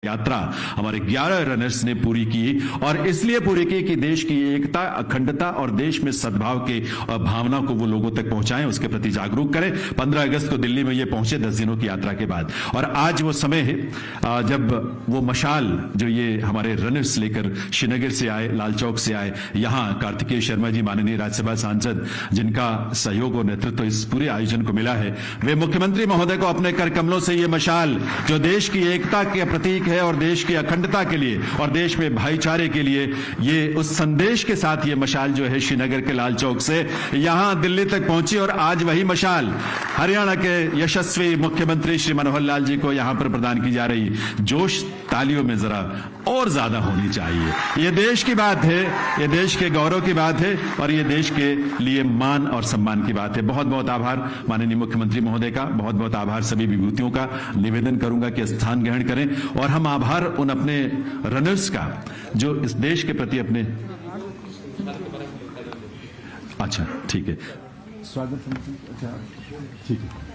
यात्रा हमारे 11 रनर्स ने पूरी की और इसलिए पूरी की कि देश की एकता, अखंडता और देश में सद्भाव के भावना को वो लोगों तक पहुंचाएं, उसके प्रति जागरूक करें। 15 अगस्त को दिल्ली में ये पहुंचे 10 दिनों की यात्रा के बाद, और आज वो समय है जब वो मशाल जो ये हमारे रनर्स लेकर श्रीनगर से आए, लाल चौक से आए, यहां कार्तिकेय शर्मा जी माननीय राज्यसभा सांसद जिनका सहयोग और नेतृत्व इस पूरे आयोजन को मिला है, वे मुख्यमंत्री महोदय को अपने कर कमलों से ये मशाल जो देश की एकता के प्रतीक है और देश की अखंडता के लिए और देश में भाईचारे के लिए, ये उस संदेश के साथ ये मशाल जो है श्रीनगर के लाल चौक से यहां दिल्ली तक पहुंची और आज वही मशाल हरियाणा के यशस्वी मुख्यमंत्री श्री मनोहर लाल जी को यहां पर प्रदान की जा रही। जोश तालियों में जरा और ज्यादा होनी चाहिए। ये देश की बात है, ये देश के गौरव की बात है और ये देश के लिए मान और सम्मान की बात है। बहुत बहुत आभार माननीय मुख्यमंत्री महोदय का, बहुत बहुत आभार सभी विभूतियों का। निवेदन करूंगा कि स्थान ग्रहण करें और हम आभार उन अपने रनर्स का जो इस देश के प्रति अपने, अच्छा ठीक है, स्वागत, अच्छा ठीक है।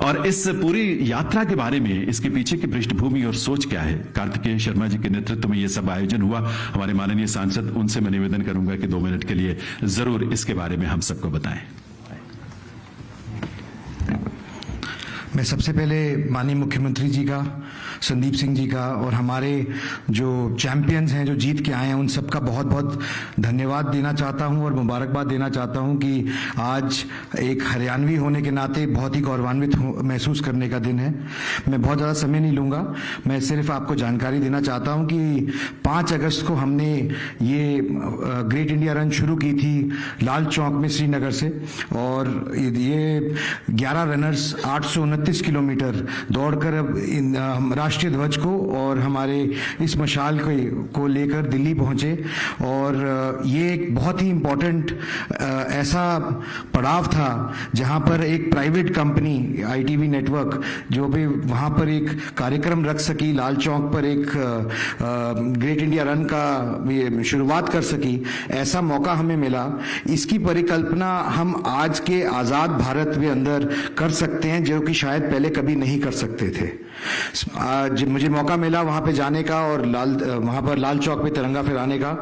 और इस पूरी यात्रा के बारे में, इसके पीछे की पृष्ठभूमि और सोच क्या है, कार्तिकेय शर्मा जी के नेतृत्व में यह सब आयोजन हुआ। हमारे माननीय सांसद, उनसे मैं निवेदन करूंगा कि 2 मिनट के लिए जरूर इसके बारे में हम सबको बताएं। मैं सबसे पहले माननीय मुख्यमंत्री जी का, संदीप सिंह जी का और हमारे जो चैंपियंस हैं जो जीत के आए हैं उन सबका बहुत बहुत धन्यवाद देना चाहता हूं और मुबारकबाद देना चाहता हूं कि आज एक हरियाणवी होने के नाते बहुत ही गौरवान्वित महसूस करने का दिन है। मैं बहुत ज़्यादा समय नहीं लूँगा, मैं सिर्फ आपको जानकारी देना चाहता हूँ कि 5 अगस्त को हमने ये ग्रेट इंडिया रन शुरू की थी लाल चौक में श्रीनगर से, और ये 11 रनर्स 829 किलोमीटर दौड़कर अब राष्ट्रीय ध्वज को और हमारे इस मशाल को लेकर दिल्ली पहुंचे। और ये एक बहुत ही इम्पोर्टेंट ऐसा पड़ाव था जहां पर एक प्राइवेट कंपनी ITV नेटवर्क जो भी वहां पर एक कार्यक्रम रख सकी, लाल चौक पर एक ग्रेट इंडिया रन का शुरुआत कर सकी, ऐसा मौका हमें मिला। इसकी परिकल्पना हम आज के आज़ाद भारत में अंदर कर सकते हैं जो कि शायद पहले कभी नहीं कर सकते थे। आज मुझे मौका मिला वहां पे जाने का और वहां पर लाल चौक पे तिरंगा फहराने का,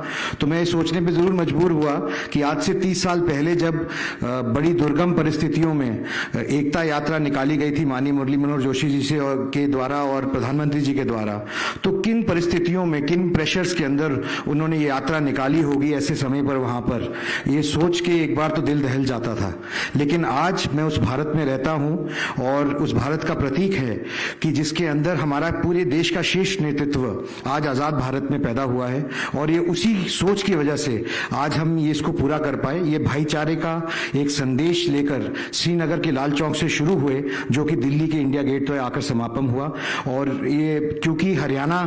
तो मैं सोचने पे जरूर मजबूर हुआ कि आज से 30 साल पहले जब बड़ी दुर्गम परिस्थितियों में एकता यात्रा निकाली गई थी माननीय मुरली मनोहर जोशी जी से के द्वारा और प्रधानमंत्री जी के द्वारा, तो किन परिस्थितियों में, किन प्रेशर्स के अंदर उन्होंने ये यात्रा निकाली होगी ऐसे समय पर, वहां पर ये सोच के एक बार तो दिल दहल जाता था। लेकिन आज मैं उस भारत में रहता हूं और उस भारत का प्रतीक है कि जिसके अंदर हमारा पूरे देश का शीर्ष नेतृत्व आज आजाद भारत में पैदा हुआ है, और ये उसी सोच की वजह से आज हम ये इसको पूरा कर पाए। ये भाईचारे का एक संदेश लेकर श्रीनगर के लाल चौक से शुरू हुए जो कि दिल्ली के इंडिया गेट पर आकर समापन हुआ। और ये क्योंकि हरियाणा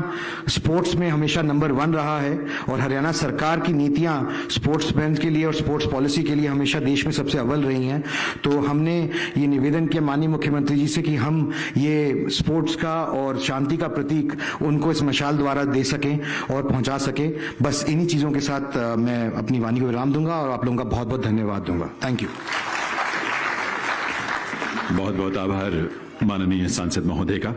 स्पोर्ट्स में हमेशा नंबर 1 रहा है और हरियाणा सरकार की नीतियां स्पोर्ट्समैन के लिए और स्पोर्ट्स पॉलिसी के लिए हमेशा देश में सबसे अव्वल रही हैं, तो हमने ये निवेदन किया माननीय मुख्यमंत्री जी से कि हम ये स्पोर्ट्स का और शांति का प्रतीक उनको इस मशाल द्वारा दे सकें और पहुंचा सकें। बस इन्हीं चीजों के साथ मैं अपनी वाणी को विराम दूंगा और आप लोगों का बहुत बहुत धन्यवाद दूंगा। Thank you. बहुत बहुत आभार माननीय सांसद महोदय का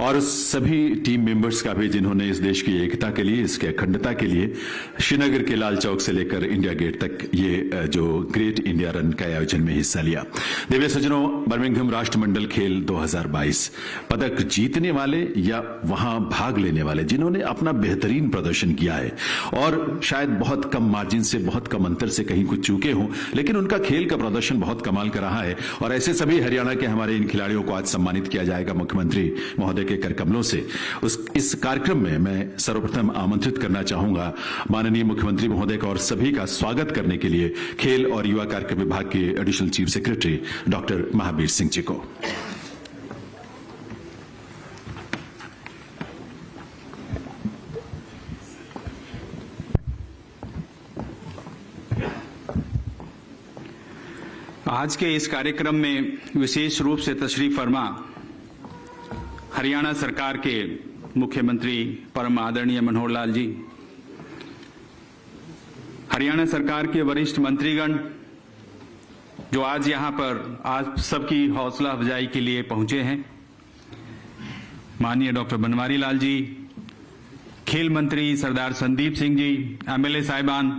और सभी टीम मेंबर्स का भी जिन्होंने इस देश की एकता के लिए, इसके अखंडता के लिए श्रीनगर के लाल चौक से लेकर इंडिया गेट तक ये जो ग्रेट इंडिया रन का आयोजन में हिस्सा लिया। दिव्य सज्जनों, बर्मिंघम राष्ट्रमंडल खेल 2022 पदक जीतने वाले या वहां भाग लेने वाले जिन्होंने अपना बेहतरीन प्रदर्शन किया है और शायद बहुत कम मार्जिन से, बहुत कम अंतर से कहीं कुछ चूके हों, लेकिन उनका खेल का प्रदर्शन बहुत कमाल का रहा है और ऐसे सभी हरियाणा के हमारे इन खिलाड़ियों को आज सम्मानित किया जाएगा मुख्यमंत्री महोदय के कर कमलों से। इस कार्यक्रम में मैं सर्वप्रथम आमंत्रित करना चाहूंगा माननीय मुख्यमंत्री महोदय का और सभी का स्वागत करने के लिए खेल और युवा कार्यक्रम विभाग के additional chief secretary doctor Mahavir Singh ji को। आज के इस कार्यक्रम में विशेष रूप से तशरीफ फरमा हरियाणा सरकार के मुख्यमंत्री परम आदरणीय मनोहर लाल जी, हरियाणा सरकार के वरिष्ठ मंत्रीगण जो आज यहां पर आज सबकी हौसला अफजाई के लिए पहुंचे हैं, माननीय डॉक्टर बनवारी लाल जी, खेल मंत्री सरदार संदीप सिंह जी, एमएलए साहिबान,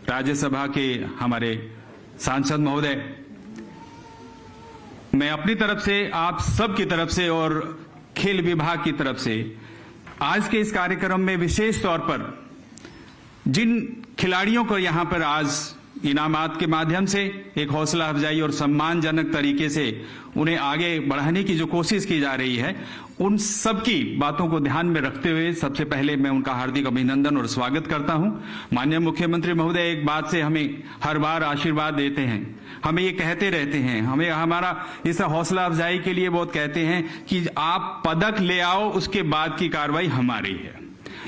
राज्यसभा के हमारे सांसद महोदय, मैं अपनी तरफ से, आप सब की तरफ से और खेल विभाग की तरफ से आज के इस कार्यक्रम में विशेष तौर पर जिन खिलाड़ियों को यहां पर आज इनामात के माध्यम से एक हौसला अफजाई और सम्मानजनक तरीके से उन्हें आगे बढ़ाने की जो कोशिश की जा रही है, उन सब की बातों को ध्यान में रखते हुए सबसे पहले मैं उनका हार्दिक अभिनंदन और स्वागत करता हूं। माननीय मुख्यमंत्री महोदय एक बात से हमें हर बार आशीर्वाद देते हैं, हमें ये कहते रहते हैं, हमें हमारा इस हौसला अफजाई के लिए बहुत कहते हैं कि आप पदक ले आओ, उसके बाद की कार्रवाई हमारी है।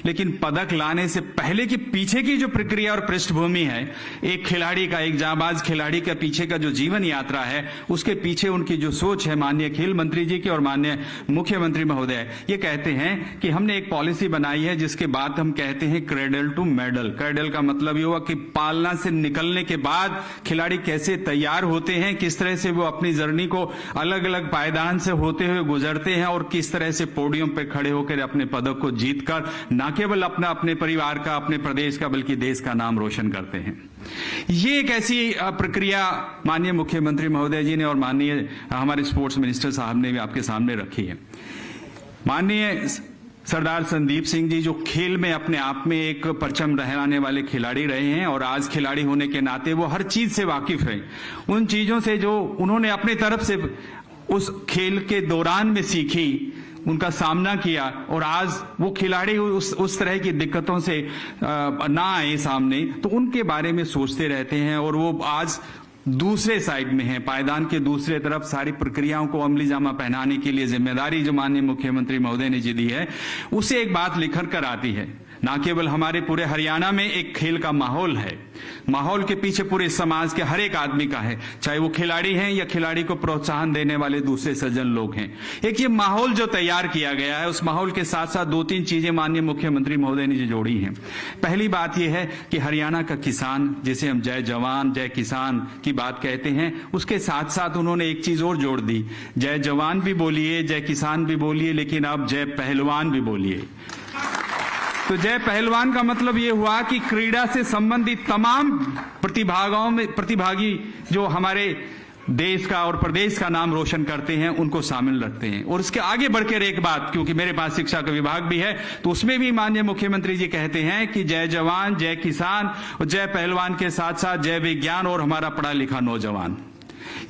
लेकिन पदक लाने से पहले की पीछे की जो प्रक्रिया और पृष्ठभूमि है, एक खिलाड़ी का, एक जाबाज खिलाड़ी का पीछे का जो जीवन यात्रा है, उसके पीछे उनकी जो सोच है, माननीय खेल मंत्री जी की और माननीय मुख्यमंत्री महोदय ये कहते हैं कि हमने एक पॉलिसी बनाई है जिसके बाद हम कहते हैं क्रेडल टू मेडल। क्रेडल का मतलब ये हुआ कि पालना से निकलने के बाद खिलाड़ी कैसे तैयार होते हैं, किस तरह से वो अपनी जर्नी को अलग अलग पायदान से होते हुए गुजरते हैं और किस तरह से पोडियम पर खड़े होकर अपने पदक को जीतकर न केवल अपने परिवार का, अपने प्रदेश का, बल्कि देश का नाम रोशन करते हैं। ये एक ऐसी प्रक्रिया माननीय मुख्यमंत्री महोदय जी ने और माननीय हमारे स्पोर्ट्स मिनिस्टर साहब ने भी आपके सामने रखी है। माननीय सरदार संदीप सिंह जी जो खेल में अपने आप में एक परचम लहराने वाले खिलाड़ी रहे हैं और आज खिलाड़ी होने के नाते वो हर चीज से वाकिफ है, उन चीजों से जो उन्होंने अपनी तरफ से उस खेल के दौरान में सीखी, उनका सामना किया और आज वो खिलाड़ी उस तरह की दिक्कतों से ना आए सामने, तो उनके बारे में सोचते रहते हैं और वो आज दूसरे साइड में है, पायदान के दूसरे तरफ सारी प्रक्रियाओं को अमली जामा पहनाने के लिए जिम्मेदारी जो माननीय मुख्यमंत्री महोदय ने जी दी है, उसे एक बात लिखर कर आती है। ना केवल हमारे पूरे हरियाणा में एक खेल का माहौल है, माहौल के पीछे पूरे समाज के हर एक आदमी का है, चाहे वो खिलाड़ी हैं या खिलाड़ी को प्रोत्साहन देने वाले दूसरे सज्जन लोग हैं। एक ये माहौल जो तैयार किया गया है, उस माहौल के साथ साथ दो तीन चीजें माननीय मुख्यमंत्री महोदय ने जोड़ी हैं। पहली बात यह है कि हरियाणा का किसान, जिसे हम जय जवान जय किसान की बात कहते हैं, उसके साथ साथ उन्होंने एक चीज और जोड़ दी, जय जवान भी बोलिए, जय किसान भी बोलिए, लेकिन अब जय पहलवान भी बोलिए। तो जय पहलवान का मतलब यह हुआ कि क्रीड़ा से संबंधित तमाम प्रतिभागी जो हमारे देश का और प्रदेश का नाम रोशन करते हैं, उनको शामिल रखते हैं। और इसके आगे बढ़कर एक बात, क्योंकि मेरे पास शिक्षा का विभाग भी है, तो उसमें भी माननीय मुख्यमंत्री जी कहते हैं कि जय जवान जय किसान और जय पहलवान के साथ साथ जय विज्ञान और हमारा पढ़ा लिखा नौजवान।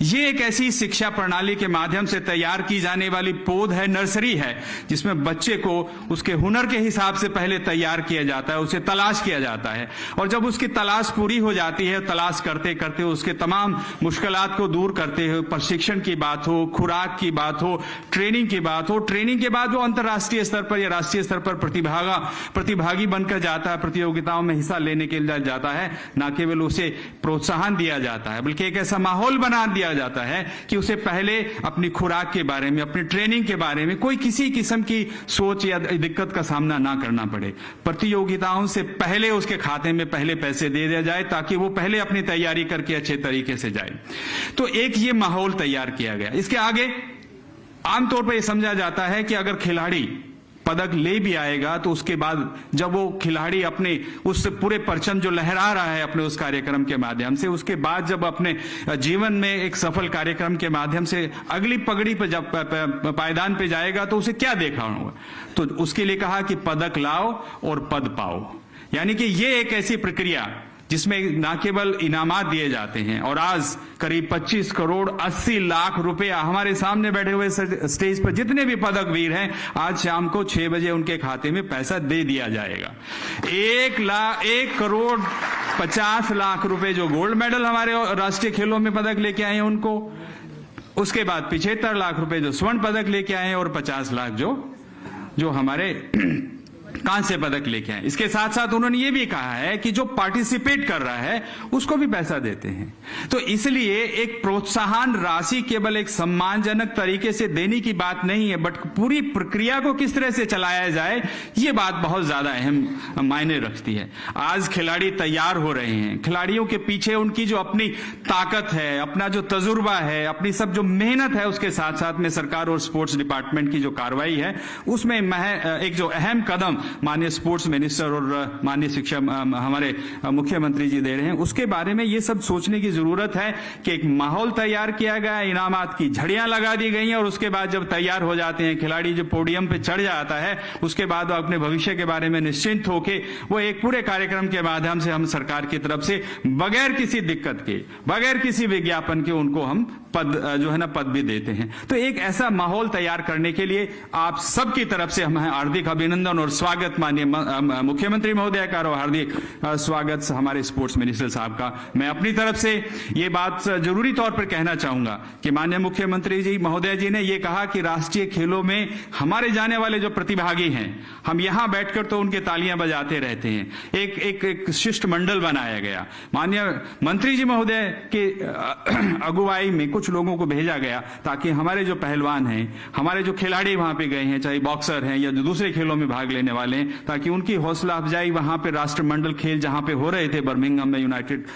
ये एक ऐसी शिक्षा प्रणाली के माध्यम से तैयार की जाने वाली पौध है, नर्सरी है, जिसमें बच्चे को उसके हुनर के हिसाब से पहले तैयार किया जाता है, उसे तलाश किया जाता है और जब उसकी तलाश पूरी हो जाती है, तलाश करते करते उसके तमाम मुश्किलात को दूर करते हुए प्रशिक्षण की बात हो, खुराक की बात हो, ट्रेनिंग की बात हो, ट्रेनिंग के बाद वो अंतर्राष्ट्रीय स्तर पर या राष्ट्रीय स्तर पर प्रतिभागी बनकर जाता है, प्रतियोगिताओं में हिस्सा लेने के लिए जाता है। न केवल उसे प्रोत्साहन दिया जाता है, बल्कि एक ऐसा माहौल बना दिया जाता है कि उसे पहले अपनी खुराक के बारे में, अपनी ट्रेनिंग के बारे में कोई किसी किस्म की सोच या दिक्कत का सामना ना करना पड़े। प्रतियोगिताओं से पहले उसके खाते में पहले पैसे दे दिया जाए ताकि वो पहले अपनी तैयारी करके अच्छे तरीके से जाए। तो एक ये माहौल तैयार किया गया। इसके आगे आमतौर पर यह समझा जाता है कि अगर खिलाड़ी पदक ले भी आएगा तो उसके बाद जब वो खिलाड़ी अपने उस पूरे परचम जो लहरा रहा है अपने उस कार्यक्रम के माध्यम से, उसके बाद जब अपने जीवन में एक सफल कार्यक्रम के माध्यम से अगली पगड़ी पर जब पायदान पे जाएगा तो उसे क्या देखा होगा, तो उसके लिए कहा कि पदक लाओ और पद पाओ। यानी कि ये एक ऐसी प्रक्रिया जिसमें न केवल इनामात दिए जाते हैं और आज करीब 25 करोड़ 80 लाख रुपया हमारे सामने बैठे हुए स्टेज पर जितने भी पदक वीर हैं, आज शाम को 6 बजे उनके खाते में पैसा दे दिया जाएगा। 1 करोड़ 50 लाख रुपए जो गोल्ड मेडल हमारे राष्ट्रीय खेलों में पदक लेके आए हैं उनको, उसके बाद 75 लाख रुपए जो स्वर्ण पदक लेके आए हैं और 50 लाख जो हमारे कांस्य पदक लेके आए। इसके साथ साथ उन्होंने ये भी कहा है कि जो पार्टिसिपेट कर रहा है उसको भी पैसा देते हैं। तो इसलिए एक प्रोत्साहन राशि केवल एक सम्मानजनक तरीके से देने की बात नहीं है, बट पूरी प्रक्रिया को किस तरह से चलाया जाए, ये बात बहुत ज्यादा अहम मायने रखती है। आज खिलाड़ी तैयार हो रहे हैं, खिलाड़ियों के पीछे उनकी जो अपनी ताकत है, अपना जो तजुर्बा है, अपनी सब जो मेहनत है, उसके साथ साथ में सरकार और स्पोर्ट्स डिपार्टमेंट की जो कार्रवाई है, उसमें एक जो अहम कदम माननीय स्पोर्ट्स मिनिस्टर और माननीय शिक्षा हमारे मुख्यमंत्री जी दे रहे हैं, उसके बारे में ये सब सोचने की जरूरत है कि एक माहौल तैयार किया गया, इनामात की झड़ियां लगा दी गई हैं और उसके बाद जब तैयार हो जाते हैं खिलाड़ी, जो पोडियम पे चढ़ जाता है, उसके बाद वो अपने भविष्य के बारे में निश्चिंत होके वो एक पूरे कार्यक्रम के माध्यम से हम सरकार की तरफ से बगैर किसी दिक्कत के, बगैर किसी विज्ञापन के उनको हम पद जो है ना पद भी देते हैं। तो एक ऐसा माहौल तैयार करने के लिए आप सबकी तरफ से हम हार्दिक अभिनंदन और स्वागत माननीय मुख्यमंत्री महोदय का और हार्दिक स्वागत हमारे स्पोर्ट्स मिनिस्टर साहब का। मैं अपनी तरफ से ये बात जरूरी तौर पर कहना चाहूंगा कि माननीय मुख्यमंत्री जी महोदय जी ने ये कहा कि राष्ट्रीय खेलों में हमारे जाने वाले जो प्रतिभागी हैं, हम यहां बैठकर तो उनके तालियां बजाते रहते हैं, एक शिष्टमंडल बनाया गया। माननीय मंत्री जी महोदय के अगुवाई में कुछ लोगों को भेजा गया ताकि हमारे जो पहलवान हैं, हमारे जो खिलाड़ी वहां पे गए हैं, चाहे बॉक्सर हैं या जो दूसरे खेलों में भाग लेने वाले हैं, ताकि उनकी हौसला अफजाई वहां पे राष्ट्रमंडल खेल जहां पे हो रहे थे बर्मिंघम में, यूनाइटेड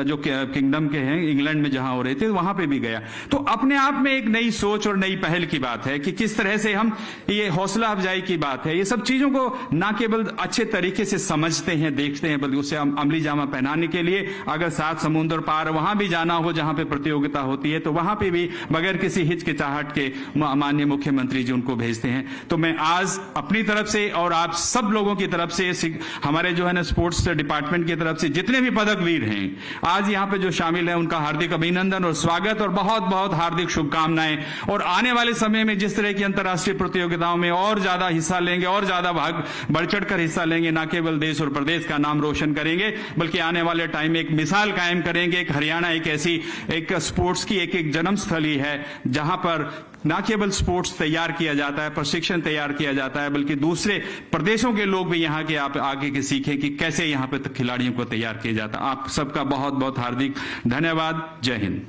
जो किंगडम के हैं, इंग्लैंड में जहां हो रहे थे, वहां पे भी गया। तो अपने आप में एक नई सोच और नई पहल की बात है कि किस तरह से हम, ये हौसला अफजाई की बात है, ये सब चीजों को न केवल अच्छे तरीके से समझते हैं, देखते हैं, बल्कि उसे अमली जामा पहनाने के लिए अगर 7 समुद्र पार वहां भी जाना हो जहां पे प्रतियोगिता होती है, तो वहां पे भी बगैर किसी हिचकिचाहट के माननीय मुख्यमंत्री जी उनको भेजते हैं। तो मैं आज अपनी तरफ से और आप सब लोगों की तरफ से, हमारे जो है ना स्पोर्ट्स डिपार्टमेंट की तरफ से जितने भी पदक वीर हैं आज यहां पे जो शामिल हैं, उनका हार्दिक अभिनंदन और स्वागत और बहुत बहुत हार्दिक शुभकामनाएं। और आने वाले समय में जिस तरह की अंतर्राष्ट्रीय प्रतियोगिताओं में और ज्यादा हिस्सा लेंगे और ज्यादा भाग बढ़ चढ़कर हिस्सा लेंगे, न केवल देश और प्रदेश का नाम रोशन करेंगे, बल्कि आने वाले टाइम में एक मिसाल कायम करेंगे। एक हरियाणा एक ऐसी एक स्पोर्ट्स की एक जन्मस्थली है जहां पर न केवल स्पोर्ट्स तैयार किया जाता है, प्रशिक्षण तैयार किया जाता है, बल्कि दूसरे प्रदेशों के लोग भी यहां के आप आगे के सीखें कि कैसे यहां पे खिलाड़ियों को तैयार किया जाता है। आप सबका बहुत बहुत हार्दिक धन्यवाद। जय हिंद।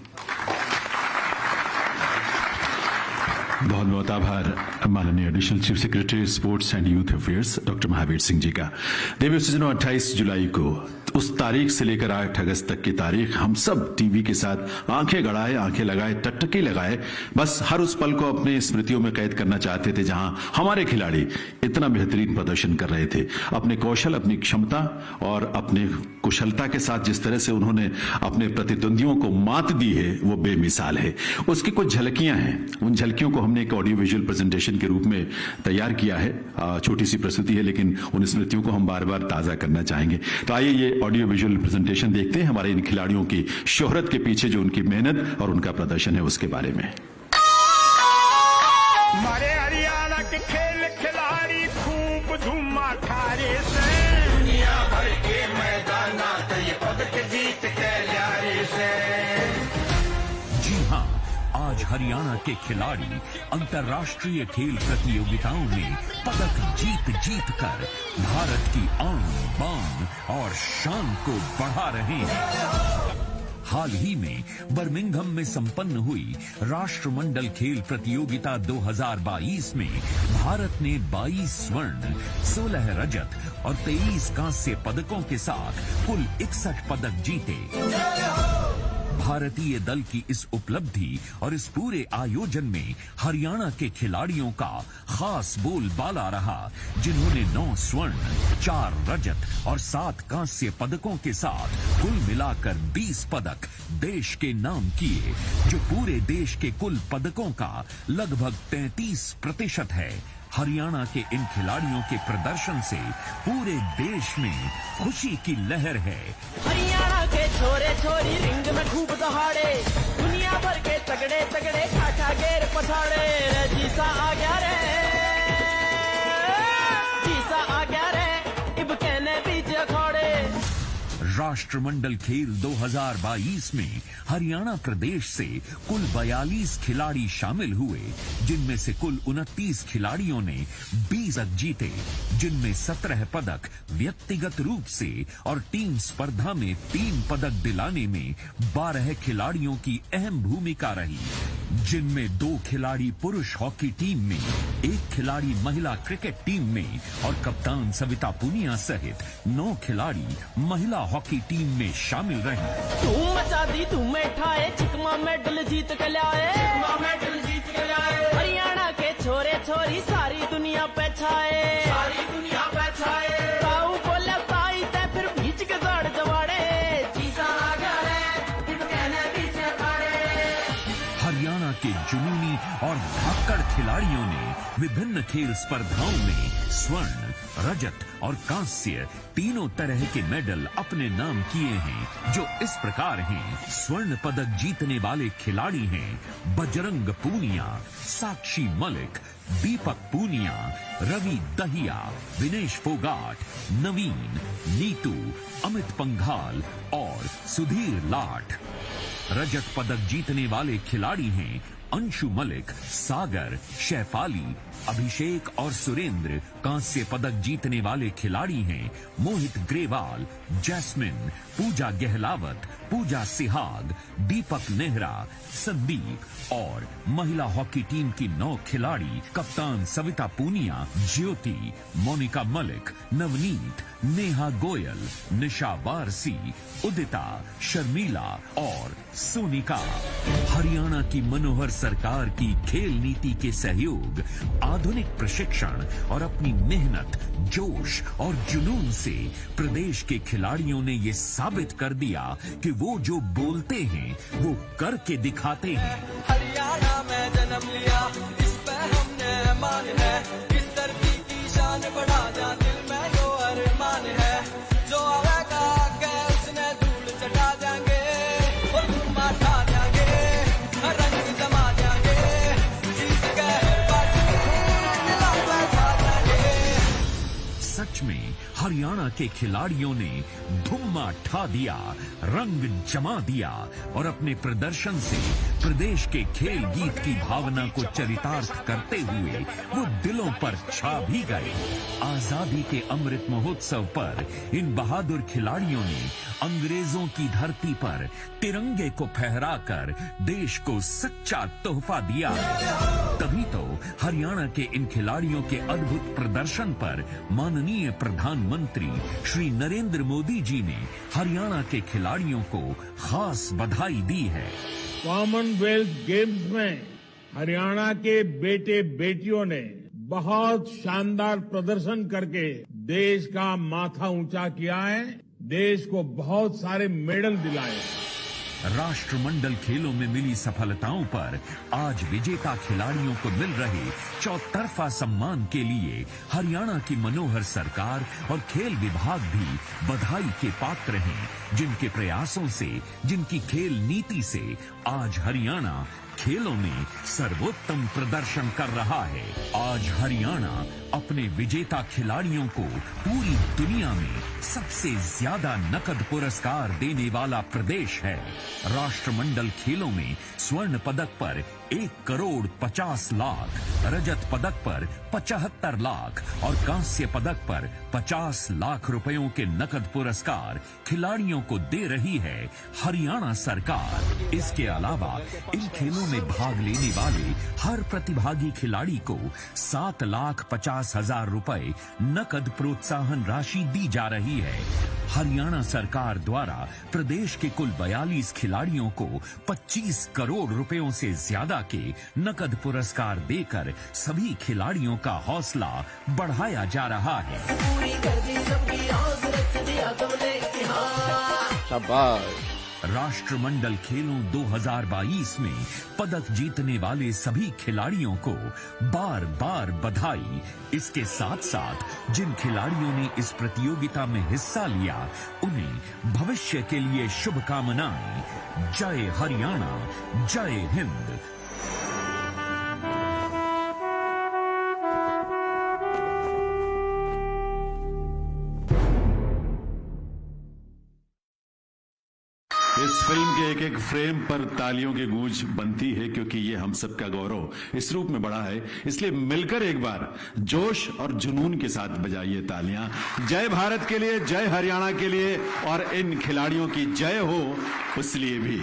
बहुत बहुत आभार माननीय additional chief secretary sports and youth affairs doctor Mahavir Singh ji का। देवी सज्जनों, 28 जुलाई को उस तारीख से लेकर 8 अगस्त तक की तारीख हम सब टीवी के साथ आंखें गड़ाए, आंखें लगाए, टकटकी लगाए, बस हर उस पल को अपनी स्मृतियों में कैद करना चाहते थे जहां हमारे खिलाड़ी इतना बेहतरीन प्रदर्शन कर रहे थे। अपने कौशल, अपनी क्षमता और अपने कुशलता के साथ जिस तरह से उन्होंने अपने प्रतिद्वंदियों को मात दी है, वो बेमिसाल है। उसकी कुछ झलकियां हैं, उन झलकियों को हमने एक ऑडियो विजुअल प्रेजेंटेशन के रूप में तैयार किया है। छोटी सी प्रस्तुति है, लेकिन उन स्मृतियों को हम बार बार ताजा करना चाहेंगे। तो आइए ये ऑडियो विजुअल प्रेजेंटेशन देखते हैं, हमारे इन खिलाड़ियों की शोहरत के पीछे जो उनकी मेहनत और उनका प्रदर्शन है उसके बारे में। हमारे हरियाणा के खेल खिलाड़ी खूब धूमा ठारे से, दुनिया भर के मैदान ये पदक जीत के ल्यारे से। जी हाँ, आज हरियाणा के खिलाड़ी अंतर्राष्ट्रीय खेल प्रतियोगिताओं में पदक जीत कर भारत की आन बान और शान को बढ़ा रहे हैं। हाल ही में बर्मिंघम में संपन्न हुई राष्ट्रमंडल खेल प्रतियोगिता 2022 में भारत ने 22 स्वर्ण, 16 रजत और 23 कांस्य पदकों के साथ कुल 61 पदक जीते। भारतीय दल की इस उपलब्धि और इस पूरे आयोजन में हरियाणा के खिलाड़ियों का खास बोलबाला रहा, जिन्होंने 9 स्वर्ण, 4 रजत और 7 कांस्य पदकों के साथ कुल मिलाकर 20 पदक देश के नाम किए, जो पूरे देश के कुल पदकों का लगभग 33% है। हरियाणा के इन खिलाड़ियों के प्रदर्शन से पूरे देश में खुशी की लहर है। हरियाणा के छोरे छोरी रिंग में खूब दहाड़े, दुनिया भर के तगड़े तगड़े खाठा गेर पछाड़े। जीसा आ गया रे, जीसा आ गया रे, इब कहने बीच अखाड़े। राष्ट्रमंडल खेल 2022 में हरियाणा प्रदेश से कुल 42 खिलाड़ी शामिल हुए, जिनमें से कुल 29 खिलाड़ियों ने 20 पदक जीते, जिनमें 17 पदक व्यक्तिगत रूप से और टीम स्पर्धा में 3 पदक दिलाने में 12 खिलाड़ियों की अहम भूमिका रही, जिनमें 2 खिलाड़ी पुरुष हॉकी टीम में, 1 खिलाड़ी महिला क्रिकेट टीम में और कप्तान सविता पुनिया सहित 9 खिलाड़ी महिला हॉकी टीम में शामिल रहे। तू मचा दी तू बैठाए, चिकमा मेडल जीत के लाए, मेडल जीत के लाए। हरियाणा के छोरे छोरी सारी दुनिया पे छाए, सारी दुनिया और धाकड़ खिलाड़ियों ने विभिन्न खेल स्पर्धाओं में स्वर्ण, रजत और कांस्य तीनों तरह के मेडल अपने नाम किए हैं, जो इस प्रकार हैं। स्वर्ण पदक जीतने वाले खिलाड़ी हैं बजरंग पूनिया, साक्षी मलिक, दीपक पूनिया, रवि दहिया, विनेश फोगाट, नवीन, नीतू, अमित पंघाल और सुधीर लाठ। रजत पदक जीतने वाले खिलाड़ी हैं अंशु मलिक, सागर, शैफाली, अभिषेक और सुरेंद्र। कांस्य पदक जीतने वाले खिलाड़ी हैं मोहित ग्रेवाल, जैस्मिन, पूजा गहलावत, पूजा सिहाग, दीपक नेहरा, संदीप और महिला हॉकी टीम की 9 खिलाड़ी कप्तान सविता पूनिया, ज्योति, मोनिका मलिक, नवनीत, नेहा गोयल, निशा वारसी, उदिता, शर्मिला और सोनिका। हरियाणा की मनोहर सरकार की खेल नीति के सहयोग, आधुनिक प्रशिक्षण और अपनी मेहनत, जोश और जुनून से प्रदेश के खिलाड़ियों ने ये साबित कर दिया कि वो जो बोलते हैं वो करके दिखाते हैं। हरियाणा में जन्म लिया, इस पे हमने मान है, इस धरती की शान बढ़ा जा, दिल में जो अरमान है, जो आवेगा आगे उसने धूल चटा जाएंगे और धूम मचा जाएंगे, रंग जमा जाएंगे, जीत के बाजू मिला बैठा जाएंगे। सच में हरियाणा के खिलाड़ियों ने धुम्मा ठा दिया, रंग जमा दिया और अपने प्रदर्शन से प्रदेश के खेल गीत की भावना को चरितार्थ करते हुए वो दिलों पर छा भी गए। आजादी के अमृत महोत्सव पर इन बहादुर खिलाड़ियों ने अंग्रेजों की धरती पर तिरंगे को फहराकर देश को सच्चा तोहफा दिया। तभी तो हरियाणा के इन खिलाड़ियों के अद्भुत प्रदर्शन पर माननीय प्रधानमंत्री श्री नरेंद्र मोदी जी ने हरियाणा के खिलाड़ियों को खास बधाई दी है। कॉमनवेल्थ गेम्स में हरियाणा के बेटे बेटियों ने बहुत शानदार प्रदर्शन करके देश का माथा ऊंचा किया है, देश को बहुत सारे मेडल दिलाए। राष्ट्रमंडल खेलों में मिली सफलताओं पर आज विजेता खिलाड़ियों को मिल रहे चौतरफा सम्मान के लिए हरियाणा की मनोहर सरकार और खेल विभाग भी बधाई के पात्र हैं, जिनके प्रयासों से, जिनकी खेल नीति से आज हरियाणा खेलों में सर्वोत्तम प्रदर्शन कर रहा है। आज हरियाणा अपने विजेता खिलाड़ियों को पूरी दुनिया में सबसे ज्यादा नकद पुरस्कार देने वाला प्रदेश है। राष्ट्रमंडल खेलों में स्वर्ण पदक पर 1,50,00,000, रजत पदक पर 75 लाख और कांस्य पदक पर 50 लाख रुपयों के नकद पुरस्कार खिलाड़ियों को दे रही है हरियाणा सरकार। इसके अलावा इन खेलों में भाग लेने वाले हर प्रतिभागी खिलाड़ी को 7,50,000 रुपए नकद प्रोत्साहन राशि दी जा रही है। हरियाणा सरकार द्वारा प्रदेश के कुल 42 खिलाड़ियों को 25 करोड़ रुपयों से ज्यादा के नकद पुरस्कार देकर सभी खिलाड़ियों का हौसला बढ़ाया जा रहा है। शाबाश। राष्ट्रमंडल खेलों 2022 में पदक जीतने वाले सभी खिलाड़ियों को बार बार बधाई। इसके साथ साथ जिन खिलाड़ियों ने इस प्रतियोगिता में हिस्सा लिया उन्हें भविष्य के लिए शुभकामनाएं। जय हरियाणा, जय हिंद। इस फिल्म के एक एक फ्रेम पर तालियों की गूंज बनती है, क्योंकि ये हम सबका गौरव इस रूप में बड़ा है। इसलिए मिलकर एक बार जोश और जुनून के साथ बजाइए तालियां। जय भारत के लिए, जय हरियाणा के लिए और इन खिलाड़ियों की जय हो उसलिए भी।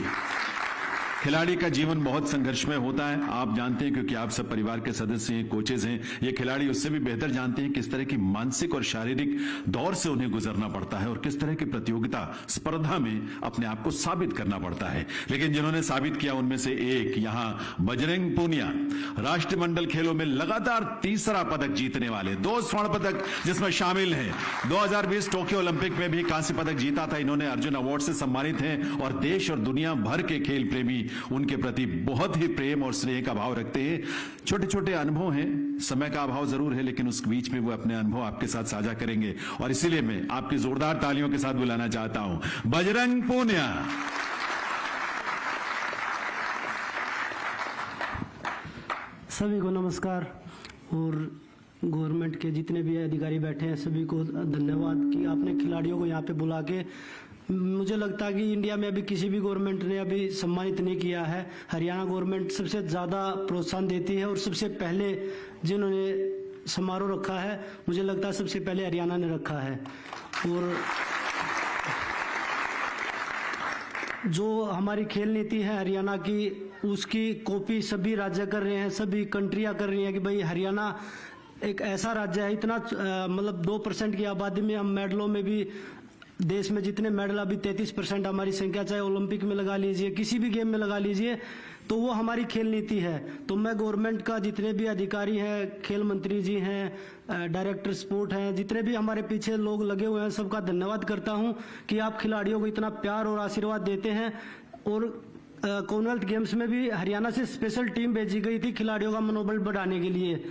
खिलाड़ी का जीवन बहुत संघर्षमय होता है, आप जानते हैं, क्योंकि आप सब परिवार के सदस्य हैं, कोचेज हैं। ये खिलाड़ी उससे भी बेहतर जानते हैं किस तरह की मानसिक और शारीरिक दौर से उन्हें गुजरना पड़ता है और किस तरह की प्रतियोगिता स्पर्धा में अपने आप को साबित करना पड़ता है। लेकिन जिन्होंने साबित किया उनमें से एक यहां बजरंग पूनिया, राष्ट्रमंडल खेलों में लगातार तीसरा पदक जीतने वाले, 2 स्वर्ण पदक जिसमें शामिल हैं। 2020 टोक्यो ओलंपिक में भी कांस्य पदक जीता था इन्होंने, अर्जुन अवार्ड से सम्मानित हैं और देश और दुनिया भर के खेल प्रेमी उनके प्रति बहुत ही प्रेम और स्नेह का भाव रखते हैं। छोटे छोटे अनुभव हैं, समय का अभाव जरूर है, लेकिन उस बीच में वो अपने अनुभव आपके साथ साझा करेंगे और इसीलिए मैं आपकी जोरदार तालियों के साथ बुलाना चाहता हूं बजरंग पूनिया। सभी को नमस्कार और गवर्नमेंट के जितने भी अधिकारी बैठे हैं सभी को धन्यवाद कि आपने खिलाड़ियों को यहाँ पे बुला के, मुझे लगता है कि इंडिया में अभी किसी भी गवर्नमेंट ने अभी सम्मानित नहीं किया है। हरियाणा गवर्नमेंट सबसे ज़्यादा प्रोत्साहन देती है और सबसे पहले जिन्होंने समारोह रखा है मुझे लगता है सबसे पहले हरियाणा ने रखा है। और जो हमारी खेल नीति है हरियाणा की, उसकी कॉपी सभी राज्य कर रहे हैं, सभी कंट्रियां कर रही हैं कि भाई हरियाणा एक ऐसा राज्य है, इतना मतलब 2% की आबादी में हम मेडलों में भी, देश में जितने मेडल अभी 33% हमारी संख्या, चाहे ओलंपिक में लगा लीजिए, किसी भी गेम में लगा लीजिए, तो वो हमारी खेल नीति है। तो मैं गवर्नमेंट का जितने भी अधिकारी हैं, खेल मंत्री जी हैं, डायरेक्टर स्पोर्ट हैं, जितने भी हमारे पीछे लोग लगे हुए हैं, सबका धन्यवाद करता हूं कि आप खिलाड़ियों को इतना प्यार और आशीर्वाद देते हैं। और कॉमनवेल्थ गेम्स में भी हरियाणा से स्पेशल टीम भेजी गई थी खिलाड़ियों का मनोबल बढ़ाने के लिए।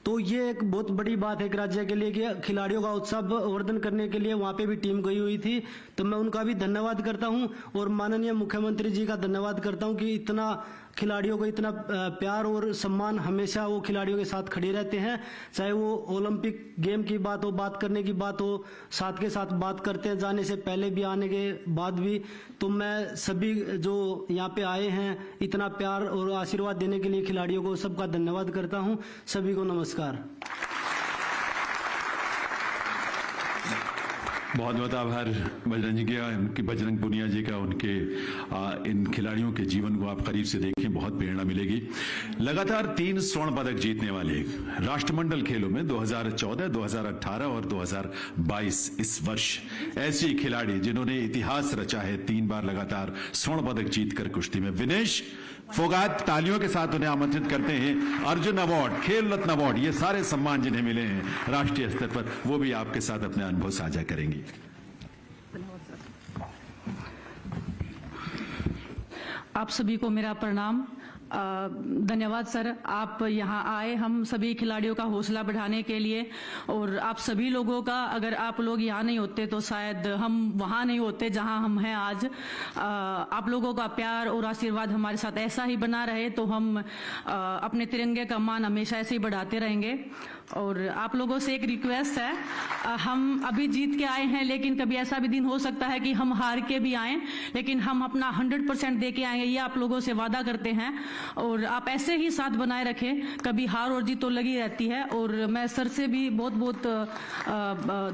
तो ये एक बहुत बड़ी बात है एक राज्य के लिए कि खिलाड़ियों का उत्साह वर्धन करने के लिए वहां पे भी टीम गई हुई थी। तो मैं उनका भी धन्यवाद करता हूं और माननीय मुख्यमंत्री जी का धन्यवाद करता हूं कि इतना खिलाड़ियों को इतना प्यार और सम्मान, हमेशा वो खिलाड़ियों के साथ खड़े रहते हैं। चाहे वो ओलंपिक गेम की बात हो, बात करने की बात हो, साथ के साथ बात करते हैं, जाने से पहले भी, आने के बाद भी। तो मैं सभी जो यहाँ पे आए हैं इतना प्यार और आशीर्वाद देने के लिए खिलाड़ियों को सबका धन्यवाद करता हूँ। सभी को नमस्कार। बहुत बहुत आभार बजरंग जी का, उनकी बजरंग पूनिया जी का, उनके इन खिलाड़ियों के जीवन को आप करीब से देखें, बहुत प्रेरणा मिलेगी। लगातार 3 स्वर्ण पदक जीतने वाले राष्ट्रमंडल खेलों में 2014, 2018 और 2022 इस वर्ष ऐसी खिलाड़ी जिन्होंने इतिहास रचा है, 3 बार लगातार स्वर्ण पदक जीतकर कुश्ती में। विनेश फोगाट, तालियों के साथ उन्हें आमंत्रित करते हैं। अर्जुन अवार्ड, खेल रत्न अवार्ड, ये सारे सम्मान जिन्हें मिले हैं राष्ट्रीय स्तर पर, वो भी आपके साथ अपने अनुभव साझा करेंगी। आप सभी को मेरा प्रणाम। धन्यवाद सर, आप यहाँ आए हम सभी खिलाड़ियों का हौसला बढ़ाने के लिए। और आप सभी लोगों का, अगर आप लोग यहाँ नहीं होते तो शायद हम वहाँ नहीं होते जहाँ हम हैं आज। आप लोगों का प्यार और आशीर्वाद हमारे साथ ऐसा ही बना रहे तो हम अपने तिरंगे का मान हमेशा ऐसे ही बढ़ाते रहेंगे। और आप लोगों से एक रिक्वेस्ट है, हम अभी जीत के आए हैं, लेकिन कभी ऐसा भी दिन हो सकता है कि हम हार के भी आए, लेकिन हम अपना 100% दे के आएंगे, ये आप लोगों से वादा करते हैं। और आप ऐसे ही साथ बनाए रखें, कभी हार और जीत तो लगी रहती है। और मैं सर से भी बहुत बहुत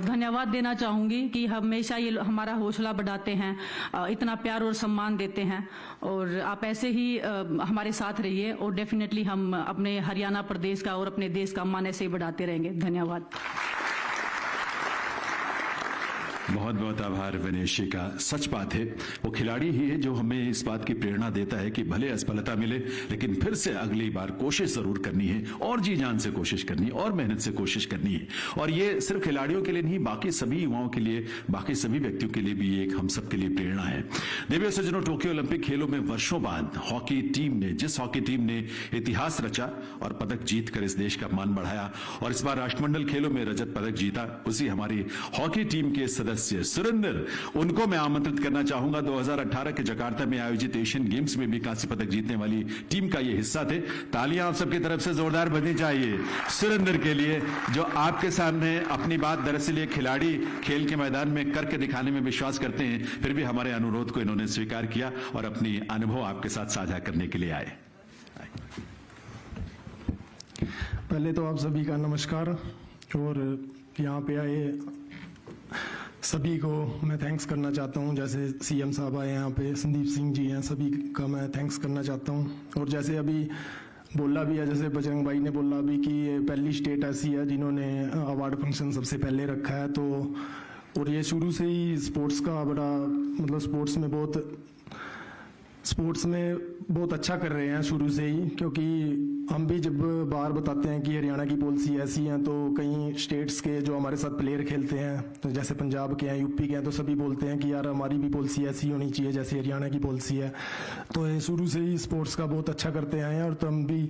धन्यवाद देना चाहूंगी कि हमेशा ये हमारा हौसला बढ़ाते हैं, इतना प्यार और सम्मान देते हैं। और आप ऐसे ही हमारे साथ रहिए और डेफिनेटली हम अपने हरियाणा प्रदेश का और अपने देश का मान ऐसे ही बढ़ाते रहेंगे। धन्यवाद। बहुत बहुत आभार विनेश जी का। सच बात है, वो खिलाड़ी ही है जो हमें इस बात की प्रेरणा देता है कि भले असफलता मिले, लेकिन फिर से अगली बार कोशिश जरूर करनी है और जी जान से कोशिश करनी है और मेहनत से कोशिश करनी है। और ये सिर्फ खिलाड़ियों के लिए नहीं, बाकी सभी युवाओं के लिए, बाकी सभी व्यक्तियों के लिए भी एक हम सब के लिए प्रेरणा है। देवियों सज्जनों, टोक्यो ओलंपिक खेलों में वर्षों बाद हॉकी टीम ने, जिस हॉकी टीम ने इतिहास रचा और पदक जीतकर इस देश का मान बढ़ाया और इस बार राष्ट्रमंडल खेलों में रजत पदक जीता, उसी हमारी हॉकी टीम के सदस्य सुरेंद्र, उनको मैं आमंत्रित करना चाहूंगा। 2018 के जकार्ता में आयोजित एशियन गेम्स में भी कांस्य पदक जीतने वाली टीम का ये हिस्सा थे। तालियां आप सबकी तरफ से जोरदार बजनी चाहिए सुरेंद्र के लिए, जो आपके सामने अपनी बात, दरअसल ये खिलाड़ी खेल के मैदान में करके दिखाने में विश्वास करते हैं, फिर भी हमारे अनुरोध को इन्होंने स्वीकार किया और अपनी अनुभव आपके साथ साझा करने के लिए आए। पहले तो आप सभी का नमस्कार और यहाँ पे आए सभी को मैं थैंक्स करना चाहता हूँ। जैसे सीएम साहब आए यहाँ पे, संदीप सिंह जी हैं, सभी का मैं थैंक्स करना चाहता हूँ। और जैसे अभी बोला भी है, जैसे बजरंग भाई ने बोला भी कि ये पहली स्टेट ऐसी है जिन्होंने अवार्ड फंक्शन सबसे पहले रखा है। तो और ये शुरू से ही स्पोर्ट्स का बड़ा, मतलब स्पोर्ट्स में बहुत स्पोर्ट्स में बहुत अच्छा कर रहे हैं शुरू से ही, क्योंकि हम भी जब बाहर बताते हैं कि हरियाणा की पॉलिसी ऐसी है तो कई स्टेट्स के जो हमारे साथ प्लेयर खेलते हैं, तो जैसे पंजाब के हैं, यूपी के हैं, तो सभी बोलते हैं कि यार हमारी भी पॉलिसी ऐसी होनी चाहिए जैसे हरियाणा की पॉलिसी है। तो ये शुरू से ही स्पोर्ट्स का बहुत अच्छा करते आए हैं और तो हम भी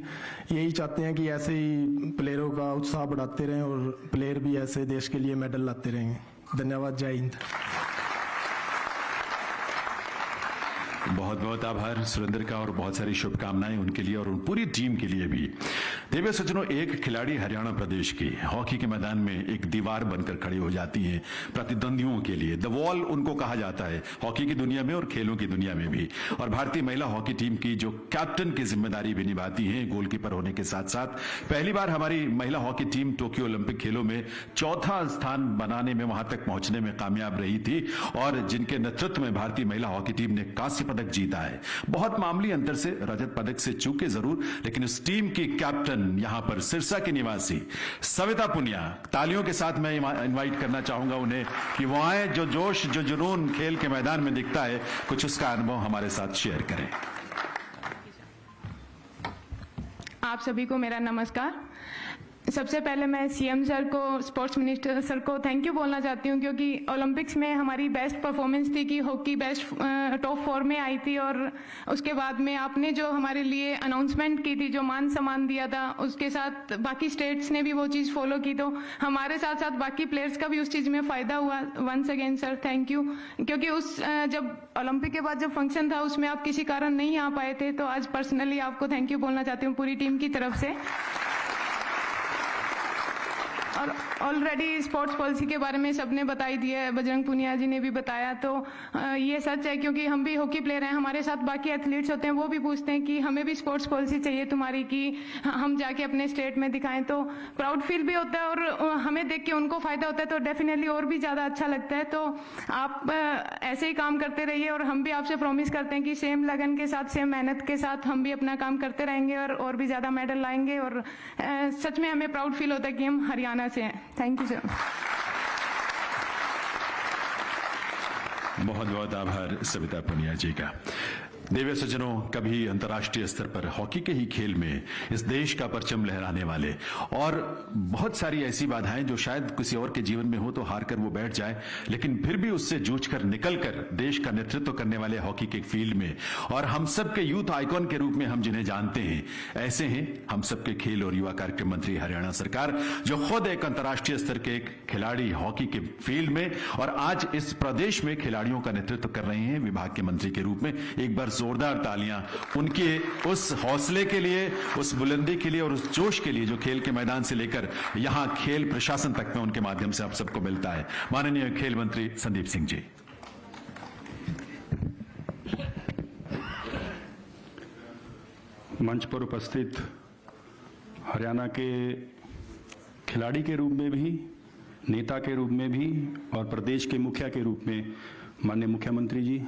यही चाहते हैं कि ऐसे ही प्लेयरों का उत्साह बढ़ाते रहें और प्लेयर भी ऐसे देश के लिए मेडल लाते रहेंगे। धन्यवाद। जय हिंद। बहुत बहुत आभार सुरेंद्र का और बहुत सारी शुभकामनाएं उनके लिए और उन पूरी टीम के लिए भी। देवी सज्जनों, एक खिलाड़ी हरियाणा प्रदेश की हॉकी के मैदान में एक दीवार बनकर खड़ी हो जाती है प्रतिद्वंदियों के लिए। द वॉल उनको कहा जाता है हॉकी की दुनिया में और खेलों की दुनिया में भी। और भारतीय महिला हॉकी टीम की जो कैप्टन की जिम्मेदारी भी निभाती है गोलकीपर होने के साथ साथ। पहली बार हमारी महिला हॉकी टीम टोक्यो ओलंपिक खेलों में चौथा स्थान बनाने में, वहां तक पहुंचने में कामयाब रही थी और जिनके नेतृत्व में भारतीय महिला हॉकी टीम ने कांस्य पदक जीता है। बहुत मामूली अंतर से रजत पदक से चूके जरूर, लेकिन उस टीम की कैप्टन यहां पर सिरसा की निवासी सविता पुनिया, तालियों के साथ मैं इनवाइट करना चाहूंगा उन्हें कि वो आए, जो जोश जो जुनून खेल के मैदान में दिखता है, कुछ उसका अनुभव हमारे साथ शेयर करें। आप सभी को मेरा नमस्कार। सबसे पहले मैं सीएम सर को, स्पोर्ट्स मिनिस्टर सर को थैंक यू बोलना चाहती हूँ, क्योंकि ओलंपिक्स में हमारी बेस्ट परफॉर्मेंस थी कि हॉकी बेस्ट टॉप 4 में आई थी और उसके बाद में आपने जो हमारे लिए अनाउंसमेंट की थी, जो मान सम्मान दिया था, उसके साथ बाकी स्टेट्स ने भी वो चीज़ फॉलो की, तो हमारे साथ साथ बाकी प्लेयर्स का भी उस चीज़ में फ़ायदा हुआ। Once again sir thank you, क्योंकि उस जब ओलंपिक के बाद जब फंक्शन था उसमें आप किसी कारण नहीं आ पाए थे, तो आज पर्सनली आपको थैंक यू बोलना चाहती हूँ पूरी टीम की तरफ से। और ऑलरेडी स्पोर्ट्स पॉलिसी के बारे में सबने बताई दिया है, बजरंग पुनिया जी ने भी बताया, तो ये सच है, क्योंकि हम भी हॉकी प्लेयर हैं, हमारे साथ बाकी एथलीट्स होते हैं, वो भी पूछते हैं कि हमें भी स्पोर्ट्स पॉलिसी चाहिए तुम्हारी, कि हम जाके अपने स्टेट में दिखाएं, तो प्राउड फील भी होता है और हमें देख के उनको फायदा होता है, तो डेफिनेटली और भी ज़्यादा अच्छा लगता है। तो आप ऐसे ही काम करते रहिए और हम भी आपसे प्रॉमिस करते हैं कि सेम लगन के साथ, सेम मेहनत के साथ हम भी अपना काम करते रहेंगे और भी ज़्यादा मेडल लाएंगे। और सच में हमें प्राउड फील होता है कि हम हरियाणा से हैं। Thank you sir. बहुत बहुत आभार सविता पुनिया जी का। देवी सज्जनों, कभी अंतर्राष्ट्रीय स्तर पर हॉकी के ही खेल में इस देश का परचम लहराने वाले और बहुत सारी ऐसी बाधाएं जो शायद किसी और के जीवन में हो तो हार कर वो बैठ जाए, लेकिन फिर भी उससे जूझकर निकलकर देश का नेतृत्व करने वाले हॉकी के फील्ड में और हम सबके यूथ आइकॉन के रूप में हम जिन्हें जानते हैं, ऐसे हैं हम सबके खेल और युवा कार्यक्रम मंत्री हरियाणा सरकार, जो खुद एक अंतर्राष्ट्रीय स्तर के एक खिलाड़ी हॉकी के फील्ड में और आज इस प्रदेश में खिलाड़ियों का नेतृत्व कर रहे हैं विभाग के मंत्री के रूप में। एक बार जोरदार तालियां उनके उस हौसले के लिए, उस बुलंदी के लिए और उस जोश के लिए जो खेल के मैदान से लेकर यहां खेल प्रशासन तक में उनके माध्यम से आप सबको मिलता है। माननीय खेल मंत्री संदीप सिंह जी। मंच पर उपस्थित हरियाणा के खिलाड़ी के रूप में भी, नेता के रूप में भी और प्रदेश के मुखिया के रूप में माननीय मुख्यमंत्री जी,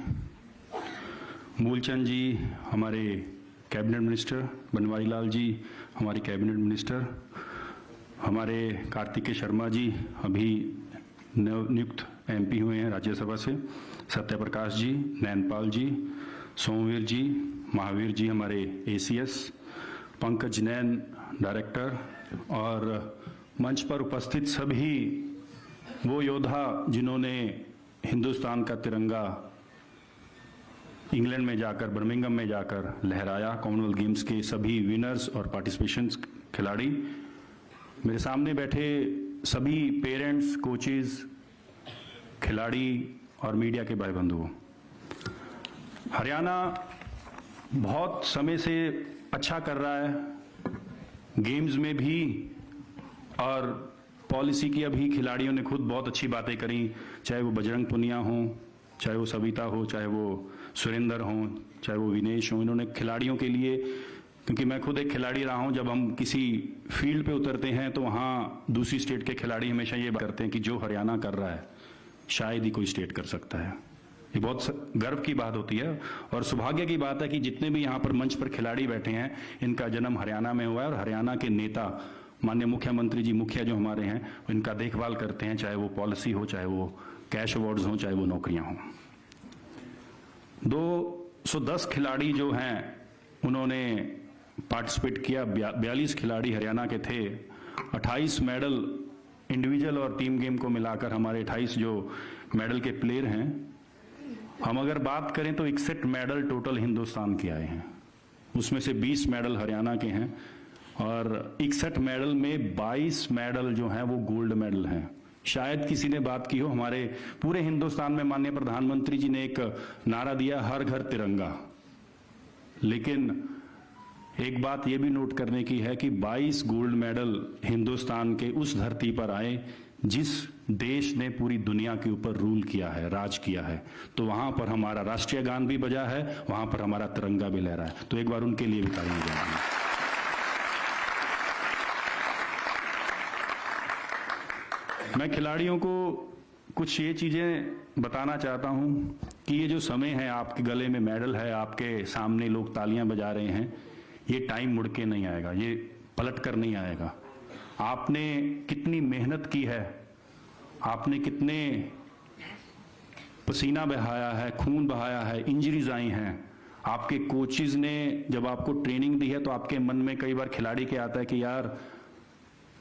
मूलचंद जी हमारे कैबिनेट मिनिस्टर, बनवारी लाल जी हमारी कैबिनेट मिनिस्टर, हमारे कार्तिकेय शर्मा जी अभी नियुक्त एमपी हुए हैं राज्यसभा से, सत्यप्रकाश जी, नैनपाल जी, सोमवीर जी, महावीर जी हमारे एसीएस, पंकज नैन डायरेक्टर और मंच पर उपस्थित सभी वो योद्धा जिन्होंने हिंदुस्तान का तिरंगा इंग्लैंड में जाकर, बर्मिंघम में जाकर लहराया, कॉमनवेल्थ गेम्स के सभी विनर्स और पार्टिसिपेशन खिलाड़ी, मेरे सामने बैठे सभी पेरेंट्स, कोचेस, खिलाड़ी और मीडिया के भाई बंधुओं, हरियाणा बहुत समय से अच्छा कर रहा है गेम्स में भी और पॉलिसी की अभी खिलाड़ियों ने खुद बहुत अच्छी बातें करी, चाहे वो बजरंग पुनिया हो, चाहे वो सविता हो, चाहे वो सुरेंद्र हो, चाहे वो विनेश हो, इन्होंने खिलाड़ियों के लिए, क्योंकि मैं खुद एक खिलाड़ी रहा हूं, जब हम किसी फील्ड पे उतरते हैं तो वहाँ दूसरी स्टेट के खिलाड़ी हमेशा ये बात करते हैं कि जो हरियाणा कर रहा है शायद ही कोई स्टेट कर सकता है। ये बहुत गर्व की बात होती है और सौभाग्य की बात है कि जितने भी यहाँ पर मंच पर खिलाड़ी बैठे हैं इनका जन्म हरियाणा में हुआ है और हरियाणा के नेता माननीय मुख्यमंत्री जी, मुखिया जो हमारे हैं, इनका देखभाल करते हैं, चाहे वो पॉलिसी हो, चाहे वो कैश अवार्ड्स हो, चाहे वो नौकरियां हों। 2 110 खिलाड़ी जो हैं उन्होंने पार्टिसिपेट किया। 42 खिलाड़ी हरियाणा के थे। 28 मेडल इंडिविजुअल और टीम गेम को मिलाकर हमारे 28 जो मेडल के प्लेयर हैं। हम अगर बात करें तो 61 मेडल टोटल हिंदुस्तान के आए हैं, उसमें से 20 मेडल हरियाणा के हैं और 61 मेडल में 22 मेडल जो हैं वो गोल्ड मेडल हैं। शायद किसी ने बात की हो, हमारे पूरे हिंदुस्तान में माननीय प्रधानमंत्री जी ने एक नारा दिया, हर घर तिरंगा। लेकिन एक बात यह भी नोट करने की है कि 22 गोल्ड मेडल हिंदुस्तान के उस धरती पर आए जिस देश ने पूरी दुनिया के ऊपर रूल किया है, राज किया है। तो वहां पर हमारा राष्ट्रीय गान भी बजा है, वहां पर हमारा तिरंगा भी लहरा है। तो एक बार उनके लिए भी तालियां बजाएंगे। मैं खिलाड़ियों को कुछ ये चीजें बताना चाहता हूं कि ये जो समय है, आपके गले में मेडल है, आपके सामने लोग तालियां बजा रहे हैं, ये टाइम मुड़ के नहीं आएगा, ये पलट कर नहीं आएगा। आपने कितनी मेहनत की है, आपने कितने पसीना बहाया है, खून बहाया है, इंजरीज आई हैं। आपके कोचेज ने जब आपको ट्रेनिंग दी है तो आपके मन में कई बार खिलाड़ी के आता है कि यार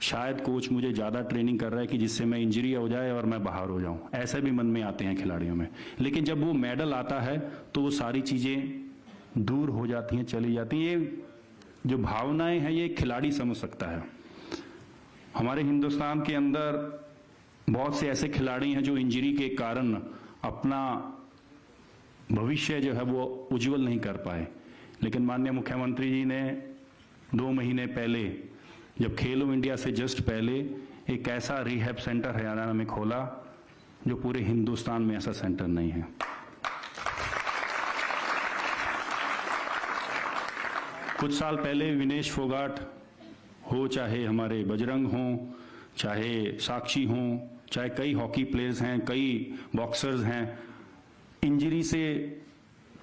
शायद कोच मुझे ज्यादा ट्रेनिंग कर रहा है कि जिससे मैं इंजरी हो जाए और मैं बाहर हो जाऊं, ऐसे भी मन में आते हैं खिलाड़ियों में। लेकिन जब वो मेडल आता है तो वो सारी चीजें दूर हो जाती हैं, चली जाती हैं। ये जो भावनाएं हैं ये खिलाड़ी समझ सकता है। हमारे हिंदुस्तान के अंदर बहुत से ऐसे खिलाड़ी हैं जो इंजरी के कारण अपना भविष्य जो है वो उज्जवल नहीं कर पाए। लेकिन माननीय मुख्यमंत्री जी ने 2 महीने पहले, जब खेलो इंडिया से जस्ट पहले, एक ऐसा रिहैब सेंटर हरियाणा में खोला जो पूरे हिंदुस्तान में ऐसा सेंटर नहीं है। कुछ साल पहले विनेश फोगाट हो, चाहे हमारे बजरंग हों, चाहे साक्षी हों, चाहे कई हॉकी प्लेयर्स हैं, कई बॉक्सर्स हैं, इंजरी से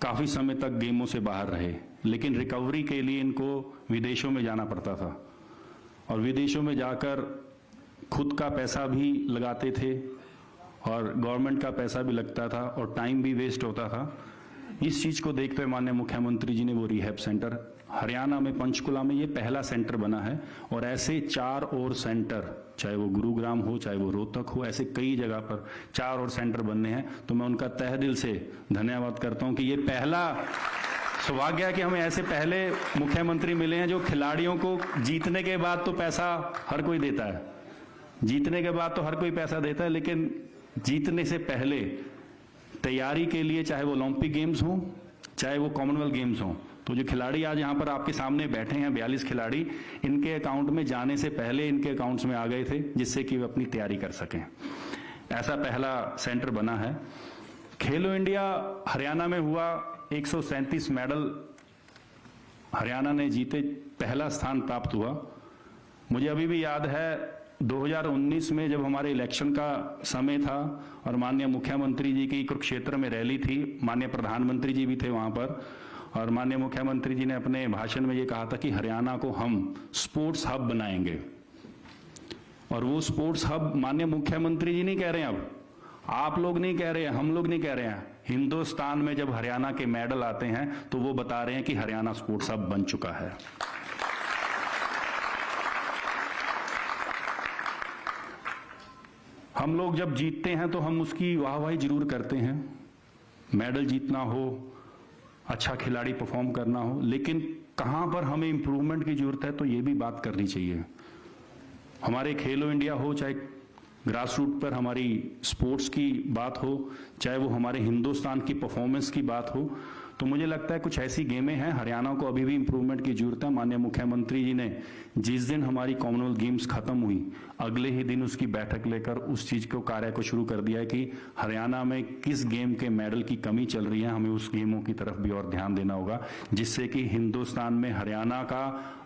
काफी समय तक गेमों से बाहर रहे। लेकिन रिकवरी के लिए इनको विदेशों में जाना पड़ता था और विदेशों में जाकर खुद का पैसा भी लगाते थे और गवर्नमेंट का पैसा भी लगता था और टाइम भी वेस्ट होता था। इस चीज को देखते हुए माननीय मुख्यमंत्री जी ने वो रिहैब सेंटर हरियाणा में पंचकुला में ये पहला सेंटर बना है और ऐसे 4 और सेंटर, चाहे वो गुरुग्राम हो, चाहे वो रोहतक हो, ऐसे कई जगह पर 4 और सेंटर बनने हैं। तो मैं उनका तहे दिल से धन्यवाद करता हूं कि ये पहला सौभाग्य है कि हमें ऐसे पहले मुख्यमंत्री मिले हैं जो खिलाड़ियों को जीतने के बाद तो पैसा हर कोई देता है, जीतने के बाद तो हर कोई पैसा देता है, लेकिन जीतने से पहले तैयारी के लिए, चाहे वो ओलंपिक गेम्स हो, चाहे वो कॉमनवेल्थ गेम्स हो, तो जो खिलाड़ी आज यहाँ पर आपके सामने बैठे हैं 42 खिलाड़ी, इनके अकाउंट में जाने से पहले इनके अकाउंट्स में आ गए थे जिससे कि वे अपनी तैयारी कर सकें। ऐसा पहला सेंटर बना है। खेलो इंडिया हरियाणा में हुआ, 137 मेडल हरियाणा ने जीते, पहला स्थान प्राप्त हुआ। मुझे अभी भी याद है 2019 में जब हमारे इलेक्शन का समय था और माननीय मुख्यमंत्री जी की कुरुक्षेत्र में रैली थी, माननीय प्रधानमंत्री जी भी थे वहां पर, और माननीय मुख्यमंत्री जी ने अपने भाषण में ये कहा था कि हरियाणा को हम स्पोर्ट्स हब बनाएंगे। और वो स्पोर्ट्स हब माननीय मुख्यमंत्री जी नहीं कह रहे हैं, अब आप लोग नहीं कह रहे हैं, हम लोग नहीं कह रहे हैं। हिंदुस्तान में जब हरियाणा के मेडल आते हैं तो वो बता रहे हैं कि हरियाणा स्पोर्ट्स हब बन चुका है। हम लोग जब जीतते हैं तो हम उसकी वाहवाही जरूर करते हैं, मेडल जीतना हो, अच्छा खिलाड़ी परफॉर्म करना हो, लेकिन कहां पर हमें इंप्रूवमेंट की जरूरत है तो ये भी बात करनी चाहिए। हमारे खेलो इंडिया हो, चाहे ग्रास रूट पर हमारी स्पोर्ट्स की बात हो, चाहे वो हमारे हिंदुस्तान की परफॉर्मेंस की बात हो, तो मुझे लगता है कुछ ऐसी गेमें हैं हरियाणा को अभी भी इंप्रूवमेंट की जरूरत है। माननीय मुख्यमंत्री जी ने जिस दिन हमारी कॉमनवेल्थ गेम्स खत्म हुई, अगले ही दिन उसकी बैठक लेकर उस चीज को कार्य को शुरू कर दिया है कि हरियाणा में किस गेम के मेडल की कमी चल रही है, हमें उस गेमों की तरफ भी और ध्यान देना होगा, जिससे कि हिंदुस्तान में हरियाणा का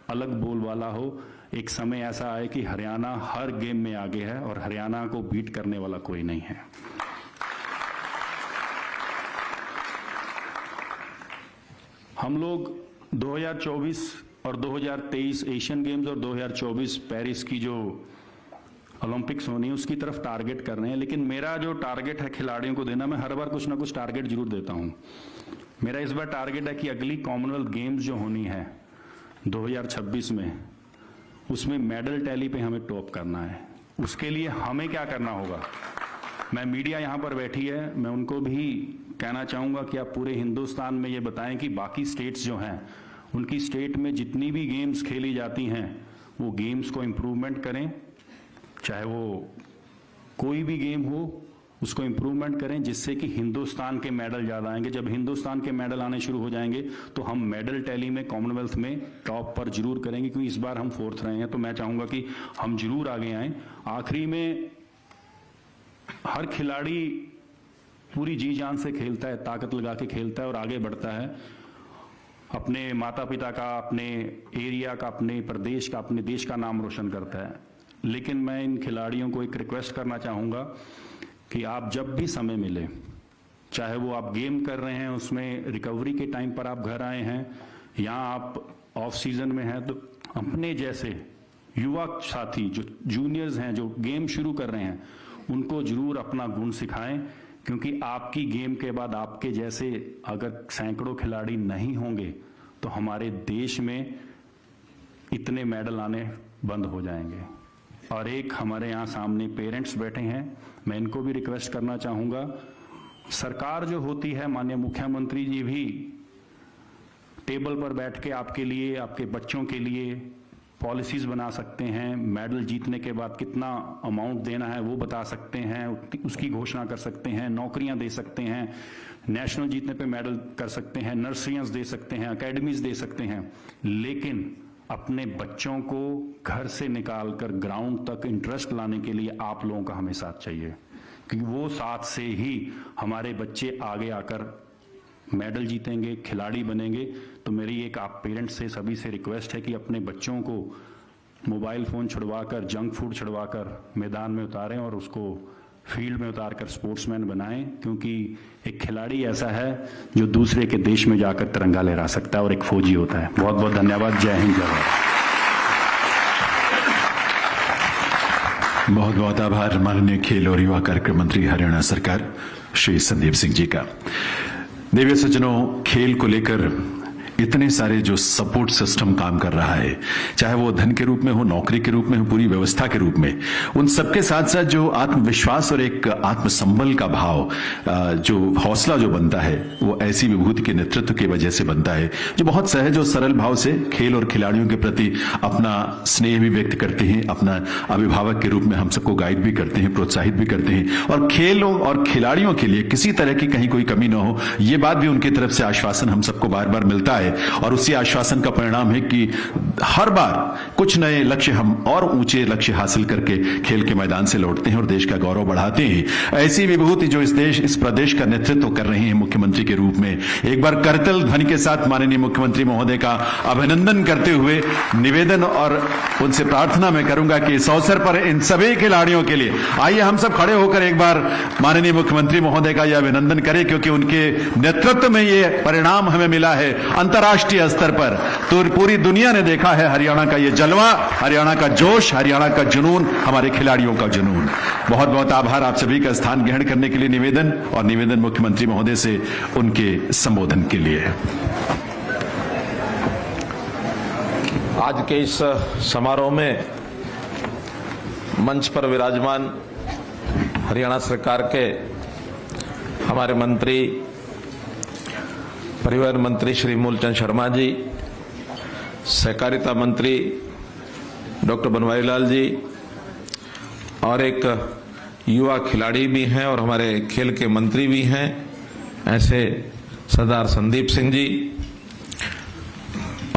अलग बोलबाला हो। एक समय ऐसा आए कि हरियाणा हर गेम में आगे है और हरियाणा को बीट करने वाला कोई नहीं है। हम लोग 2024 और 2023 एशियन गेम्स और 2024 पेरिस की जो ओलंपिक्स होनी है उसकी तरफ टारगेट कर रहे हैं, लेकिन मेरा जो टारगेट है खिलाड़ियों को देना, मैं हर बार कुछ ना कुछ टारगेट जरूर देता हूं। मेरा इस बार टारगेट है कि अगली कॉमनवेल्थ गेम्स जो होनी है 2026 में, उसमें मेडल टैली पे हमें टॉप करना है। उसके लिए हमें क्या करना होगा, मैं मीडिया यहाँ पर बैठी है, मैं उनको भी कहना चाहूँगा कि आप पूरे हिंदुस्तान में ये बताएं कि बाकी स्टेट्स जो हैं उनकी स्टेट में जितनी भी गेम्स खेली जाती हैं वो गेम्स को इम्प्रूवमेंट करें, चाहे वो कोई भी गेम हो उसको इम्प्रूवमेंट करें, जिससे कि हिंदुस्तान के मेडल ज़्यादा आएंगे। जब हिंदुस्तान के मेडल आने शुरू हो जाएंगे तो हम मेडल टैली में कॉमनवेल्थ में टॉप पर जरूर करेंगे, क्योंकि इस बार हम 4th रहे हैं, तो मैं चाहूँगा कि हम जरूर आगे आएँ। आखिरी में हर खिलाड़ी पूरी जी जान से खेलता है, ताकत लगा के खेलता है और आगे बढ़ता है, अपने माता पिता का, अपने एरिया का, अपने प्रदेश का, अपने देश का नाम रोशन करता है। लेकिन मैं इन खिलाड़ियों को एक रिक्वेस्ट करना चाहूँगा कि आप जब भी समय मिले, चाहे वो आप गेम कर रहे हैं उसमें रिकवरी के टाइम पर आप घर आए हैं या आप ऑफ सीजन में हैं, तो अपने जैसे युवा साथी जो जूनियर्स हैं, जो गेम शुरू कर रहे हैं, उनको जरूर अपना गुण सिखाएं, क्योंकि आपकी गेम के बाद आपके जैसे अगर सैकड़ों खिलाड़ी नहीं होंगे तो हमारे देश में इतने मेडल आने बंद हो जाएंगे। और एक हमारे यहाँ सामने पेरेंट्स बैठे हैं, मैं इनको भी रिक्वेस्ट करना चाहूँगा, सरकार जो होती है, माननीय मुख्यमंत्री जी भी टेबल पर बैठ के आपके लिए, आपके बच्चों के लिए पॉलिसीज बना सकते हैं, मेडल जीतने के बाद कितना अमाउंट देना है वो बता सकते हैं, उसकी घोषणा कर सकते हैं, नौकरियां दे सकते हैं, नेशनल जीतने पे मेडल कर सकते हैं, नर्सरियां दे सकते हैं, एकेडमीज दे सकते हैं, लेकिन अपने बच्चों को घर से निकालकर ग्राउंड तक इंटरेस्ट लाने के लिए आप लोगों का हमें साथ चाहिए, क्योंकि वो साथ से ही हमारे बच्चे आगे आकर मेडल जीतेंगे, खिलाड़ी बनेंगे। तो मेरी एक आप पेरेंट्स से, सभी से रिक्वेस्ट है कि अपने बच्चों को मोबाइल फ़ोन छुड़वाकर, जंक फूड छुड़वाकर मैदान में उतारें और उसको फील्ड में उतारकर स्पोर्ट्समैन बनाएं, क्योंकि एक खिलाड़ी ऐसा है जो दूसरे के देश में जाकर तिरंगा लहरा सकता है और एक फौजी होता है। बहुत बहुत धन्यवाद। जय हिंद, जय भारत। बहुत बहुत आभार माननीय खेल और युवा कार्यक्रम मंत्री हरियाणा सरकार श्री संदीप सिंह जी का। देवी सज्जनों, खेल को लेकर इतने सारे जो सपोर्ट सिस्टम काम कर रहा है, चाहे वो धन के रूप में हो, नौकरी के रूप में हो, पूरी व्यवस्था के रूप में, उन सबके साथ साथ जो आत्मविश्वास और एक आत्मसंबल का भाव, जो हौसला जो बनता है, वो ऐसी विभूति के नेतृत्व की वजह से बनता है, जो बहुत सहज और सरल भाव से खेल और खिलाड़ियों के प्रति अपना स्नेह भी व्यक्त करते हैं, अपना अभिभावक के रूप में हम सबको गाइड भी करते हैं, प्रोत्साहित भी करते हैं, और खेलों और खिलाड़ियों के लिए किसी तरह की कहीं कोई कमी ना हो, ये बात भी उनकी तरफ से आश्वासन हम सबको बार बार मिलता है। और उसी आश्वासन का परिणाम है कि हर बार कुछ नए लक्ष्य, हम और ऊंचे लक्ष्य हासिल करके खेल के मैदान से लौटते हैं और देश का गौरव बढ़ाते हैं। ऐसी विभूति जो इस प्रदेश का नेतृत्व कर रहे हैं मुख्यमंत्री के रूप में, एक बार करतल ध्वनि के साथ माननीय मुख्यमंत्री महोदय का अभिनंदन करते हुए निवेदन और उनसे प्रार्थना मैं करूंगा कि इस अवसर पर इन सभी खिलाड़ियों के लिए आइए हम सब खड़े होकर एक बार माननीय मुख्यमंत्री महोदय का यह अभिनंदन करें, क्योंकि उनके नेतृत्व में यह परिणाम हमें मिला है अंतर्राष्ट्रीय स्तर पर। तो पूरी दुनिया ने देखा है हरियाणा का ये जलवा, हरियाणा का जोश, हरियाणा का जुनून, हमारे खिलाड़ियों का जुनून। बहुत बहुत आभार आप सभी का स्थान ग्रहण करने के लिए निवेदन मुख्यमंत्री महोदय से उनके संबोधन के लिए। आज के इस समारोह में मंच पर विराजमान हरियाणा सरकार के हमारे मंत्री, परिवहन मंत्री श्री मूलचंद शर्मा जी, सहकारिता मंत्री डॉक्टर बनवारी लाल जी, और एक युवा खिलाड़ी भी हैं और हमारे खेल के मंत्री भी हैं, ऐसे सरदार संदीप सिंह जी,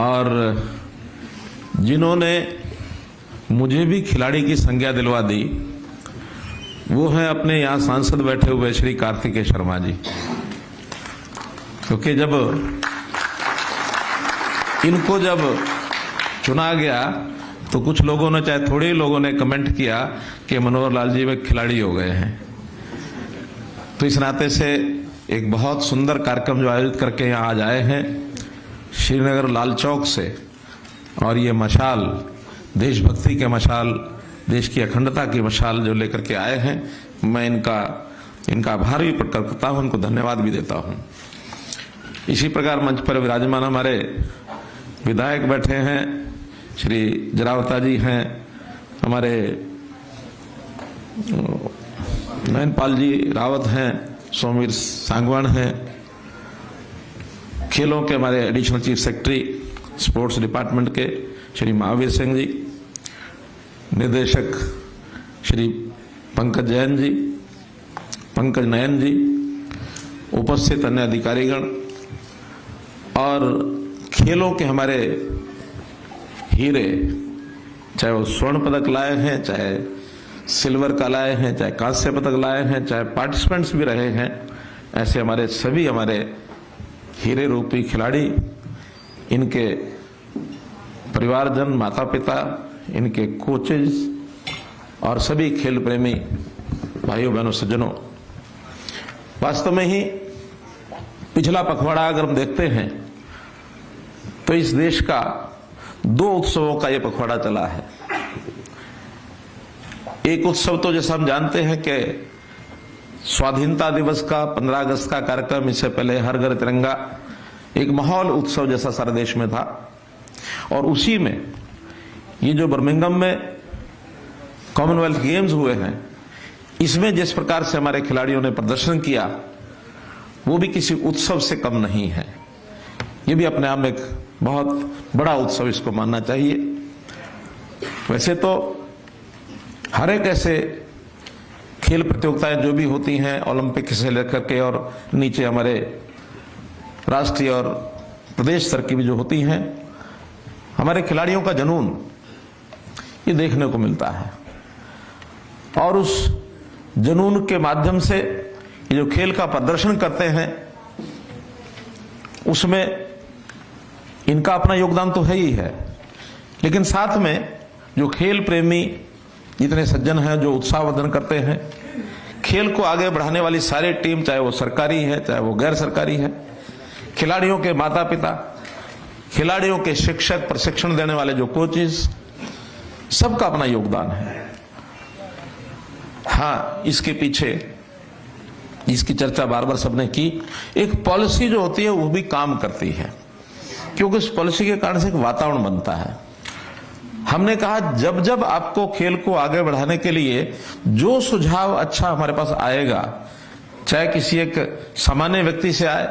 और जिन्होंने मुझे भी खिलाड़ी की संज्ञा दिलवा दी, वो है अपने यहाँ सांसद बैठे हुए श्री कार्तिकेय शर्मा जी। क्योंकि जब इनको चुना गया तो कुछ लोगों ने, चाहे थोड़े ही लोगों ने कमेंट किया कि मनोहर लाल जी में खिलाड़ी हो गए हैं। तो इस नाते से एक बहुत सुंदर कार्यक्रम जो आयोजित करके यहाँ आज आए हैं श्रीनगर लाल चौक से, और ये मशाल, देशभक्ति के मशाल, देश की अखंडता की मशाल जो लेकर के आए हैं, मैं इनका आभार भी प्रकट करता हूँ, इनको धन्यवाद भी देता हूँ। इसी प्रकार मंच पर विराजमान हमारे विधायक बैठे हैं, श्री जरावता जी हैं, हमारे नयनपाल जी रावत हैं, सोमवीर सांगवान हैं, खेलों के हमारे additional chief secretary sports department के श्री महावीर सिंह जी, निदेशक श्री पंकज जैन जी, पंकज नयन जी, उपस्थित अन्य अधिकारीगण और खेलों के हमारे हीरे, चाहे वो स्वर्ण पदक लाए हैं, चाहे सिल्वर का लाए हैं, चाहे कांस्य पदक लाए हैं, चाहे पार्टिसिपेंट्स भी रहे हैं, ऐसे हमारे सभी हमारे हीरे रूपी खिलाड़ी, इनके परिवारजन, माता पिता, इनके कोचेज और सभी खेल प्रेमी भाइयों बहनों सज्जनों, वास्तव में ही पिछला पखवाड़ा अगर हम देखते हैं तो इस देश का 2 उत्सवों का यह पखवाड़ा चला है। एक उत्सव तो जैसा हम जानते हैं कि स्वाधीनता दिवस का 15 अगस्त का कार्यक्रम, इससे पहले हर घर तिरंगा एक माहौल उत्सव जैसा सारे देश में था, और उसी में ये जो बर्मिंघम में कॉमनवेल्थ गेम्स हुए हैं, इसमें जिस प्रकार से हमारे खिलाड़ियों ने प्रदर्शन किया वो भी किसी उत्सव से कम नहीं है। ये भी अपने आप में एक बहुत बड़ा उत्सव इसको मानना चाहिए। वैसे तो हर एक ऐसे खेल प्रतियोगिताएं जो भी होती हैं, ओलंपिक से लेकर के और नीचे हमारे राष्ट्रीय और प्रदेश स्तर की भी जो होती हैं, हमारे खिलाड़ियों का जुनून ये देखने को मिलता है, और उस जुनून के माध्यम से ये जो खेल का प्रदर्शन करते हैं उसमें इनका अपना योगदान तो है ही है, लेकिन साथ में जो खेल प्रेमी जितने सज्जन हैं जो उत्साहवर्धन करते हैं, खेल को आगे बढ़ाने वाली सारी टीम, चाहे वो सरकारी है चाहे वो गैर सरकारी है, खिलाड़ियों के माता पिता, खिलाड़ियों के शिक्षक, प्रशिक्षण देने वाले जो कोचेस, सबका अपना योगदान है। हाँ, इसके पीछे इसकी चर्चा बार बार सबने की, एक पॉलिसी जो होती है वो भी काम करती है, क्योंकि उस पॉलिसी के कारण से एक वातावरण बनता है। हमने कहा जब जब आपको खेल को आगे बढ़ाने के लिए जो सुझाव अच्छा हमारे पास आएगा, चाहे किसी एक सामान्य व्यक्ति से आए,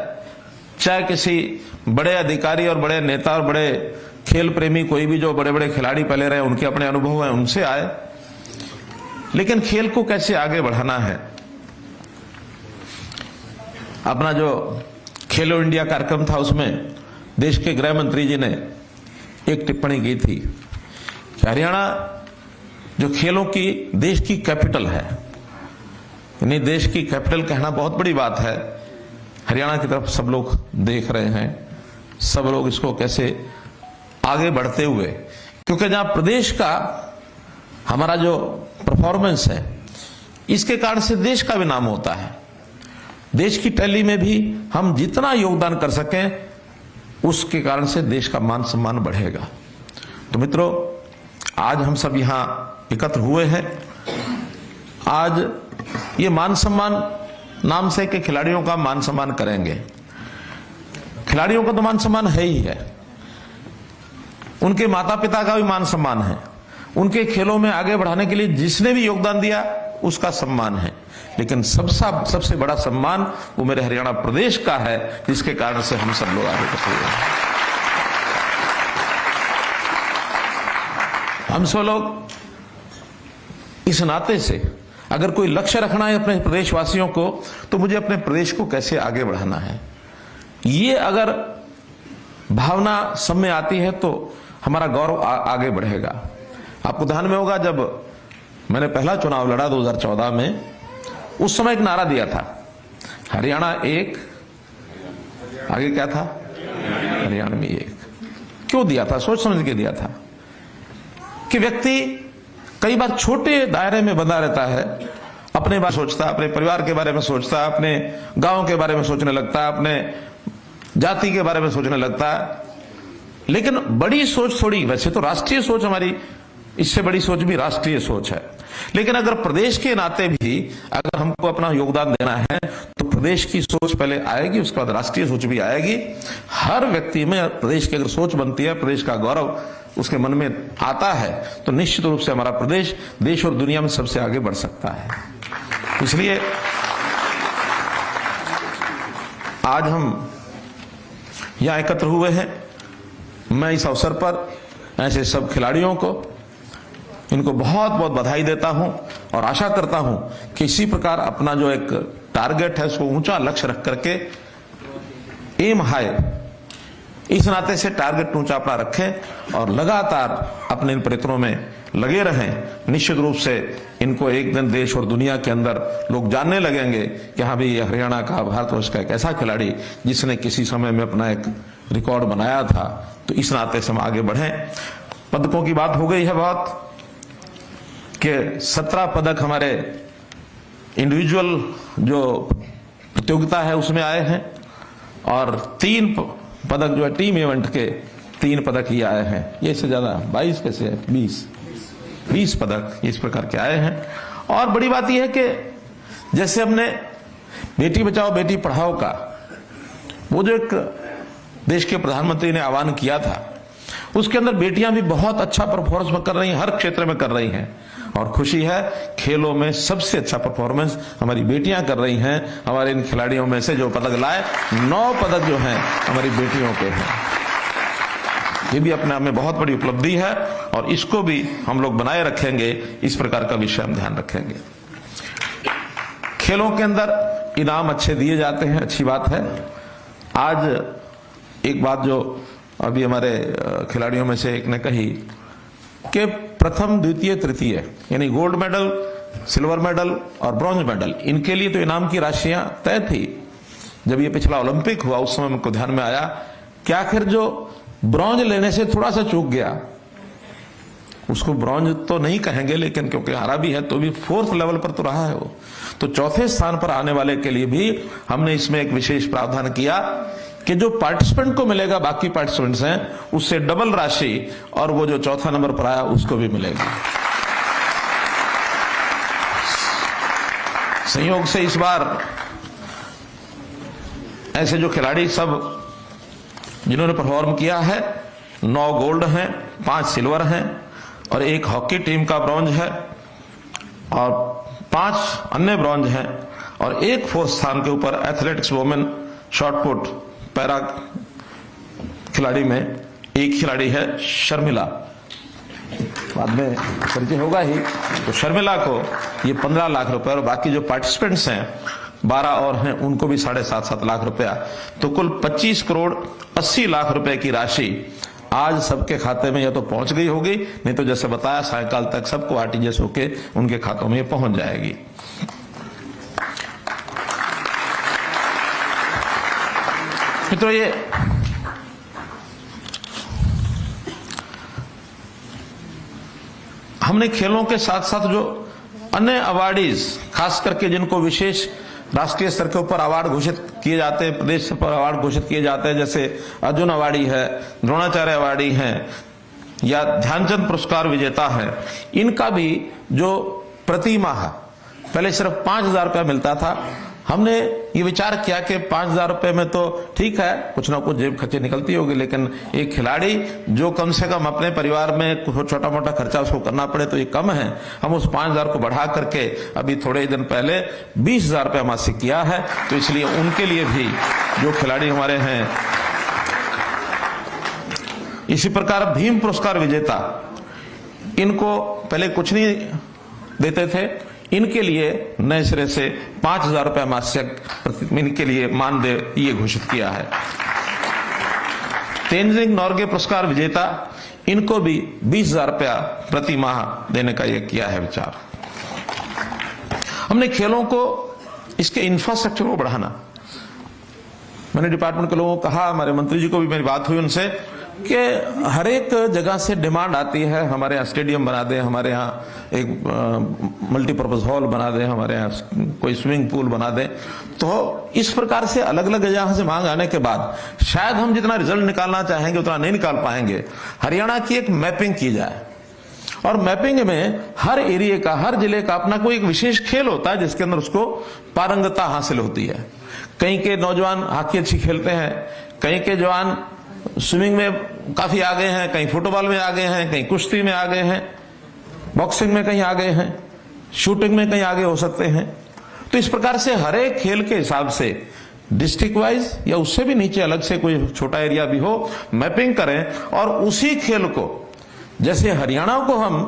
चाहे किसी बड़े अधिकारी और बड़े नेता और बड़े खेल प्रेमी, कोई भी जो बड़े बड़े खिलाड़ी पहले रहे उनके अपने अनुभव हैं उनसे आए, लेकिन खेल को कैसे आगे बढ़ाना है। अपना जो खेलो इंडिया कार्यक्रम था उसमें देश के गृह मंत्री जी ने एक टिप्पणी की थी कि हरियाणा जो खेलों की देश की कैपिटल है, यानी देश की कैपिटल कहना बहुत बड़ी बात है। हरियाणा की तरफ सब लोग देख रहे हैं, सब लोग इसको कैसे आगे बढ़ते हुए, क्योंकि जहां प्रदेश का हमारा जो परफॉर्मेंस है इसके कारण से देश का भी नाम होता है। देश की टैली में भी हम जितना योगदान कर सकें उसके कारण से देश का मान सम्मान बढ़ेगा। तो मित्रों, आज हम सब यहां एकत्र हुए हैं। आज ये मान सम्मान नाम से कि खिलाड़ियों का मान सम्मान करेंगे। खिलाड़ियों का तो मान सम्मान है ही है, उनके माता पिता का भी मान सम्मान है, उनके खेलों में आगे बढ़ाने के लिए जिसने भी योगदान दिया उसका सम्मान है, लेकिन सबसे बड़ा सम्मान वो मेरे हरियाणा प्रदेश का है, जिसके कारण से हम सब लोग आगे बढ़ रहे हैं। हम सब लोग इस नाते से अगर कोई लक्ष्य रखना है अपने प्रदेशवासियों को, तो मुझे अपने प्रदेश को कैसे आगे बढ़ाना है, ये अगर भावना सब में आती है तो हमारा गौरव आगे बढ़ेगा। आपको ध्यान में होगा जब मैंने पहला चुनाव लड़ा 2014 में, उस समय एक नारा दिया था, हरियाणा एक, आगे क्या था, हरियाणा में एक। क्यों दिया था? सोच समझ के दिया था कि व्यक्ति कई बार छोटे दायरे में बंधा रहता है, अपने बारे में सोचता, अपने परिवार के बारे में सोचता, अपने गांव के बारे में सोचने लगता, अपने जाति के बारे में सोचने लगता, लेकिन बड़ी सोच थोड़ी, वैसे तो राष्ट्रीय सोच हमारी, इससे बड़ी सोच भी राष्ट्रीय सोच है, लेकिन अगर प्रदेश के नाते भी अगर हमको अपना योगदान देना है तो प्रदेश की सोच पहले आएगी, उसके बाद राष्ट्रीय सोच भी आएगी। हर व्यक्ति में प्रदेश की अगर सोच बनती है, प्रदेश का गौरव उसके मन में आता है, तो निश्चित रूप से हमारा प्रदेश देश और दुनिया में सबसे आगे बढ़ सकता है। इसलिए आज हम यहां एकत्र हुए हैं। मैं इस अवसर पर ऐसे सब खिलाड़ियों को, इनको बहुत बहुत बधाई देता हूं और आशा करता हूं कि इसी प्रकार अपना जो एक टारगेट है उसको ऊंचा लक्ष्य रख करके, एम हाई, इस नाते से टारगेट ऊंचा अपना रखें और लगातार अपने इन प्रयत्नों में लगे रहें। निश्चित रूप से इनको एक दिन देश और दुनिया के अंदर लोग जानने लगेंगे कि हाँ भाई ये हरियाणा का, भारतवर्ष का एक ऐसा खिलाड़ी जिसने किसी समय में अपना एक रिकॉर्ड बनाया था। तो इस नाते से हम आगे बढ़ें। पदकों की बात हो गई है बहुत, कि 17 पदक हमारे इंडिविजुअल जो प्रतियोगिता है उसमें आए हैं और 3 पदक जो है टीम इवेंट के 3 पदक ही आए हैं। ये से ज्यादा 22 कैसे है, 20 पदक इस प्रकार के आए हैं। और बड़ी बात यह है कि जैसे हमने बेटी बचाओ बेटी पढ़ाओ का वो जो एक देश के प्रधानमंत्री ने आह्वान किया था, उसके अंदर बेटियां भी बहुत अच्छा परफॉर्मेंस कर रही हैं, हर क्षेत्र में कर रही हैं। और खुशी है, खेलों में सबसे अच्छा परफॉर्मेंस हमारी बेटियां कर रही हैं। हमारे इन खिलाड़ियों में से जो पदक लाए, 9 पदक जो हैं हमारी बेटियों के हैं। ये भी अपने आप में बहुत बड़ी उपलब्धि है और इसको भी हम लोग बनाए रखेंगे। इस प्रकार का विषय हम ध्यान रखेंगे। खेलों के अंदर इनाम अच्छे दिए जाते हैं, अच्छी बात है। आज एक बात जो अभी हमारे खिलाड़ियों में से एक ने कही कि प्रथम, द्वितीय, तृतीय यानी गोल्ड मेडल, सिल्वर मेडल और ब्रॉन्ज मेडल, इनके लिए तो इनाम की राशियां तय थी। जब ये पिछला ओलंपिक हुआ उस समय हमको ध्यान में आया कि आखिर जो ब्रॉन्ज लेने से थोड़ा सा चूक गया, उसको ब्रॉन्ज तो नहीं कहेंगे लेकिन क्योंकि हारा भी है तो भी 4th लेवल पर तो रहा है वो, तो 4थे स्थान पर आने वाले के लिए भी हमने इसमें एक विशेष प्रावधान किया कि जो पार्टिसिपेंट को मिलेगा, बाकी पार्टिसिपेंट्स हैं उससे डबल राशि, और वो जो 4था नंबर पर आया उसको भी मिलेगी। संयोग से इस बार ऐसे जो खिलाड़ी सब जिन्होंने परफॉर्म किया है, 9 गोल्ड हैं, 5 सिल्वर हैं और 1 हॉकी टीम का ब्रॉन्ज है और 5 अन्य ब्रॉन्ज हैं और 1 4th स्थान के ऊपर एथलेटिक्स वुमेन शॉटपुट पैरा खिलाड़ी में 1 खिलाड़ी है शर्मिला, बाद में परिचय होगा ही। तो शर्मिला को ये 15 लाख रुपए और बाकी जो पार्टिसिपेंट्स हैं 12 और हैं उनको भी 7.5 लाख रुपया, तो कुल 25 करोड़ 80 लाख रुपए की राशि आज सबके खाते में या तो पहुंच गई होगी, नहीं तो जैसे बताया सायकाल तक सबको आरटीजीएस होके उनके खातों में पहुंच जाएगी। मित्रों, ये हमने खेलों के साथ साथ जो अन्य अवार्डीज, खास करके जिनको विशेष राष्ट्रीय स्तर के ऊपर अवार्ड घोषित किए जाते हैं, प्रदेश स्तर पर अवार्ड घोषित किए जाते हैं, जैसे अर्जुन अवार्डी है, द्रोणाचार्य अवार्डी है या ध्यानचंद पुरस्कार विजेता है, इनका भी जो प्रति माह पहले सिर्फ 5,000 रुपया मिलता था, हमने ये विचार किया कि 5,000 रुपए में तो ठीक है, कुछ ना कुछ जेब खर्चे निकलती होगी, लेकिन एक खिलाड़ी जो कम से कम अपने परिवार में छोटा मोटा खर्चा उसको करना पड़े तो ये कम है। हम उस 5,000 को बढ़ा करके अभी थोड़े दिन पहले 20,000 रुपया मासिक किया है। तो इसलिए उनके लिए भी जो खिलाड़ी हमारे हैं, इसी प्रकार भीम पुरस्कार विजेता, इनको पहले कुछ नहीं देते थे, इनके लिए नए सिरे से 5,000 रुपया मासिक इनके लिए मानदेय ये घोषित किया है। तेंजिंग नॉर्गे पुरस्कार विजेता, इनको भी 20,000 रुपया प्रति माह देने का ये किया है विचार। हमने खेलों को, इसके इंफ्रास्ट्रक्चर को बढ़ाना, मैंने डिपार्टमेंट के लोगों को कहा, हमारे मंत्री जी को भी मेरी बात हुई उनसे कि हर एक जगह से डिमांड आती है, हमारे यहाँ स्टेडियम बना दें, हमारे यहाँ एक मल्टीपर्पज हॉल बना दें, हमारे यहाँ कोई स्विमिंग पूल बना दें। तो इस प्रकार से अलग अलग जगह से मांग आने के बाद शायद हम जितना रिजल्ट निकालना चाहेंगे उतना नहीं निकाल पाएंगे। हरियाणा की एक मैपिंग की जाए और मैपिंग में हर एरिया का, हर जिले का अपना कोई एक विशेष खेल होता है जिसके अंदर उसको पारंगतता हासिल होती है। कहीं के नौजवान हॉकी अच्छी खेलते हैं, कहीं के जवान स्विमिंग में काफी आगे हैं, कहीं फुटबॉल में आगे हैं, कहीं कुश्ती में आगे हैं, बॉक्सिंग में कहीं आगे हैं, शूटिंग में कहीं आगे हो सकते हैं। तो इस प्रकार से हर एक खेल के हिसाब से डिस्ट्रिक्ट वाइज या उससे भी नीचे अलग से कोई छोटा एरिया भी हो, मैपिंग करें और उसी खेल को, जैसे हरियाणा को हम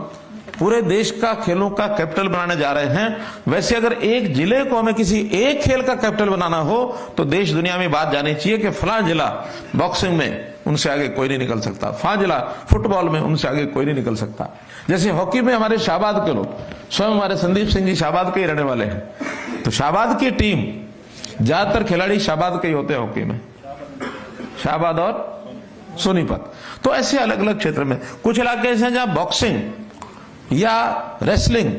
पूरे देश का खेलों का कैपिटल बनाने जा रहे हैं, वैसे अगर एक जिले को हमें किसी एक खेल का कैपिटल बनाना हो तो देश दुनिया में बात जानी चाहिए कि फलां जिला बॉक्सिंग में उनसे आगे कोई नहीं निकल सकता, फलां जिला फुटबॉल में उनसे आगे कोई नहीं निकल सकता। जैसे हॉकी में हमारे शाहबाद के लोग, स्वयं हमारे संदीप सिंह जी शाहबाद के ही रहने वाले हैं, तो शाहबाद की टीम, ज्यादातर खिलाड़ी शाहबाद के ही होते हैं हॉकी में, शाहबाद और सोनीपत। तो ऐसे अलग अलग क्षेत्र में कुछ इलाके ऐसे हैं जहां बॉक्सिंग या रेसलिंग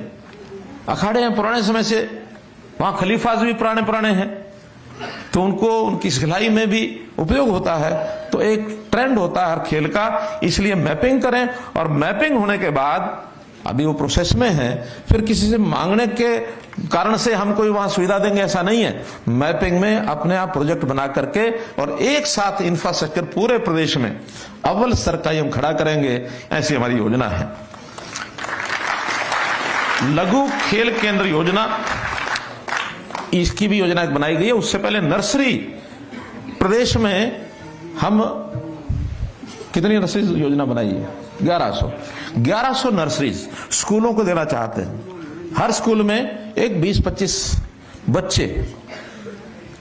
अखाड़े हैं पुराने समय से, वहां खलीफाज भी पुराने हैं, तो उनको उनकी सिखलाई में भी उपयोग होता है। तो एक ट्रेंड होता है हर खेल का, इसलिए मैपिंग करें और मैपिंग होने के बाद, अभी वो प्रोसेस में है, फिर किसी से मांगने के कारण से हम कोई वहां सुविधा देंगे ऐसा नहीं है। मैपिंग में अपने आप प्रोजेक्ट बना करके और एक साथ इंफ्रास्ट्रक्चर पूरे प्रदेश में अव्वल स्तर का हम खड़ा करेंगे, ऐसी हमारी योजना है। लघु खेल केंद्र योजना, इसकी भी योजना बनाई गई है। उससे पहले नर्सरी, प्रदेश में हम कितनी नर्सरी योजना बनाई है? 1100 नर्सरीज स्कूलों को देना चाहते हैं। हर स्कूल में एक 20-25 बच्चे,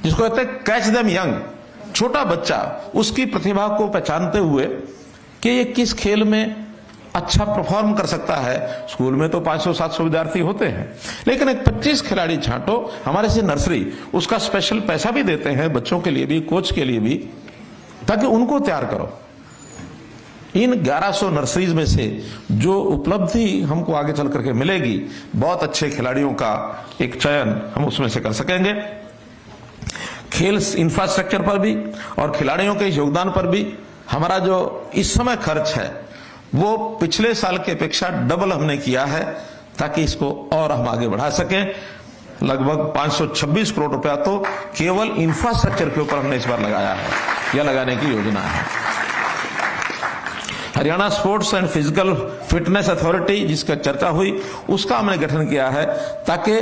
जिसको कहते हैं कैच देम यंग, छोटा बच्चा उसकी प्रतिभा को पहचानते हुए कि ये किस खेल में अच्छा परफॉर्म कर सकता है। स्कूल में तो 500-700 विद्यार्थी होते हैं, लेकिन एक 25 खिलाड़ी छांटो हमारे से नर्सरी, उसका स्पेशल पैसा भी देते हैं बच्चों के लिए भी, कोच के लिए भी, ताकि उनको तैयार करो। इन 1100 नर्सरीज में से जो उपलब्धि हमको आगे चल करके मिलेगी, बहुत अच्छे खिलाड़ियों का एक चयन हम उसमें से कर सकेंगे। खेल इंफ्रास्ट्रक्चर पर भी और खिलाड़ियों के योगदान पर भी हमारा जो इस समय खर्च है वो पिछले साल की अपेक्षा डबल हमने किया है, ताकि इसको और हम आगे बढ़ा सकें। लगभग 526 करोड़ रुपया तो केवल इंफ्रास्ट्रक्चर के ऊपर हमने इस बार लगाया है, या लगाने की योजना है। Haryana sports and physical fitness authority, जिसका चर्चा हुई, उसका हमने गठन किया है ताकि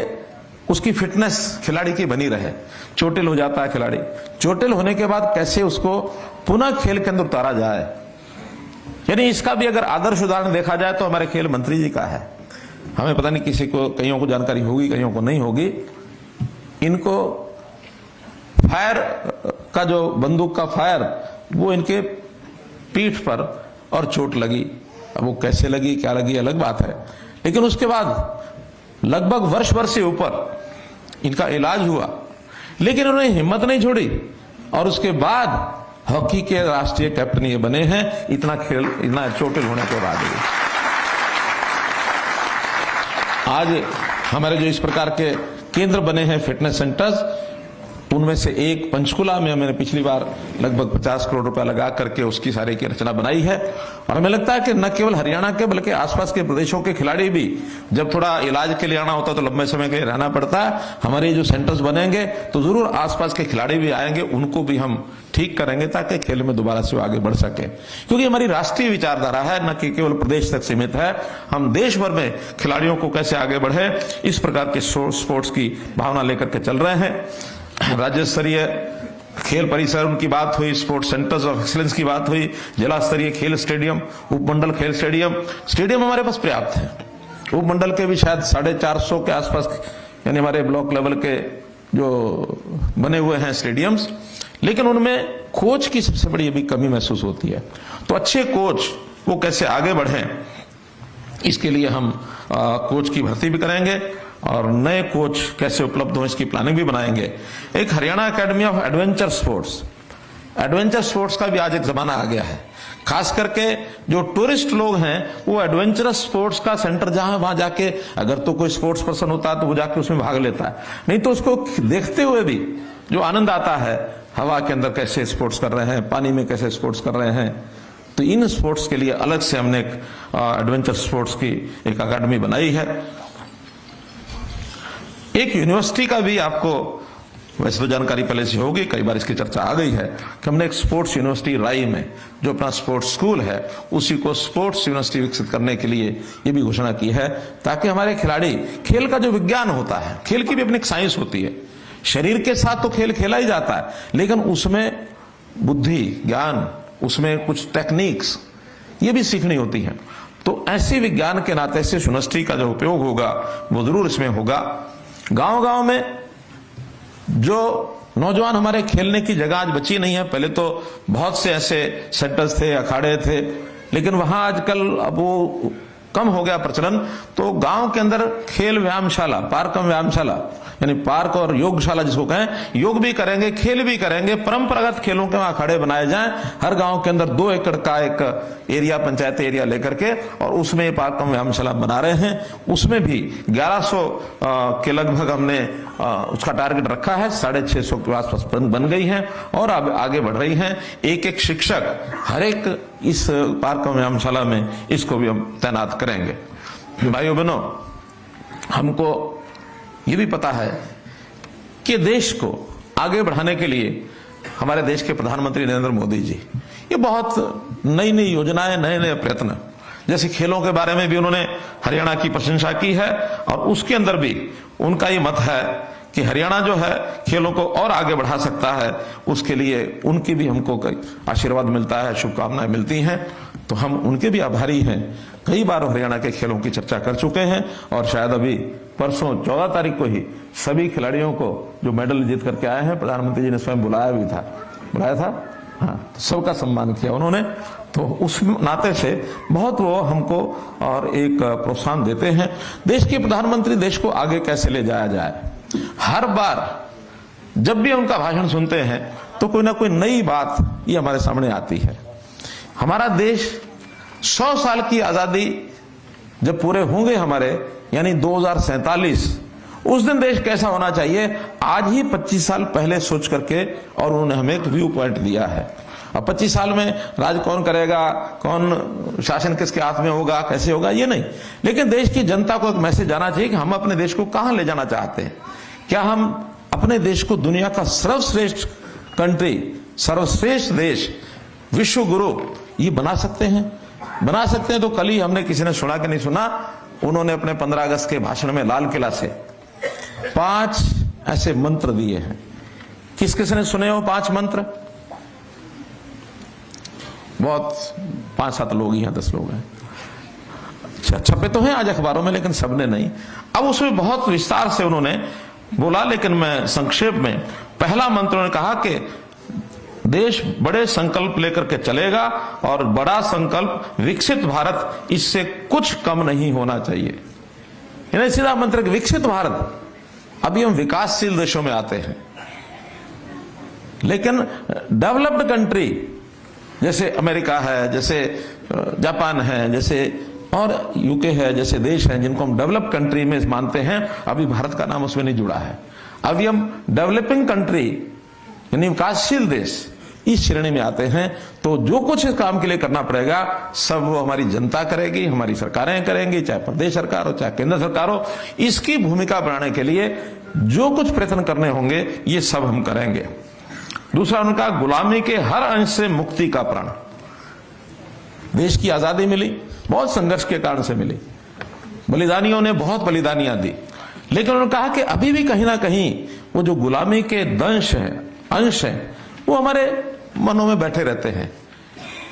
उसकी फिटनेस खिलाड़ी की बनी रहे। चोटिल हो जाता है खिलाड़ी, चोटिल होने के बाद कैसे उसको पुनः खेल के अंदर उतारा जाए, यानी इसका भी अगर आदर्श उदाहरण देखा जाए तो हमारे खेल मंत्री जी का है। हमें पता नहीं किसी को, कईयों को जानकारी होगी, कईयों को नहीं होगी। इनको फायर का जो बंदूक का फायर, वो इनके पीठ पर और चोट लगी। अब वो कैसे लगी, क्या लगी, अलग बात है, लेकिन उसके बाद लगभग वर्ष भर से ऊपर इनका इलाज हुआ, लेकिन उन्होंने हिम्मत नहीं छोड़ी और उसके बाद हॉकी के राष्ट्रीय कैप्टन ये बने हैं, इतना खेल, इतना चोटिल होने के बाद। आज हमारे जो इस प्रकार के केंद्र बने हैं, फिटनेस सेंटर्स, उनमें से एक पंचकुला में मैंने पिछली बार लगभग 50 करोड़ रुपया लगा करके उसकी सारी की रचना बनाई है। और हमें लगता है कि न केवल हरियाणा के बल्कि आसपास के प्रदेशों के खिलाड़ी भी, जब थोड़ा इलाज के लिए आना होता है तो लंबे समय के लिए रहना पड़ता है, हमारे जो सेंटर्स बनेंगे तो जरूर आसपास के खिलाड़ी भी आएंगे, उनको भी हम ठीक करेंगे ताकि खेल में दोबारा से आगे बढ़ सके। क्योंकि हमारी राष्ट्रीय विचारधारा है, न कि केवल प्रदेश तक सीमित है। हम देश भर में खिलाड़ियों को कैसे आगे बढ़े, इस प्रकार के स्पोर्ट्स की भावना लेकर के चल रहे हैं। राज्य स्तरीय खेल परिसर उनकी बात हुई, स्पोर्ट्स सेंटर्स ऑफ एक्सीलेंस की बात हुई, जिला स्तरीय खेल स्टेडियम, उपमंडल खेल स्टेडियम हमारे पास पर्याप्त है। उपमंडल के भी शायद 450 के आसपास, यानी हमारे ब्लॉक लेवल के जो बने हुए हैं स्टेडियम्स, लेकिन उनमें कोच की सबसे बड़ी अभी कमी महसूस होती है। तो अच्छे कोच वो कैसे आगे बढ़े, इसके लिए हम कोच की भर्ती भी करेंगे और नए कोच कैसे उपलब्ध हो, इसकी प्लानिंग भी बनाएंगे। एक Haryana academy of adventure sports का भी आज एक जमाना आ गया है। खास करके जो टूरिस्ट लोग हैं वो एडवेंचरस स्पोर्ट्स का सेंटर जहां, वहां जाके अगर तो कोई स्पोर्ट्स पर्सन होता है तो वो जाके उसमें भाग लेता है, नहीं तो उसको देखते हुए भी जो आनंद आता है, हवा के अंदर कैसे स्पोर्ट्स कर रहे हैं, पानी में कैसे स्पोर्ट्स कर रहे हैं, तो इन स्पोर्ट्स के लिए अलग से हमने एक एडवेंचर स्पोर्ट्स की एक अकादमी बनाई है। एक यूनिवर्सिटी का भी आपको वैसे तो जानकारी पहले से होगी, कई बार इसकी चर्चा आ गई है कि हमने एक स्पोर्ट्स यूनिवर्सिटी राई में जो अपना स्पोर्ट्स स्कूल है उसी को स्पोर्ट्स यूनिवर्सिटी विकसित करने के लिए ये भी घोषणा की है, ताकि हमारे खिलाड़ी खेल का जो विज्ञान होता है, खेल की भी अपनी एक साइंस होती है, शरीर के साथ तो खेल खेला ही जाता है, लेकिन उसमें बुद्धि ज्ञान, उसमें कुछ टेक्निक्स ये भी सीखनी होती है। तो ऐसे विज्ञान के नाते से यूनिवर्सिटी का जो उपयोग होगा वो जरूर इसमें होगा। गांव गांव में जो नौजवान हमारे खेलने की जगह आज बची नहीं है, पहले तो बहुत से ऐसे सेंटर्स थे, अखाड़े थे, लेकिन वहां आजकल अब वो कम हो गया प्रचलन। तो गांव के अंदर खेल व्यायामशाला, पार्क व्यायामशाला यानी पार्क और योगशाला जिसको कहें, योग भी करेंगे, खेल भी करेंगे, परंपरागत खेलों के वहां अखाड़े बनाए जाएं। हर गांव के अंदर 2 एकड़ का एक एरिया, पंचायत एरिया लेकर के, और उसमें पार्क व्यायामशाला बना रहे हैं। उसमें भी 1100 के लगभग हमने उसका टारगेट रखा है, 650 के आसपास बन गई है और आगे बढ़ रही हैं। एक एक शिक्षक हर एक इस पार्क व्यायामशाला में इसको भी हम तैनात करेंगे। भाइयों बहनों, हमको ये भी पता है कि देश को आगे बढ़ाने के लिए हमारे देश के प्रधानमंत्री नरेंद्र मोदी जी ये बहुत नई नई योजनाएं, नए नए प्रयत्न, जैसे खेलों के बारे में भी उन्होंने हरियाणा की प्रशंसा की है और उसके अंदर भी उनका ये मत है कि हरियाणा जो है खेलों को और आगे बढ़ा सकता है। उसके लिए उनकी भी हमको आशीर्वाद मिलता है, शुभकामनाएं मिलती हैं, तो हम उनके भी आभारी हैं। कई बार हरियाणा के खेलों की चर्चा कर चुके हैं और शायद अभी परसों 14 तारीख को ही सभी खिलाड़ियों को जो मेडल जीत करके आए हैं, प्रधानमंत्री जी ने स्वयं बुलाया था, हाँ, सबका सम्मान किया उन्होंने। तो उस नाते से बहुत वो हमको और एक प्रोत्साहन देते हैं। देश के प्रधानमंत्री देश को आगे कैसे ले जाया जाए, हर बार जब भी उनका भाषण सुनते हैं तो कोई ना कोई नई बात ये हमारे सामने आती है। हमारा देश 100 साल की आजादी जब पूरे होंगे हमारे, यानी 2047, उस दिन देश कैसा होना चाहिए, आज ही 25 साल पहले सोच करके और उन्होंने हमें एक व्यू पॉइंट दिया है। अब 25 साल में राज कौन करेगा, कौन शासन किसके हाथ में होगा, कैसे होगा, ये नहीं, लेकिन देश की जनता को एक मैसेज आना चाहिए कि हम अपने देश को कहां ले जाना चाहते हैं। क्या हम अपने देश को दुनिया का सर्वश्रेष्ठ कंट्री, सर्वश्रेष्ठ देश, विश्व गुरु ये बना सकते हैं? बना सकते हैं तो कल ही हमने, किसी ने सुना कि नहीं सुना, उन्होंने अपने 15 अगस्त के भाषण में लाल किला से 5 ऐसे मंत्र दिए हैं। किस किस ने सुने हो 5 मंत्र? बहुत 5-7 लोग ही हैं, 10 लोग हैं। अच्छा, छपे तो हैं आज अखबारों में, लेकिन सबने नहीं। अब उसमें बहुत विस्तार से उन्होंने बोला, लेकिन मैं संक्षेप में, पहला मंत्र उन्होंने कहा कि देश बड़े संकल्प लेकर के चलेगा और बड़ा संकल्प विकसित भारत, इससे कुछ कम नहीं होना चाहिए। यानी सीधा मंत्र विकसित भारत। अभी हम विकासशील देशों में आते हैं, लेकिन डेवलप्ड कंट्री जैसे अमेरिका है, जैसे जापान है, जैसे और यूके है, जैसे देश हैं जिनको हम डेवलप कंट्री में मानते हैं, अभी भारत का नाम उसमें नहीं जुड़ा है। अभी हम डेवलपिंग कंट्री यानी विकासशील देश इस श्रेणी में आते हैं। तो जो कुछ इस काम के लिए करना पड़ेगा सब वो हमारी जनता करेगी, हमारी सरकारें करेंगी, चाहे प्रदेश सरकार हो चाहे केंद्र सरकार हो। इसकी भूमिका बनाने के लिए जो कुछ प्रयत्न करने होंगे ये सब हम करेंगे। दूसरा उनका गुलामी के हर अंश से मुक्ति का प्रण। देश की आजादी मिली बहुत संघर्ष के कारण से मिली, बलिदानियों ने बहुत बलिदानियां दी, लेकिन उन्होंने कहा कि अभी भी कहीं ना कहीं वो जो गुलामी के दंश हैं, अंश हैं, वो हमारे मनों में बैठे रहते हैं।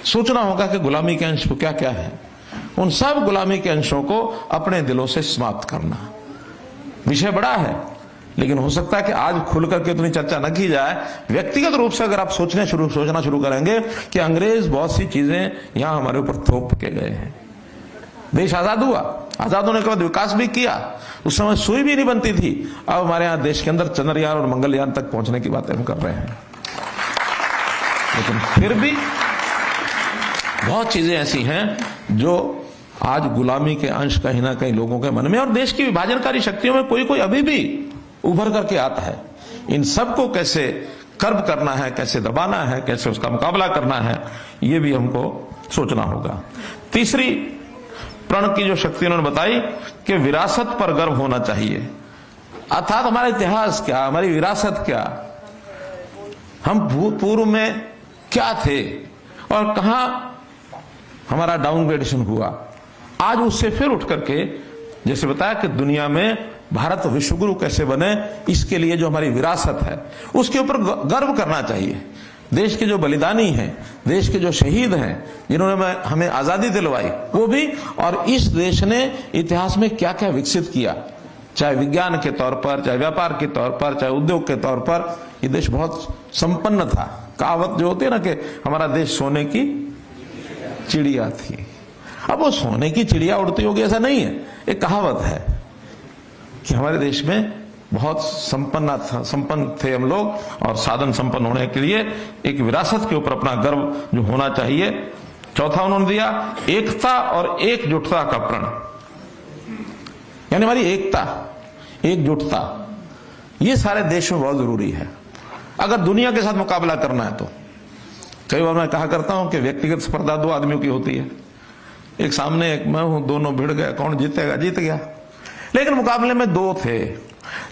सोचना होगा कि गुलामी के अंश क्या क्या है। उन सब गुलामी के अंशों को अपने दिलों से समाप्त करना। विषय बड़ा है, लेकिन हो सकता है कि आज खुल करके इतनी चर्चा न की जाए। व्यक्तिगत रूप से अगर आप सोचना शुरू करेंगे कि अंग्रेज बहुत सी चीजें यहां हमारे ऊपर थोप के गए हैं। देश आजाद हुआ, आजाद होने के बाद विकास भी किया, उस समय सुई भी नहीं बनती थी। अब हमारे यहां देश के अंदर चंद्रयान और मंगलयान तक पहुंचने की बातें हम कर रहे हैं। लेकिन फिर भी बहुत चीजें ऐसी हैं जो आज गुलामी के अंश कहीं ना कहीं लोगों के मन में, और देश की विभाजनकारी शक्तियों में कोई कोई अभी भी उभर करके आता है। इन सबको कैसे कर्ब करना है, कैसे दबाना है, कैसे उसका मुकाबला करना है, ये भी हमको सोचना होगा। तीसरी प्रण की जो शक्ति उन्होंने बताई कि विरासत पर गर्व होना चाहिए, अर्थात हमारा इतिहास क्या, हमारी विरासत क्या, हम पूर्व में क्या थे और कहां हमारा डाउनग्रेडेशन हुआ। आज उससे फिर उठ करके जैसे बताया कि दुनिया में भारत विश्वगुरु कैसे बने, इसके लिए जो हमारी विरासत है उसके ऊपर गर्व करना चाहिए। देश के जो बलिदानी हैं, देश के जो शहीद हैं, जिन्होंने हमें आजादी दिलवाई, वो भी, और इस देश ने इतिहास में क्या क्या विकसित किया, चाहे विज्ञान के तौर पर, चाहे व्यापार के तौर पर, चाहे उद्योग के तौर पर, ये देश बहुत संपन्न था। कहावत जो होती है ना कि हमारा देश सोने की चिड़िया थी। अब वो सोने की चिड़िया उड़ती होगी ऐसा नहीं है, एक कहावत है कि हमारे देश में बहुत संपन्न थे हम लोग, और साधन संपन्न होने के लिए एक विरासत के ऊपर अपना गर्व जो होना चाहिए। चौथा उन्होंने दिया एकता और एकजुटता का प्रण, यानी हमारी एकता, एकजुटता, ये सारे देश में बहुत जरूरी है अगर दुनिया के साथ मुकाबला करना है। तो कई बार मैं कहा करता हूं कि व्यक्तिगत स्पर्धा दो आदमियों की होती है, एक सामने एक मैं हूं, दोनों भिड़ गए, कौन जीतेगा, जीत गया। लेकिन मुकाबले में दो थे,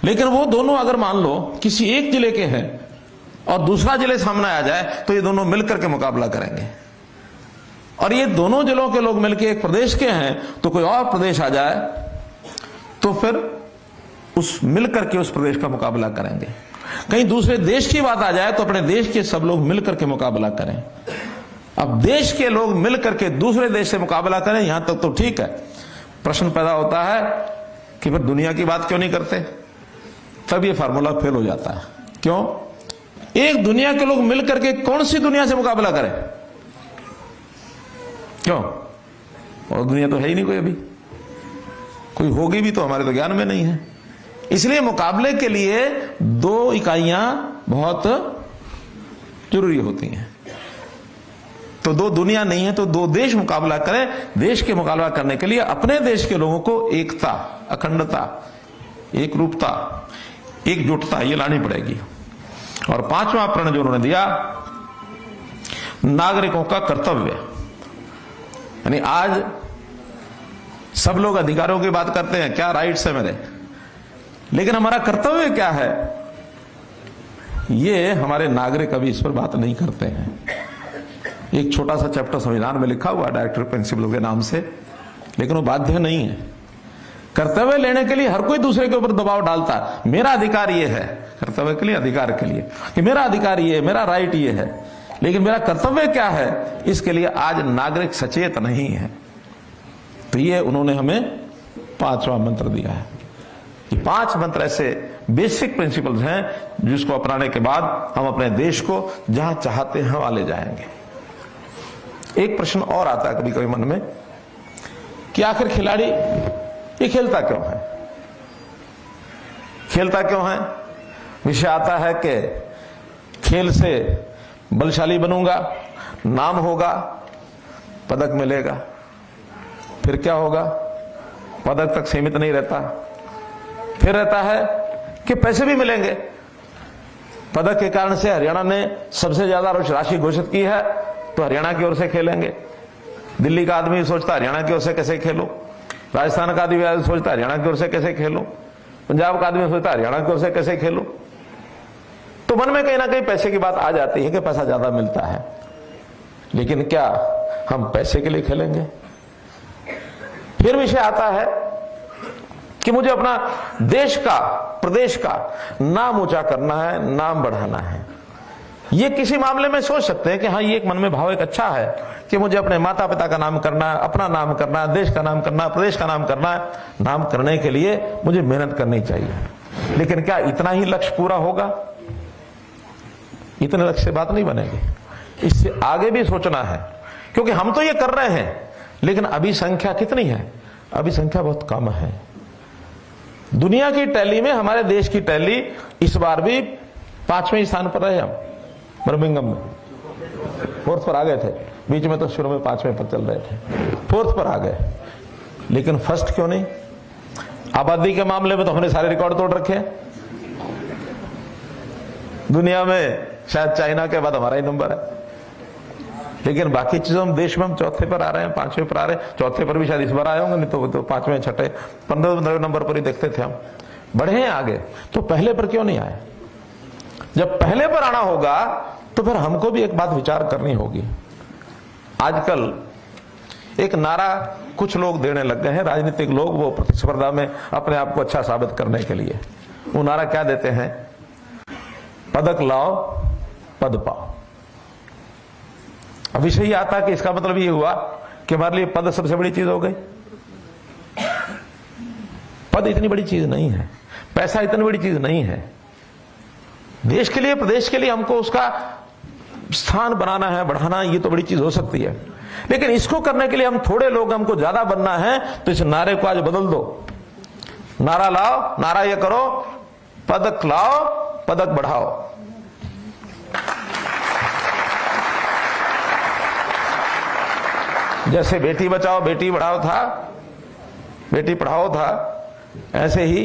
लेकिन वो दोनों अगर मान लो किसी एक जिले के हैं और दूसरा जिले सामने आ जाए तो ये दोनों मिलकर के मुकाबला करेंगे, और ये दोनों जिलों के लोग मिलकर एक प्रदेश के हैं तो कोई और प्रदेश आ जाए तो फिर उस मिलकर के उस प्रदेश का मुकाबला करेंगे। कहीं दूसरे देश की बात आ जाए तो अपने देश के सब लोग मिलकर के मुकाबला करें। अब देश के लोग मिलकर के दूसरे देश से मुकाबला करें, यहां तक तो ठीक है। प्रश्न पैदा होता है कि फिर दुनिया की बात क्यों नहीं करते, तब ये फार्मूला फेल हो जाता है। क्यों? एक दुनिया के लोग मिलकर के कौन सी दुनिया से मुकाबला करें? क्यों? और दुनिया तो है ही नहीं कोई, अभी कोई होगी भी तो हमारे तो ज्ञान में नहीं है। इसलिए मुकाबले के लिए दो इकाइयां बहुत जरूरी होती हैं। तो दो दुनिया नहीं है तो दो देश मुकाबला करें। देश के मुकाबला करने के लिए अपने देश के लोगों को एकता, अखंडता, एकरूपता, एकजुटता ये लानी पड़ेगी। और पांचवा प्रण जो उन्होंने दिया, नागरिकों का कर्तव्य, यानी आज सब लोग अधिकारों की बात करते हैं, क्या राइट्स है मेरे, लेकिन हमारा कर्तव्य क्या है, ये हमारे नागरिक अभी इस पर बात नहीं करते हैं। एक छोटा सा चैप्टर संविधान में लिखा हुआ डायरेक्टिव प्रिंसिपल के नाम से, लेकिन वो बाध्य नहीं है। कर्तव्य लेने के लिए हर कोई दूसरे के ऊपर दबाव डालता है, मेरा अधिकार ये है, कर्तव्य के लिए, अधिकार के लिए कि मेरा अधिकार ये है, मेरा राइट ये है, लेकिन मेरा कर्तव्य क्या है, इसके लिए आज नागरिक सचेत नहीं है। तो ये उन्होंने हमें पांचवा मंत्र दिया है। ये 5 मंत्र ऐसे बेसिक प्रिंसिपल्स हैं जिसको अपनाने के बाद हम अपने देश को जहां चाहते हैं वहां ले जाएंगे। एक प्रश्न और आता है कभी कभी मन में कि आखिर खिलाड़ी ये खेलता क्यों है, खेलता क्यों है? विषय आता है कि खेल से बलशाली बनूंगा, नाम होगा, पदक मिलेगा। फिर क्या होगा? पदक तक सीमित नहीं रहता, फिर रहता है कि पैसे भी मिलेंगे। पदक के कारण से हरियाणा ने सबसे ज्यादा राशि घोषित की है तो हरियाणा की ओर से खेलेंगे। दिल्ली का आदमी सोचता हरियाणा की ओर से कैसे खेलो, राजस्थान का आदमी सोचता हरियाणा की ओर से कैसे खेलो, पंजाब का आदमी सोचता हरियाणा की ओर से कैसे खेलो। तो मन में कहीं ना कहीं पैसे की बात आ जाती है कि पैसा ज्यादा मिलता है, लेकिन क्या हम पैसे के लिए खेलेंगे? फिर विषय आता है कि मुझे अपना देश का, प्रदेश का नाम ऊंचा करना है, नाम बढ़ाना है। ये किसी मामले में सोच सकते हैं कि हाँ, ये एक मन में भाव एक अच्छा है कि मुझे अपने माता पिता का नाम करना है, अपना नाम करना है, देश का नाम करना है, प्रदेश का नाम करना है। नाम करने के लिए मुझे मेहनत करनी चाहिए, लेकिन क्या इतना ही लक्ष्य पूरा होगा? इतने लक्ष्य से बात नहीं बनेगी, इससे आगे भी सोचना है। क्योंकि हम तो ये कर रहे हैं, लेकिन अभी संख्या कितनी है? अभी संख्या बहुत कम है। दुनिया की टैली में हमारे देश की टैली इस बार भी 5वें स्थान पर रहे। हम बर्मिंघम में 4th पर आ गए थे, बीच में तो शुरू में 5वें पर चल रहे थे, 4th पर आ गए, लेकिन फर्स्ट क्यों नहीं? आबादी के मामले में तो हमने सारे रिकॉर्ड तोड़ रखे हैं। दुनिया में शायद चाइना के बाद हमारा ही नंबर है, लेकिन बाकी चीजों में देश में हम चौथे पर आ रहे हैं, पांचवें पर आ रहे हैं, चौथे पर भी शायद इस बार आए होंगे, नहीं तो पांचवें छठे 15 नंबर पर ही देखते थे हम। बढ़े हैं आगे, तो पहले पर क्यों नहीं आए? जब पहले पर आना होगा तो फिर हमको भी एक बात विचार करनी होगी। आजकल एक नारा कुछ लोग देने लग गए हैं, राजनीतिक लोग, वो प्रतिस्पर्धा में अपने आप को अच्छा साबित करने के लिए। वो नारा क्या देते हैं? पदक लाओ, पद पाओ। अब विषय ये आता कि इसका मतलब ये हुआ कि हमारे लिए पद सबसे बड़ी चीज हो गई। पद इतनी बड़ी चीज नहीं है, पैसा इतनी बड़ी चीज नहीं है। देश के लिए, प्रदेश के लिए हमको उसका स्थान बनाना है, बढ़ाना, ये तो बड़ी चीज हो सकती है। लेकिन इसको करने के लिए हम थोड़े लोग, हमको ज्यादा बनना है, तो इस नारे को आज बदल दो। नारा लाओ, नारा ये करो, पदक लाओ, पदक बढ़ाओ। जैसे बेटी बचाओ बेटी बढ़ाओ था, बेटी पढ़ाओ था, ऐसे ही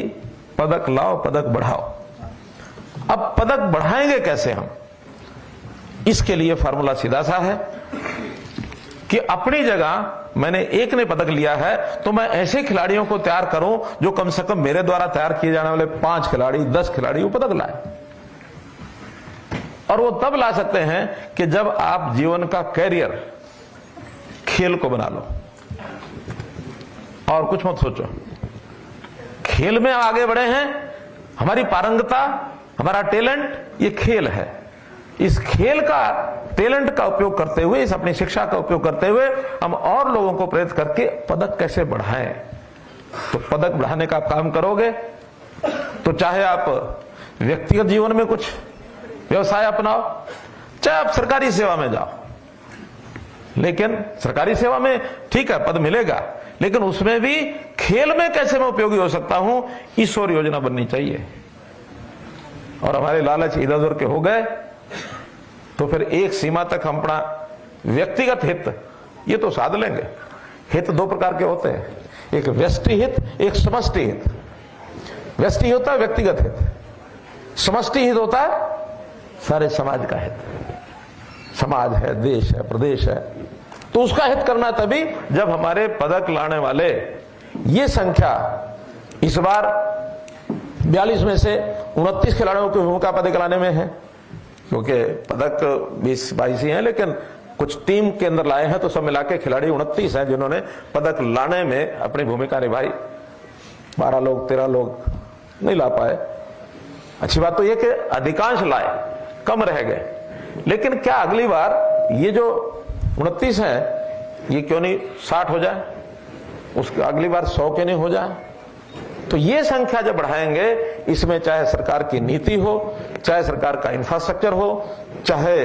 पदक लाओ, पदक बढ़ाओ। अब पदक बढ़ाएंगे कैसे हम? इसके लिए फार्मूला सीधा सा है कि अपनी जगह मैंने एक ने पदक लिया है, तो मैं ऐसे खिलाड़ियों को तैयार करूं जो कम से कम मेरे द्वारा तैयार किए जाने वाले 5 खिलाड़ी, 10 खिलाड़ी वो पदक लाए। और वो तब ला सकते हैं कि जब आप जीवन का कैरियर खेल को बना लो, और कुछ मत सोचो। खेल में आगे बढ़े हैं, हमारी पारंगता, हमारा टैलेंट, ये खेल है। इस खेल का, टैलेंट का उपयोग करते हुए, इस अपनी शिक्षा का उपयोग करते हुए हम और लोगों को प्रेरित करके पदक कैसे बढ़ाएं। तो पदक बढ़ाने का काम करोगे तो चाहे आप व्यक्तिगत जीवन में कुछ व्यवसाय अपनाओ, चाहे आप सरकारी सेवा में जाओ। लेकिन सरकारी सेवा में ठीक है, पद मिलेगा, लेकिन उसमें भी खेल में कैसे मैं उपयोगी हो सकता हूं, इस ओर योजना बननी चाहिए। और हमारे लालच इधर उधर के हो गए तो फिर एक सीमा तक हम अपना व्यक्तिगत हित ये तो साध लेंगे। हित 2 प्रकार के होते हैं, एक व्यष्टि हित, एक समष्टि हित। व्यष्टि होता है व्यक्तिगत हित, समष्टि हित होता है सारे समाज का हित। समाज है, देश है, प्रदेश है, तो उसका हित करना तभी जब हमारे पदक लाने वाले ये संख्या इस बार 42 में से 29 खिलाड़ियों की भूमिका पदक लाने में है, क्योंकि पदक 20-22 ही हैं, लेकिन कुछ टीम के अंदर लाए हैं, तो सब मिला के खिलाड़ी 29 हैं जिन्होंने पदक लाने में अपनी भूमिका निभाई। 12 लोग 13 लोग नहीं ला पाए। अच्छी बात तो यह कि अधिकांश लाए, कम रह गए। लेकिन क्या अगली बार ये जो 29 है ये क्यों नहीं 60 हो जाए, उसका अगली बार 100 क्यों नहीं हो जाए? तो ये संख्या जब बढ़ाएंगे, इसमें चाहे सरकार की नीति हो, चाहे सरकार का इंफ्रास्ट्रक्चर हो, चाहे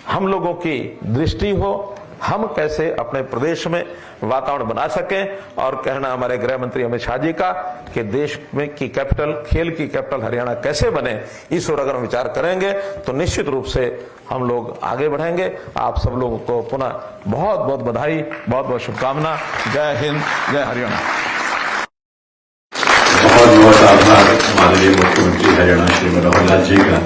हम लोगों की दृष्टि हो, हम कैसे अपने प्रदेश में वातावरण बना सकें। और कहना हमारे गृह मंत्री अमित शाह जी का कि देश में की कैपिटल, खेल की कैपिटल हरियाणा कैसे बने, इस ओर अगर हम विचार करेंगे तो निश्चित रूप से हम लोग आगे बढ़ेंगे। आप सब लोगों को पुनः बहुत बहुत बधाई, बहुत बहुत शुभकामना। जय हिंद, जय हरियाणा। बहुत बहुत आभार माननीय मुख्यमंत्री हरियाणा श्री मनोहर लाल जी का।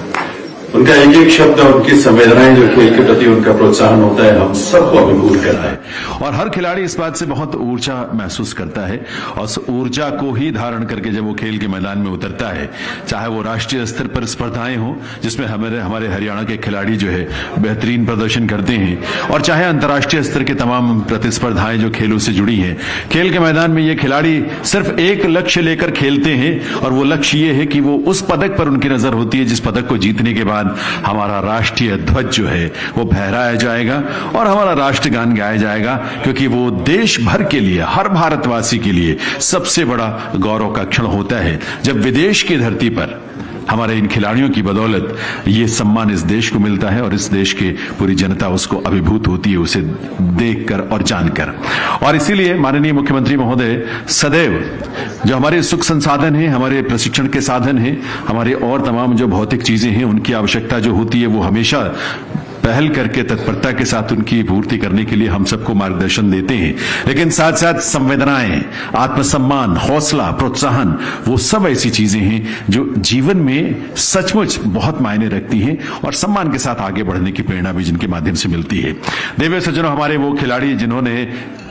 उनका एक एक शब्द और उनकी संवेदनाएं जो खेल के प्रति उनका प्रोत्साहन होता है, हम सबको अभिभूत करता है। और हर खिलाड़ी इस बात से बहुत ऊर्जा महसूस करता है, और उस ऊर्जा को ही धारण करके जब वो खेल के मैदान में उतरता है, चाहे वो राष्ट्रीय स्तर पर स्पर्धाएं हो जिसमें हमारे हरियाणा के खिलाड़ी जो है बेहतरीन प्रदर्शन करते हैं, और चाहे अंतर्राष्ट्रीय स्तर के तमाम प्रतिस्पर्धाएं जो खेलों से जुड़ी हैं। खेल के मैदान में ये खिलाड़ी सिर्फ एक लक्ष्य लेकर खेलते हैं, और वो लक्ष्य ये है कि वो उस पदक पर उनकी नजर होती है जिस पदक को जीतने के बाद हमारा राष्ट्रीय ध्वज जो है वो फहराया जाएगा और हमारा राष्ट्रगान गाया जाएगा, क्योंकि वो देश भर के लिए, हर भारतवासी के लिए सबसे बड़ा गौरव का क्षण होता है जब विदेश की धरती पर हमारे इन खिलाड़ियों की बदौलत ये सम्मान इस देश को मिलता है, और इस देश की पूरी जनता उसको अभिभूत होती है, उसे देखकर और जानकर। और इसीलिए माननीय मुख्यमंत्री महोदय सदैव जो हमारे सुख संसाधन हैं, हमारे प्रशिक्षण के साधन हैं, हमारे और तमाम जो भौतिक चीजें हैं, उनकी आवश्यकता जो होती है वो हमेशा पहल करके तत्परता के साथ उनकी पूर्ति करने के लिए हम सबको मार्गदर्शन देते हैं, लेकिन साथ साथ संवेदनाएं, आत्मसम्मान, हौसला, प्रोत्साहन, वो सब ऐसी चीजें हैं जो जीवन में सचमुच बहुत मायने रखती हैं और सम्मान के साथ आगे बढ़ने की प्रेरणा भी जिनके माध्यम से मिलती है। देवी सज्जनों, हमारे वो खिलाड़ी जिन्होंने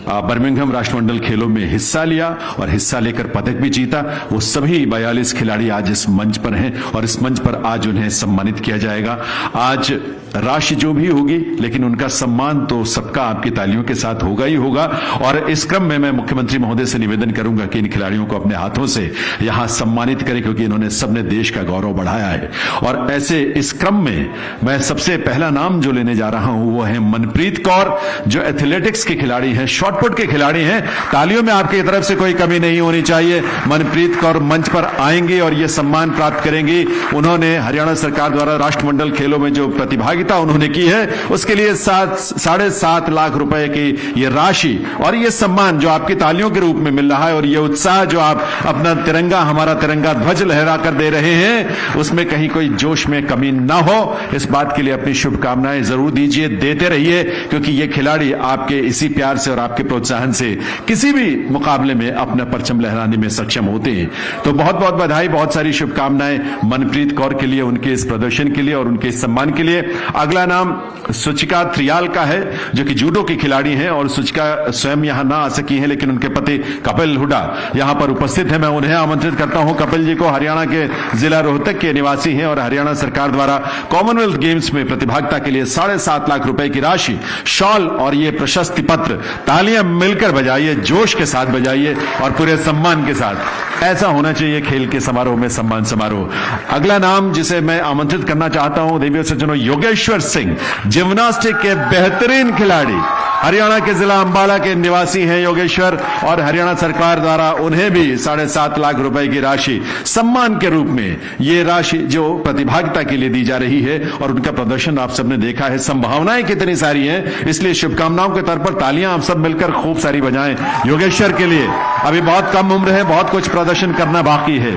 बर्मिंघम राष्ट्रमंडल खेलों में हिस्सा लिया और हिस्सा लेकर पदक भी जीता, वो सभी 42 खिलाड़ी आज इस मंच पर हैं और इस मंच पर आज उन्हें सम्मानित किया जाएगा। आज राशि जो भी होगी, लेकिन उनका सम्मान तो सबका आपकी तालियों के साथ होगा ही होगा। और इस क्रम में मैं मुख्यमंत्री महोदय से निवेदन करूंगा कि इन खिलाड़ियों को अपने हाथों से यहां सम्मानित करें, क्योंकि इन्होंने सबने देश का गौरव बढ़ाया है। और ऐसे इस क्रम में मैं सबसे पहला नाम जो लेने जा रहा हूं वो है मनप्रीत कौर, जो एथलेटिक्स के खिलाड़ी हैं, शॉटपुट के खिलाड़ी हैं। तालियों में आपकी तरफ से कोई कमी नहीं होनी चाहिए। मनप्रीत कौर मंच पर आएंगे और ये सम्मान प्राप्त करेंगी। उन्होंने हरियाणा सरकार द्वारा राष्ट्रमंडल खेलों में जो प्रतिभागिता उन्होंने की है, उसके लिए 7.5 लाख रुपए की ये राशि और ये सम्मान जो आपकी तालियों के रूप में मिल रहा है, और ये उत्साह जो आप अपना तिरंगा, हमारा तिरंगा ध्वज लहरा कर दे रहे हैं, उसमें कहीं कोई जोश में कमी ना हो, इस बात के लिए अपनी शुभकामनाएं जरूर दीजिए, देते रहिए, क्योंकि ये खिलाड़ी आपके इसी प्यार से और आपके प्रोत्साहन से किसी भी मुकाबले में अपना परचम लहराने में सक्षम होते हैं। तो बहुत बहुत बधाई, बहुत सारी शुभकामनाएं मनप्रीत कौर के लिए, उनके इस प्रदर्शन के लिए और उनके इस सम्मान के लिए। अगला नाम सुचिका त्रियाल का है, जो कि जूडो की खिलाड़ी हैं और सुचिका स्वयं यहां ना आ सकी हैं, लेकिन उनके पति कपिल हुडा यहां पर उपस्थित है। मैं उन्हें आमंत्रित करता हूं। कपिल जी को हरियाणा के जिला रोहतक के निवासी हैं और हरियाणा सरकार द्वारा कॉमनवेल्थ गेम्स में प्रतिभागिता के लिए 7.5 लाख रुपए की राशि, शॉल और ये प्रशस्ति पत्र, तालियां मिलकर बजाइए, जोश के साथ बजाइए और पूरे सम्मान के साथ। ऐसा होना चाहिए खेल के समारोह में, सम्मान समारोह। अगला नाम जिसे मैं आमंत्रित करना चाहता हूं, देवियों सज्जनों, योगेश्वर सिंह, जिम्नास्टिक के बेहतरीन खिलाड़ी, हरियाणा के जिला अंबाला के निवासी हैं योगेश्वर, और हरियाणा सरकार द्वारा उन्हें भी 7.5 लाख रुपए की राशि सम्मान के रूप में, ये राशि जो प्रतिभागिता के लिए दी जा रही है, और उनका प्रदर्शन आप सबने देखा है, संभावनाएं कितनी सारी हैं, इसलिए शुभकामनाओं के तौर पर तालियां आप सब मिलकर खूब सारी बजाएं योगेश्वर के लिए। अभी बहुत कम उम्र है, बहुत कुछ प्रदर्शन करना बाकी है।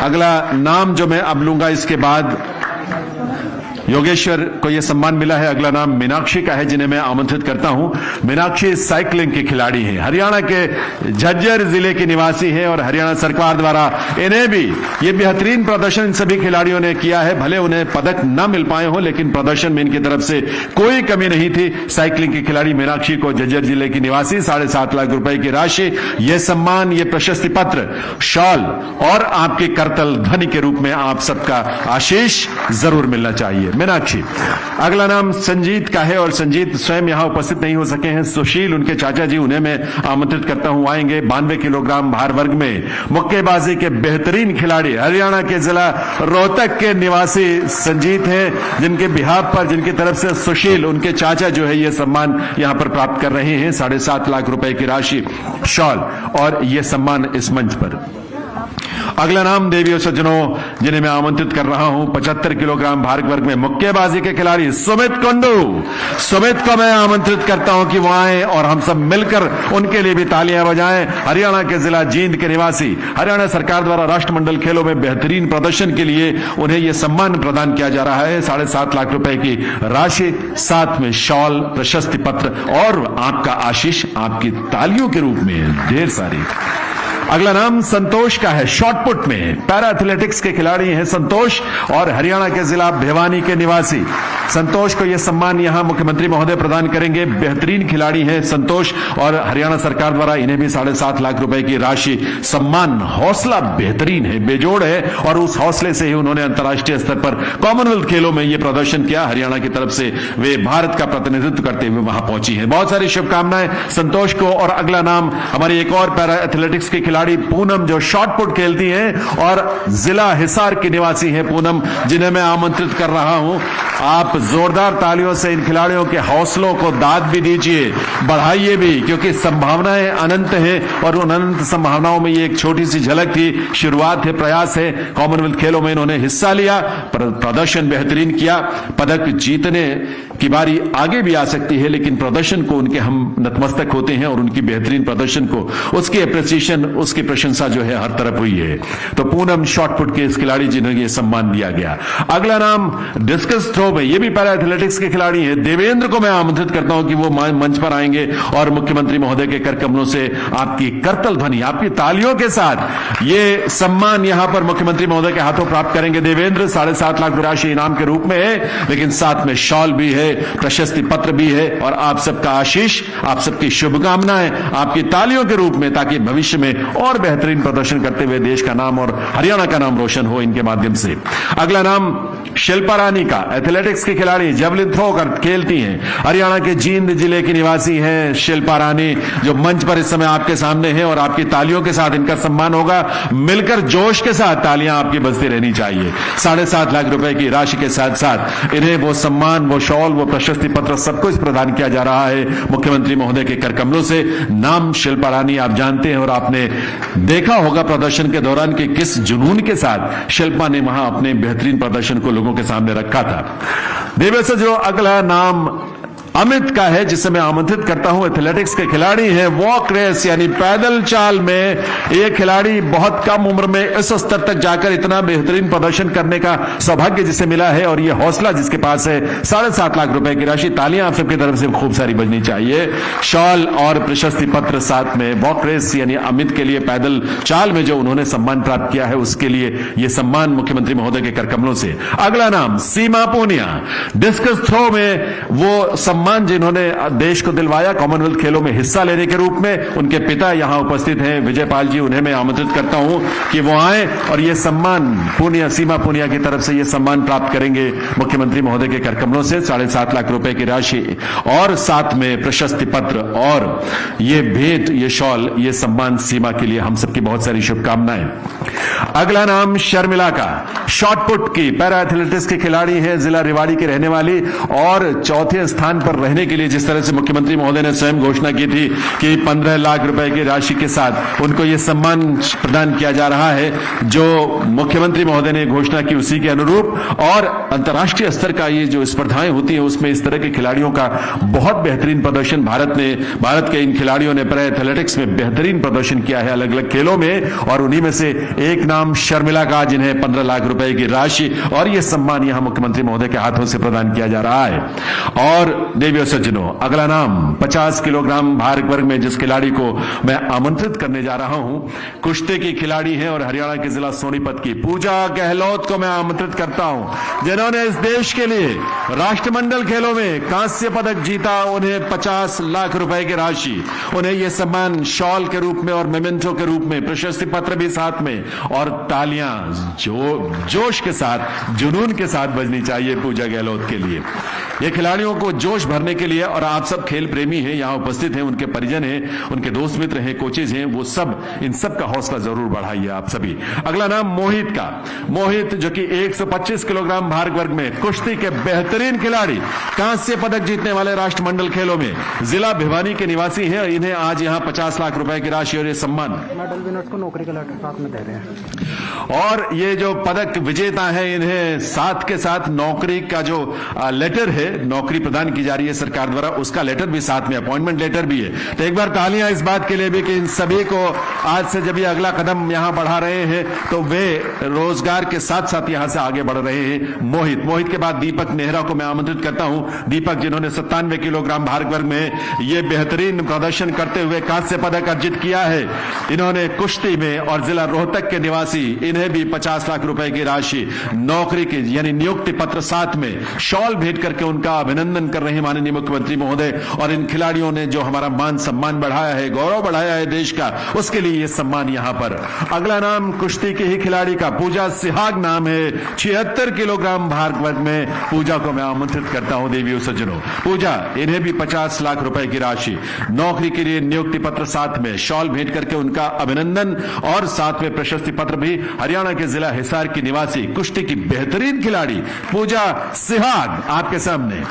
अगला नाम जो मैं अब लूंगा, इसके बाद योगेश्वर को यह सम्मान मिला है, अगला नाम मीनाक्षी का है, जिन्हें मैं आमंत्रित करता हूं। मीनाक्षी साइकिलिंग के खिलाड़ी हैं, हरियाणा के झज्जर जिले की निवासी हैं और हरियाणा सरकार द्वारा इन्हें भी ये बेहतरीन प्रदर्शन इन सभी खिलाड़ियों ने किया है। भले उन्हें पदक न मिल पाए हो, लेकिन प्रदर्शन में इनकी तरफ से कोई कमी नहीं थी। साइकिलिंग की खिलाड़ी मीनाक्षी को, झज्जर जिले की निवासी, 7.5 लाख रुपए की राशि, यह सम्मान, ये प्रशस्ति पत्र, शॉल और आपके करतल ध्वनि के रूप में आप सबका आशीष जरूर मिलना चाहिए। मीनाक्षी। अगला नाम संजीत का है और संजीत स्वयं यहां उपस्थित नहीं हो सके हैं। सुशील, उनके चाचा जी, उन्हें मैं आमंत्रित करता हूं, आएंगे। 92 किलोग्राम भार वर्ग में मुक्केबाजी के बेहतरीन खिलाड़ी, हरियाणा के जिला रोहतक के निवासी संजीत हैं, जिनके बिहाफ पर, जिनकी तरफ से सुशील, उनके चाचा जो है, ये सम्मान यहां पर प्राप्त कर रहे हैं। 7.5 लाख रुपए की राशि, शॉल और ये सम्मान इस मंच पर। अगला नाम देवियों सज्जनों, जिन्हें मैं आमंत्रित कर रहा हूं, 75 किलोग्राम भार वर्ग में मुक्केबाजी के खिलाड़ी सुमित कुंडू। सुमित को मैं आमंत्रित करता हूं कि वो आए और हम सब मिलकर उनके लिए भी तालियां बजाएं। हरियाणा के जिला जींद के निवासी, हरियाणा सरकार द्वारा राष्ट्रमंडल खेलों में बेहतरीन प्रदर्शन के लिए उन्हें यह सम्मान प्रदान किया जा रहा है। 7.5 लाख रुपए की राशि, साथ में शॉल, प्रशस्ति पत्र और आपका आशीष आपकी तालियों के रूप में ढेर सारी। अगला नाम संतोष का है, शॉटपुट में पैरा एथलेटिक्स के खिलाड़ी हैं संतोष और हरियाणा के जिला भिवानी के निवासी। संतोष को यह सम्मान यहां मुख्यमंत्री महोदय प्रदान करेंगे। बेहतरीन खिलाड़ी हैं संतोष और हरियाणा सरकार द्वारा इन्हें भी 7.5 लाख रुपए की राशि, सम्मान। हौसला बेहतरीन है, बेजोड़ है, और उस हौसले से ही उन्होंने अंतर्राष्ट्रीय स्तर पर कॉमनवेल्थ खेलों में यह प्रदर्शन किया। हरियाणा की तरफ से वे भारत का प्रतिनिधित्व करते हुए वहां पहुंची है। बहुत सारी शुभकामनाएं संतोष को। और अगला नाम हमारी एक और पैरा एथलेटिक्स की खिलाड़ी पूनम, जो शॉटपुट खेलती हैं और जिला हिसार की निवासी हैं पूनम, जिन्हें मैं आमंत्रित कर रहा हूं। आप जोरदार तालियों से इन खिलाड़ियों के हौसलों को दाद भी दीजिए, बढ़ाइए भी, क्योंकि संभावनाएं अनंत हैं और उन अनंत संभावनाओं में ये एक छोटी सी झलक थी, शुरुआत है, प्रयास है। कॉमनवेल्थ खेलों में इन्होंने हिस्सा लिया, प्रदर्शन बेहतरीन किया, पदक जीतने की बारी आगे भी आ सकती है, लेकिन प्रदर्शन को उनके हम नतमस्तक होते हैं और उनकी बेहतरीन प्रदर्शन को, उसकी अप्रिसिएशन, उसकी प्रशंसा जो है हर तरफ हुई है। तो पूनम शॉटपुट के इस खिलाड़ी जिन्हें ये सम्मान दिया गया। अगला नाम डिस्कस थ्रो में, ये भी पैरा एथलेटिक्स के खिलाड़ी हैं, देवेंद्र को मैं आमंत्रित करता हूं कि वो मंच पर आएंगे और मुख्यमंत्री महोदय के कर कमलों से आपकी करतल ध्वनि, आपकी तालियों के साथ ये सम्मान यहां पर मुख्यमंत्री महोदय के हाथों प्राप्त करेंगे। देवेंद्र 7.5 लाख राशि इनाम के रूप में है, लेकिन साथ में शॉल भी है, प्रशस्ति पत्र भी है और आप सबका आशीष, आप सबकी शुभकामनाएं आपकी तालियों के रूप में, ताकि भविष्य में और बेहतरीन प्रदर्शन करते हुए देश का नाम और हरियाणा का नाम रोशन हो इनके माध्यम से। अगला नाम शिल्पा रानी का, एथलेटिक्स की खिलाड़ी, जेवलिन थ्रो कर खेलती हैं, हरियाणा के जींद जिले की निवासी हैं शिल्पा रानी, जो मंच पर इस समय आपके सामने है और आपकी तालियों के साथ इनका सम्मान होगा। मिलकर जोश के साथ तालियां आपकी बजती रहनी चाहिए। 7.5 लाख रुपए की राशि के साथ साथ इन्हें वो सम्मान, वो शॉल, वो प्रशस्ति पत्र सब कुछ प्रदान किया जा रहा है मुख्यमंत्री महोदय के कर कमलों से। नाम शिल्पा रानी आप जानते हैं और आपने देखा होगा प्रदर्शन के दौरान कि किस जुनून के साथ शिल्पा ने वहां अपने बेहतरीन प्रदर्शन को लोगों के सामने रखा था। देवे से जो अगला नाम अमित का है, जिसे मैं आमंत्रित करता हूं, एथलेटिक्स के खिलाड़ी हैं, वॉक रेस यानी पैदल चाल में ये खिलाड़ी बहुत कम उम्र में इस स्तर तक जाकर इतना बेहतरीन प्रदर्शन करने का सौभाग्य जिसे मिला है और ये हौसला जिसके पास है। 7.5 लाख रुपए की राशि, तालियां आप सबकी तरफ से खूब सारी बजनी चाहिए। शॉल और प्रशस्ति पत्र साथ में। वॉक रेस यानी अमित के लिए पैदल चाल में जो उन्होंने सम्मान प्राप्त किया है उसके लिए यह सम्मान मुख्यमंत्री महोदय के कर कमलों से। अगला नाम सीमा पूनिया, डिस्कस थ्रो में वो सम्मान जिन्होंने देश को दिलवाया कॉमनवेल्थ खेलों में हिस्सा लेने के रूप में। उनके पिता यहां उपस्थित हैं विजय पाल जी, उन्हें मैं आमंत्रित करता हूं कि वो आए और ये सम्मान पूनिया, सीमा पूनिया की तरफ से ये सम्मान प्राप्त करेंगे मुख्यमंत्री महोदय के कर कमलों से। 7.5 लाख रुपए की राशि और साथ में प्रशस्ति पत्र और ये भेंट, ये शॉल, ये सम्मान सीमा के लिए हम सबकी बहुत सारी शुभकामनाएं। अगला नाम शर्मिला का, शॉटपुट की पैरा एथलेटिक्स की खिलाड़ी है, जिला रेवाड़ी की रहने वाली और चौथे स्थान पर रहने के लिए जिस तरह से मुख्यमंत्री महोदय ने स्वयं घोषणा की थी कि 15 लाख रुपए की राशि के साथ उनको यह सम्मान प्रदान किया जा रहा है, जो मुख्यमंत्री महोदय ने घोषणा की उसी के अनुरूप। और अंतर्राष्ट्रीय स्तर का ये जो स्पर्धाएं होती हैं उसमें इस तरह के खिलाड़ियों का बहुत बेहतरीन प्रदर्शन भारत के इन खिलाड़ियों ने पैरा एथलेटिक्स में बेहतरीन प्रदर्शन किया है अलग अलग खेलों में, और उन्हीं में से एक नाम शर्मिला का, जिन्हें 15 लाख रुपए की राशि और यह सम्मान यहां मुख्यमंत्री महोदय के हाथों से प्रदान किया जा रहा है। और देवियों सज्जनों, अगला नाम 50 किलोग्राम भार वर्ग में जिस खिलाड़ी को मैं आमंत्रित करने जा रहा हूं, कुश्ती की खिलाड़ी है और हरियाणा के जिला सोनीपत की पूजा गहलोत को मैं आमंत्रित करता हूं, जिन्होंने इस देश के लिए राष्ट्रमंडल खेलों में कांस्य पदक जीता। उन्हें 50 लाख रुपए की राशि, उन्हें यह सम्मान शॉल के रूप में और मेमेंटो के रूप में, प्रशस्ति पत्र भी साथ में, और तालियां जोश के साथ, जुनून के साथ बजनी चाहिए पूजा गहलोत के लिए। ये खिलाड़ियों को जोश भरने के लिए, और आप सब खेल प्रेमी हैं, यहां उपस्थित हैं, उनके परिजन हैं, उनके दोस्त मित्र हैं, कोचेज हैं, वो सब, इन सब का हौसला जरूर बढ़ाइए आप सभी। अगला नाम मोहित का, मोहित जो कि 125 किलोग्राम भार वर्ग में कुश्ती के बेहतरीन खिलाड़ी, कांस्य पदक जीतने वाले राष्ट्रमंडल खेलों में, जिला भिवानी के निवासी हैं। इन्हें आज यहां 50 लाख रुपए की राशि और ये सम्मान, मेडल विनर्स को नौकरी का लेटर साथ में दे रहे हैं। और ये जो पदक विजेता है इन्हें साथ के साथ नौकरी का जो लेटर है, नौकरी प्रदान की जा रही है सरकार द्वारा, उसका लेटर भी साथ में, अपॉइंटमेंट लेटर भी है। तो एक बार तालियां इस बात के लिए भी कि इन सभी को आज से जब ये अगला कदम यहां बढ़ा रहे हैं तो वे रोजगार के साथ साथ यहां से आगे बढ़ रहे हैं। मोहित के बाद दीपक नेहरा को मैं आमंत्रित करता हूं। दीपक जिन्होंने 97 किलोग्राम भार वर्ग में ये बेहतरीन प्रदर्शन करते हुए कांस्य पदक अर्जित किया है, इन्होंने कुश्ती में, और जिला रोहतक के निवासी, इन्हें भी 50 लाख रुपए की राशि, नौकरी की यानी नियुक्ति पत्र साथ में, शॉल भेंट करके उनका अभिनंदन कर रहे हैं माननीय मुख्यमंत्री महोदय। और इन खिलाड़ियों ने जो हमारा मान सम्मान बढ़ाया है, गौरव बढ़ाया है देश का, उसके लिए यह सम्मान यहां पर। अगला नाम कुश्ती के ही खिलाड़ी का, पूजा सिहाग नाम है, 76 किलोग्राम भार वर्ग में पूजा को मैं आमंत्रित करता हूं। देवियों सज्जनों, पूजा, इन्हें भी 50 लाख रुपए की राशि, नौकरी के लिए नियुक्ति पत्र साथ में, शॉल भेंट करके उनका अभिनंदन और साथ में प्रशस्ति पत्र भी। हरियाणा के जिला हिसार की निवासी कुश्ती की बेहतरीन खिलाड़ी पूजा सिहाग आपके सामने।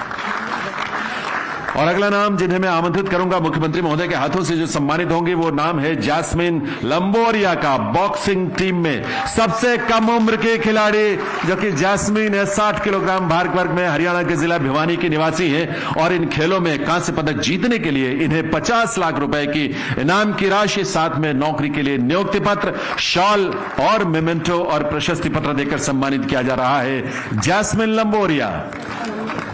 और अगला नाम जिन्हें मैं आमंत्रित करूंगा मुख्यमंत्री महोदय के हाथों से जो सम्मानित होंगे वो नाम है जैस्मिन लंबोरिया का। बॉक्सिंग टीम में सबसे कम उम्र के खिलाड़ी जो कि जैस्मिन है, 60 किलोग्राम भार वर्ग में हरियाणा के जिला भिवानी की निवासी है और इन खेलों में कांस्य पदक जीतने के लिए इन्हें 50 लाख रुपए की इनाम की राशि, साथ में नौकरी के लिए नियुक्ति पत्र, शॉल और मेमेंटो और प्रशस्ति पत्र देकर सम्मानित किया जा रहा है जैस्मिन लंबोरिया।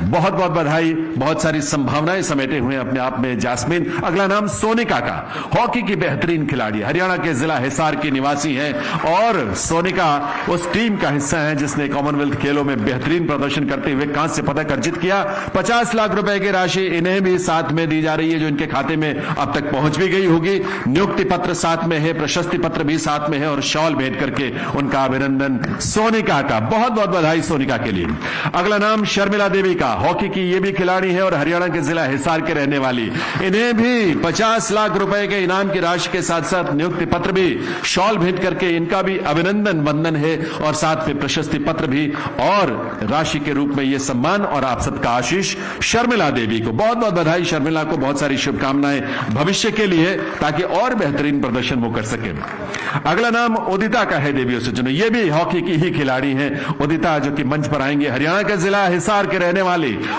बहुत बहुत बधाई, बहुत सारी संभावनाएं समेटे हुए अपने आप में जैस्मिन। अगला नाम सोनिका का, हॉकी की बेहतरीन खिलाड़ी, हरियाणा के जिला हिसार की निवासी हैं और सोनिका उस टीम का हिस्सा है जिसने कॉमनवेल्थ खेलों में बेहतरीन प्रदर्शन करते हुए कांस्य पदक अर्जित किया। 50 लाख रुपए की राशि इन्हें भी साथ में दी जा रही है जो इनके खाते में अब तक पहुंच भी गई होगी। नियुक्ति पत्र साथ में है, प्रशस्ति पत्र भी साथ में है और शॉल भेंट करके उनका अभिनंदन सोनिका का। बहुत बहुत बधाई सोनिका के लिए। अगला नाम शर्मिला देवी का, हॉकी की ये भी खिलाड़ी है और हरियाणा के जिला हिसार के रहने वाली। इन्हें भी 50 लाख रुपए के इनाम की राशि के साथ साथ नियुक्ति पत्र भी, शॉल भेंट करके इनका भी अभिनंदन वंदन है और साथ में प्रशस्ति पत्र भी और राशि के रूप में यह सम्मान और आप सबका आशीष शर्मिला देवी को। बहुत बहुत बधाई शर्मिला को, बहुत सारी शुभकामनाएं भविष्य के लिए ताकि और बेहतरीन प्रदर्शन वो कर सके। अगला नाम उदिता का है देवियों से चुनो, ये भी हॉकी की ही खिलाड़ी हैं उदिता जो कि मंच पर आएंगे, हरियाणा के जिला हिसार के रहने वाली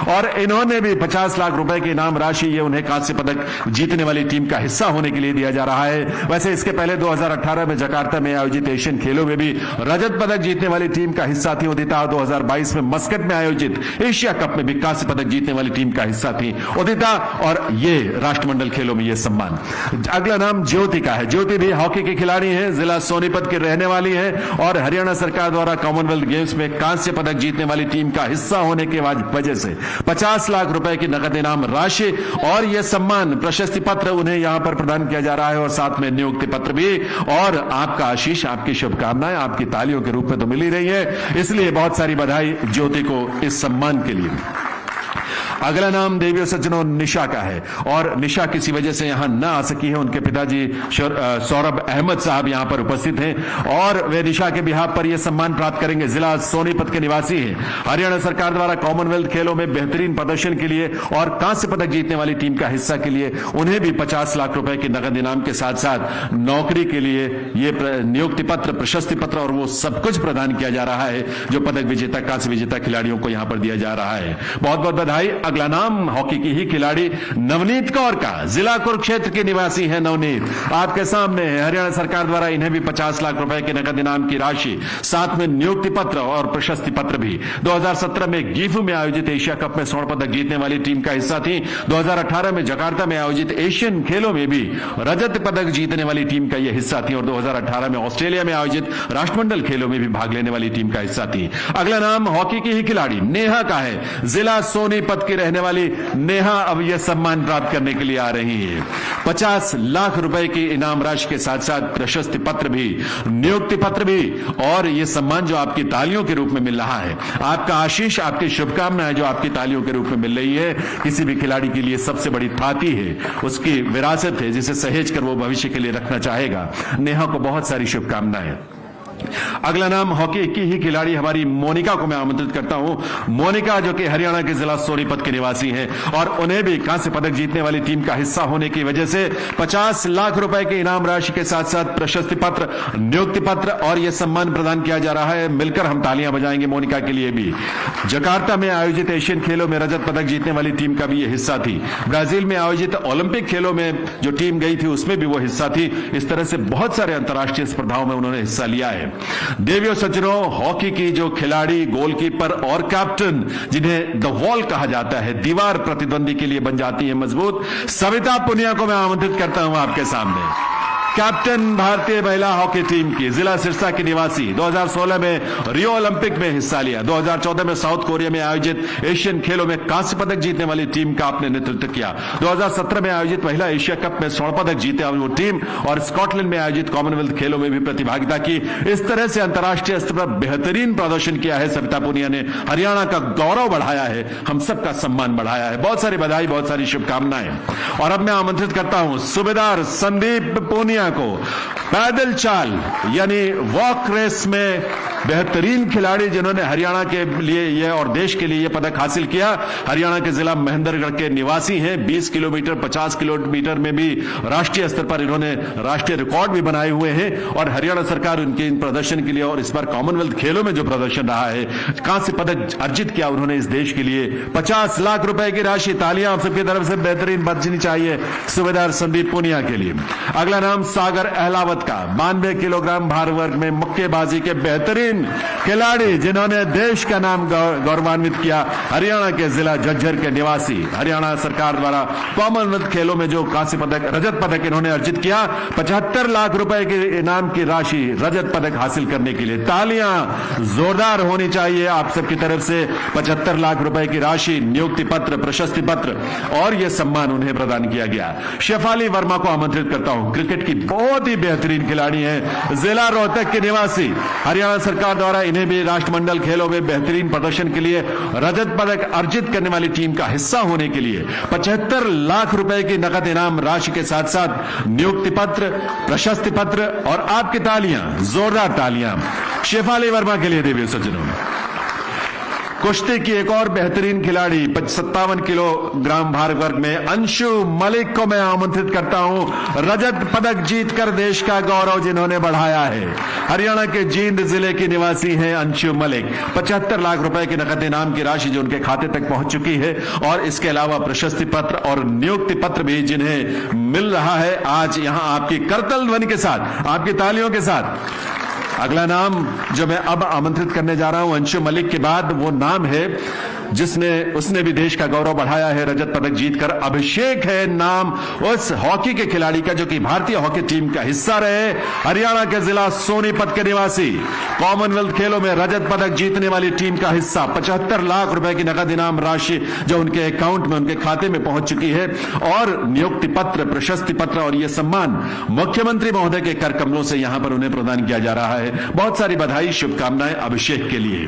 और इन्होंने भी 50 लाख रुपए की इनाम राशि, ये उन्हें कांस्य पदक जीतने वाली टीम का हिस्सा होने के लिए दिया जा रहा है। वैसे इसके पहले 2018 में जकार्ता में आयोजित एशियन खेलों में भी रजत पदक जीतने वाली टीम का हिस्सा थी उदिता। 2022 में मस्कट में आयोजित एशिया कप में भी कांस्य पदक जीतने वाली टीम का हिस्सा थी उदिता और ये राष्ट्रमंडल खेलों में ये सम्मान। अगला नाम ज्योति का है, ज्योति भी हॉकी की खिलाड़ी है, जिला सोनीपत की रहने वाली है और हरियाणा सरकार द्वारा कॉमनवेल्थ गेम्स में कांस्य पदक जीतने वाली टीम का हिस्सा होने के वजह से 50 लाख रुपए की नगद इनाम राशि और यह सम्मान, प्रशस्ति पत्र उन्हें यहां पर प्रदान किया जा रहा है और साथ में नियुक्ति पत्र भी और आपका आशीष, आपकी शुभकामनाएं आपकी तालियों के रूप में तो मिल ही रही है, इसलिए बहुत सारी बधाई ज्योति को इस सम्मान के लिए। अगला नाम देवियों सज्जनों निशा का है और निशा किसी वजह से यहां न आ सकी है, उनके पिताजी सौरभ अहमद साहब यहां पर उपस्थित हैं और वे निशा के बिहाफ पर यह सम्मान प्राप्त करेंगे। जिला सोनीपत के निवासी हैं, हरियाणा सरकार द्वारा कॉमनवेल्थ खेलों में बेहतरीन प्रदर्शन के लिए और कांस्य पदक जीतने वाली टीम का हिस्सा के लिए उन्हें भी 50 लाख रुपए के नगद इनाम के साथ साथ नौकरी के लिए ये नियुक्ति पत्र, प्रशस्ति पत्र और वो सब कुछ प्रदान किया जा रहा है जो पदक विजेता, कांस्य विजेता खिलाड़ियों को यहां पर दिया जा रहा है। बहुत बहुत बधाई। अगला नाम हॉकी की ही खिलाड़ी नवनीत कौर का, जिला कुरुक्षेत्र के निवासी हैं नवनीत, आपके सामने है। हरियाणा सरकार द्वारा इन्हें भी 50 लाख रुपए के नगद इनाम की राशि, साथ में नियुक्ति पत्र और प्रशस्ति पत्र भी। 2017 में गीफू में आयोजित एशिया कप में स्वर्ण पदक जीतने वाली टीम का हिस्सा थी। 2018 में जकार्ता में आयोजित एशियन खेलों में भी रजत पदक जीतने वाली टीम का यह हिस्सा थी और 2018 में ऑस्ट्रेलिया में आयोजित राष्ट्रमंडल खेलों में भी भाग लेने वाली टीम का हिस्सा थी। अगला नाम हॉकी की ही खिलाड़ी नेहा का है, जिला सोनीपत की रहने वाली नेहा अब यह सम्मान प्राप्त करने के लिए आ रही है। 50 लाख रुपए की इनाम राशि के साथ साथ प्रशस्ति पत्र भी, नियुक्ति पत्र भी और यह सम्मान जो आपकी तालियों के रूप में मिल रहा है, आपका आशीष, आपकी शुभकामनाएं जो आपकी तालियों के रूप में मिल रही है, किसी भी खिलाड़ी के लिए सबसे बड़ी थाती है, उसकी विरासत है जिसे सहेज कर वो भविष्य के लिए रखना चाहेगा। नेहा को बहुत सारी शुभकामनाएं। अगला नाम हॉकी की ही खिलाड़ी हमारी मोनिका को मैं आमंत्रित करता हूं। मोनिका जो कि हरियाणा के जिला सोनीपत के निवासी हैं और उन्हें भी कांस्य पदक जीतने वाली टीम का हिस्सा होने की वजह से 50 लाख रुपए के इनाम राशि के साथ साथ प्रशस्ति पत्र, नियुक्ति पत्र और यह सम्मान प्रदान किया जा रहा है। मिलकर हम तालियां बजाएंगे मोनिका के लिए भी। जकार्ता में आयोजित एशियन खेलों में रजत पदक जीतने वाली टीम का भी यह हिस्सा थी। ब्राजील में आयोजित ओलंपिक खेलों में जो टीम गई थी उसमें भी वो हिस्सा थी। इस तरह से बहुत सारे अंतर्राष्ट्रीय स्पर्धाओं में उन्होंने हिस्सा लिया है। देवियों सज्जनों, हॉकी की जो खिलाड़ी, गोलकीपर और कैप्टन जिन्हें द वॉल कहा जाता है, दीवार प्रतिद्वंदी के लिए बन जाती है मजबूत, सविता पुनिया को मैं आमंत्रित करता हूं आपके सामने। कैप्टन भारतीय महिला हॉकी टीम की, जिला सिरसा की निवासी, 2016 में रियो ओलंपिक में हिस्सा लिया, 2014 में साउथ कोरिया में आयोजित एशियन खेलों में कांस्य पदक जीतने वाली टीम का आपने नेतृत्व किया। 2017 में आयोजित महिला एशिया कप में स्वर्ण पदक जीते वो टीम और स्कॉटलैंड में आयोजित कॉमनवेल्थ खेलों में भी प्रतिभागिता की। इस तरह से अंतर्राष्ट्रीय स्तर पर बेहतरीन प्रदर्शन किया है सविता पुनिया ने। हरियाणा का गौरव बढ़ाया है, हम सबका सम्मान बढ़ाया है। बहुत सारी बधाई, बहुत सारी शुभकामनाएं। और अब मैं आमंत्रित करता हूं सूबेदार संदीप पुनिया को पैदल चाल यानी वॉक रेस में बेहतरीन खिलाड़ी जिन्होंने हरियाणा के लिए ये और देश के लिए ये पदक हासिल किया, हरियाणा के जिला महेंद्रगढ़ के निवासी हैं। 20 किलोमीटर 50 किलोमीटर में भी राष्ट्रीय स्तर पर इन्होंने राष्ट्रीय रिकॉर्ड भी बनाए हुए हैं और हरियाणा सरकार उनके इन प्रदर्शन के लिए और इस बार कॉमनवेल्थ खेलों में जो प्रदर्शन रहा है, कांस्य पदक अर्जित किया उन्होंने इस देश के लिए। 50 लाख रुपए की राशि, तालियां आप सबकी तरफ से बेहतरीन बजनी चाहिए सूबेदार संदीप पूनिया के लिए। अगला नाम सागर अहलावत का, 92 किलोग्राम भार वर्ग में मुक्केबाजी के बेहतरीन खिलाड़ी जिन्होंने देश का नाम गौरवान्वित किया, हरियाणा के जिला झज्जर के निवासी। हरियाणा सरकार द्वारा कॉमनवेल्थ खेलों में जो कांस्य पदक, रजत पदक इन्होंने अर्जित किया, 75 लाख रुपए के इनाम की राशि रजत पदक हासिल करने के लिए। तालियां जोरदार होनी चाहिए आप सबकी तरफ से। 75 लाख रुपए की राशि, नियुक्ति पत्र, प्रशस्ति पत्र और यह सम्मान उन्हें प्रदान किया गया। शेफाली वर्मा को आमंत्रित करता हूं, क्रिकेट की बहुत ही बेहतरीन खिलाड़ी हैं, जिला रोहतक के निवासी। हरियाणा सरकार द्वारा इन्हें भी राष्ट्रमंडल खेलों में बेहतरीन प्रदर्शन के लिए रजत पदक अर्जित करने वाली टीम का हिस्सा होने के लिए 75 लाख रुपए की नकद इनाम राशि के साथ साथ नियुक्ति पत्र, प्रशस्ति पत्र और आपकी तालियां, जोरदार तालियां शेफाली वर्मा के लिए देवी सज्जनों। कुश्ती की एक और बेहतरीन खिलाड़ी 57 किलोग्राम भार वर्ग में अंशु मलिक को मैं आमंत्रित करता हूं, रजत पदक जीतकर देश का गौरव जिन्होंने बढ़ाया है। हरियाणा के जींद जिले की निवासी हैं अंशु मलिक। 75 लाख रुपए की नकद इनाम की राशि जो उनके खाते तक पहुंच चुकी है और इसके अलावा प्रशस्ति पत्र और नियुक्ति पत्र भी जिन्हें मिल रहा है आज यहां आपकी करतल ध्वनि के साथ, आपकी तालियों के साथ। अगला नाम जो मैं अब आमंत्रित करने जा रहा हूं अंशु मलिक के बाद, वो नाम है उसने भी देश का गौरव बढ़ाया है रजत पदक जीतकर। अभिषेक है नाम उस हॉकी के खिलाड़ी का जो कि भारतीय हॉकी टीम का हिस्सा रहे, हरियाणा के जिला सोनीपत के निवासी, कॉमनवेल्थ खेलों में रजत पदक जीतने वाली टीम का हिस्सा। 75 लाख रुपए की नकद इनाम राशि जो उनके अकाउंट में, उनके खाते में पहुंच चुकी है और नियुक्ति पत्र, प्रशस्ति पत्र और यह सम्मान मुख्यमंत्री महोदय के कर कमलों से यहां पर उन्हें प्रदान किया जा रहा है। बहुत सारी बधाई, शुभकामनाएं अभिषेक के लिए।